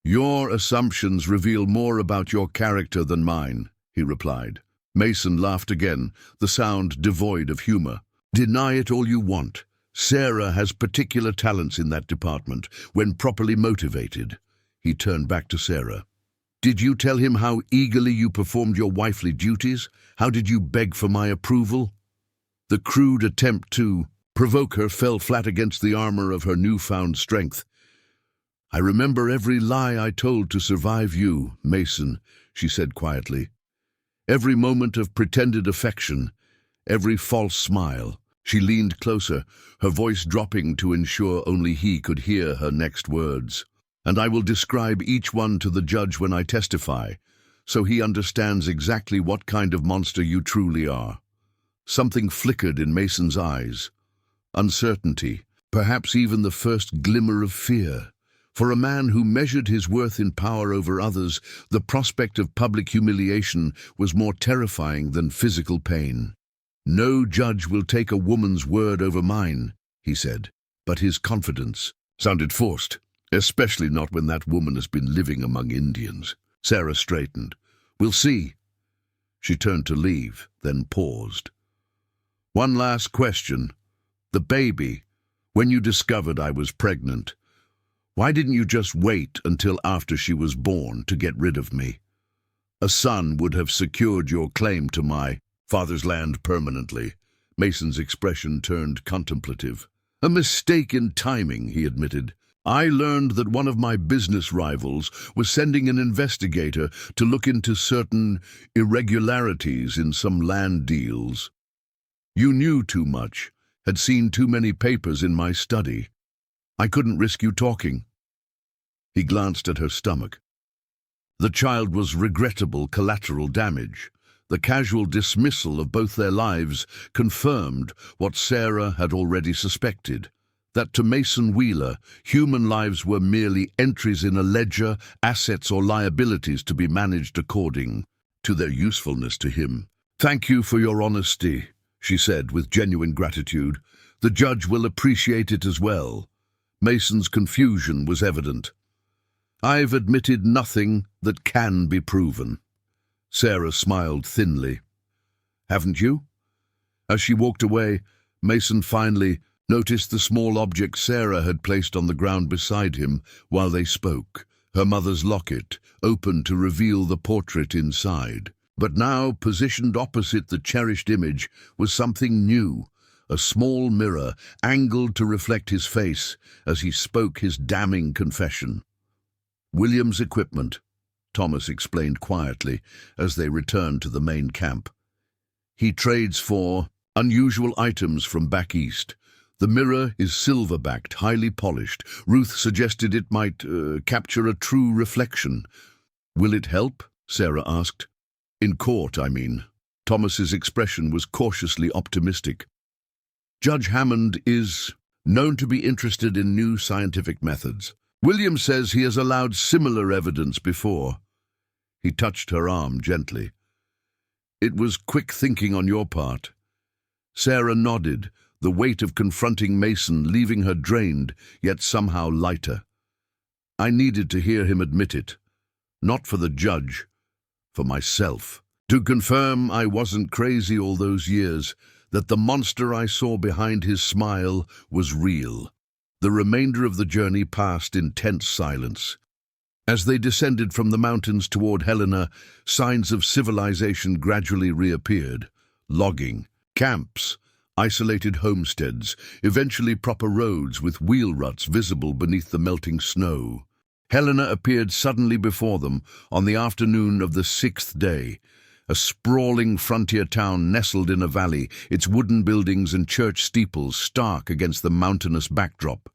"Your assumptions reveal more about your character than mine," he replied. Mason laughed again, the sound devoid of humor. "Deny it all you want. Sarah has particular talents in that department, when properly motivated." He turned back to Sarah. "Did you tell him how eagerly you performed your wifely duties? How did you beg for my approval?" The crude attempt to provoke her fell flat against the armor of her newfound strength. "I remember every lie I told to survive you, Mason," she said quietly. Every moment of pretended affection, every false smile. She leaned closer, her voice dropping to ensure only he could hear her next words. "And I will describe each one to the judge when I testify, so he understands exactly what kind of monster you truly are." Something flickered in Mason's eyes. Uncertainty, perhaps even the first glimmer of fear. For a man who measured his worth in power over others, the prospect of public humiliation was more terrifying than physical pain. "No judge will take a woman's word over mine," he said, but his confidence sounded forced, especially not when that woman has been living among Indians. Sarah straightened. "We'll see." She turned to leave, then paused. "One last question. The baby, when you discovered I was pregnant, why didn't you just wait until after she was born to get rid of me? A son would have secured your claim to my father's land permanently." Mason's expression turned contemplative. "A mistake in timing," he admitted. "I learned that one of my business rivals was sending an investigator to look into certain irregularities in some land deals. You knew too much, had seen too many papers in my study. I couldn't risk you talking." He glanced at her stomach. The child was regrettable collateral damage. The casual dismissal of both their lives confirmed what Sarah had already suspected, that to Mason Wheeler, human lives were merely entries in a ledger, assets or liabilities to be managed according to their usefulness to him. "Thank you for your honesty," she said with genuine gratitude. "The judge will appreciate it as well." Mason's confusion was evident. "I've admitted nothing that can be proven." Sarah smiled thinly. "Haven't you?" As she walked away, Mason finally noticed the small object Sarah had placed on the ground beside him while they spoke, her mother's locket, open to reveal the portrait inside. But now, positioned opposite the cherished image, was something new, a small mirror angled to reflect his face as he spoke his damning confession. "William's equipment," Thomas explained quietly as they returned to the main camp. "He trades for unusual items from back east. The mirror is silver-backed, highly polished. Ruth suggested it might capture a true reflection." "Will it help?" Sarah asked. "In court, I mean." Thomas's expression was cautiously optimistic. "Judge Hammond is known to be interested in new scientific methods. William says he has allowed similar evidence before." He touched her arm gently. "It was quick thinking on your part." Sarah nodded, the weight of confronting Mason leaving her drained, yet somehow lighter. "I needed to hear him admit it. Not for the judge, for myself. To confirm I wasn't crazy all those years, that the monster I saw behind his smile was real." The remainder of the journey passed in tense silence. As they descended from the mountains toward Helena, signs of civilization gradually reappeared. Logging, camps, isolated homesteads, eventually proper roads with wheel ruts visible beneath the melting snow. Helena appeared suddenly before them on the afternoon of the 6th day. A sprawling frontier town nestled in a valley, its wooden buildings and church steeples stark against the mountainous backdrop.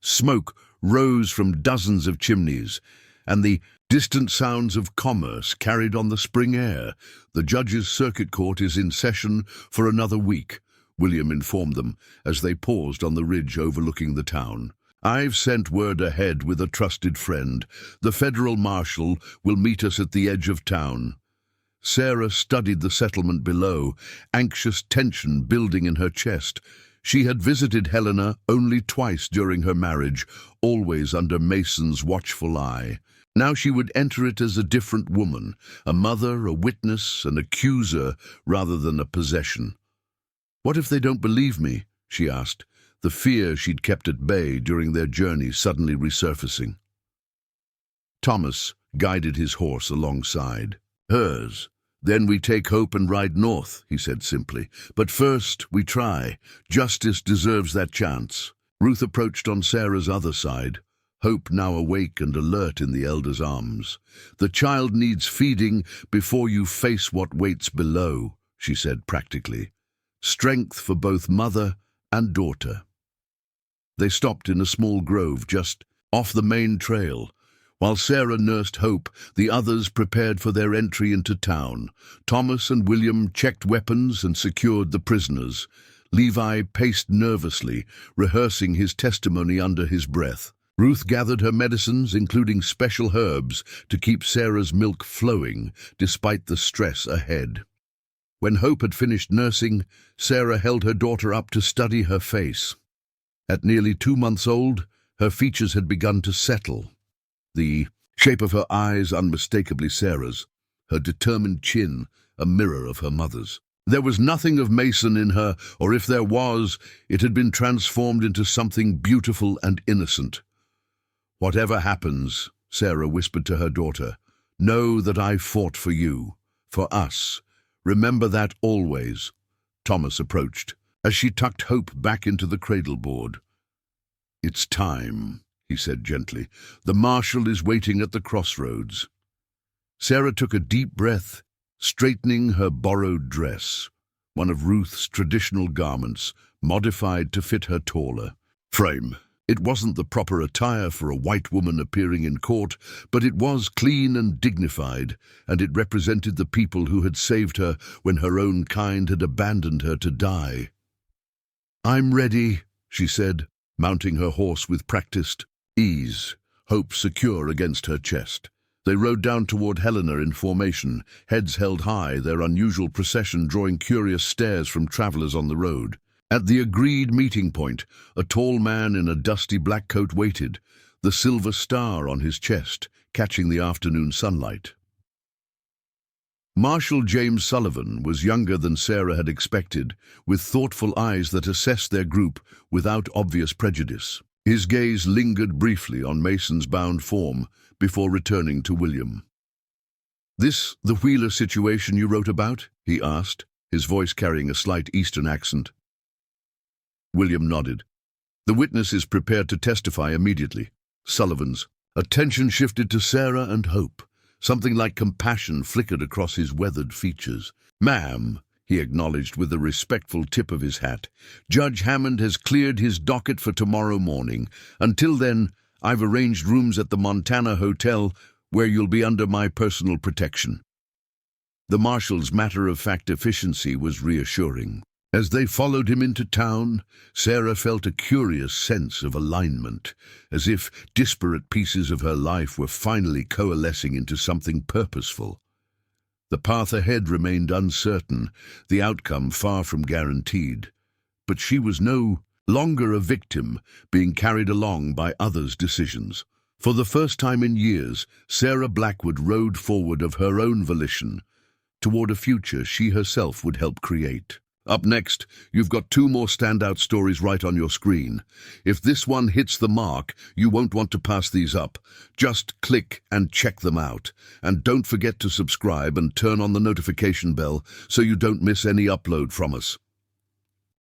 Smoke rose from dozens of chimneys, and the distant sounds of commerce carried on the spring air. "The judge's circuit court is in session for another week," William informed them as they paused on the ridge overlooking the town. "I've sent word ahead with a trusted friend. The federal marshal will meet us at the edge of town." Sarah studied the settlement below, anxious tension building in her chest. She had visited Helena only twice during her marriage, always under Mason's watchful eye. Now she would enter it as a different woman, a mother, a witness, an accuser, rather than a possession. "What if they don't believe me?" she asked, the fear she'd kept at bay during their journey suddenly resurfacing. Thomas guided his horse alongside. "Hers. Then we take hope and ride north," he said simply. "But first, we try. Justice deserves that chance." Ruth approached on Sarah's other side, hope now awake and alert in the elder's arms. "The child needs feeding before you face what waits below," she said practically. "Strength for both mother and daughter." They stopped in a small grove just off the main trail. While Sarah nursed Hope, the others prepared for their entry into town. Thomas and William checked weapons and secured the prisoners. Levi paced nervously, rehearsing his testimony under his breath. Ruth gathered her medicines, including special herbs, to keep Sarah's milk flowing, despite the stress ahead. When Hope had finished nursing, Sarah held her daughter up to study her face. At nearly 2 months old, her features had begun to settle. The shape of her eyes unmistakably Sarah's, her determined chin a mirror of her mother's. There was nothing of Mason in her, or if there was, it had been transformed into something beautiful and innocent. "Whatever happens," Sarah whispered to her daughter, "know that I fought for you, for us. Remember that always." Thomas approached, as she tucked Hope back into the cradle board. "It's time," he said gently. "The marshal is waiting at the crossroads." Sarah took a deep breath, straightening her borrowed dress, one of Ruth's traditional garments, modified to fit her taller frame. It wasn't the proper attire for a white woman appearing in court, but it was clean and dignified, and it represented the people who had saved her when her own kind had abandoned her to die. "I'm ready," she said, mounting her horse with practiced ease, Hope secure against her chest. They rode down toward Helena in formation, heads held high, their unusual procession drawing curious stares from travelers on the road. At the agreed meeting point, a tall man in a dusty black coat waited, the silver star on his chest, catching the afternoon sunlight. Marshal James Sullivan was younger than Sarah had expected, with thoughtful eyes that assessed their group without obvious prejudice. His gaze lingered briefly on Mason's bound form before returning to William. "This the Wheeler situation you wrote about?" he asked, his voice carrying a slight Eastern accent. William nodded. "The witness is prepared to testify immediately." Sullivan's attention shifted to Sarah and Hope. Something like compassion flickered across his weathered features. "Ma'am," he acknowledged with a respectful tip of his hat, "Judge Hammond has cleared his docket for tomorrow morning. Until then, I've arranged rooms at the Montana Hotel where you'll be under my personal protection." The marshal's matter-of-fact efficiency was reassuring. As they followed him into town, Sarah felt a curious sense of alignment, as if disparate pieces of her life were finally coalescing into something purposeful. The path ahead remained uncertain, the outcome far from guaranteed. But she was no longer a victim, being carried along by others' decisions. For the first time in years, Sarah Blackwood rode forward of her own volition, toward a future she herself would help create. Up next, you've got 2 more standout stories right on your screen. If this one hits the mark, you won't want to pass these up. Just click and check them out. And don't forget to subscribe and turn on the notification bell so you don't miss any upload from us.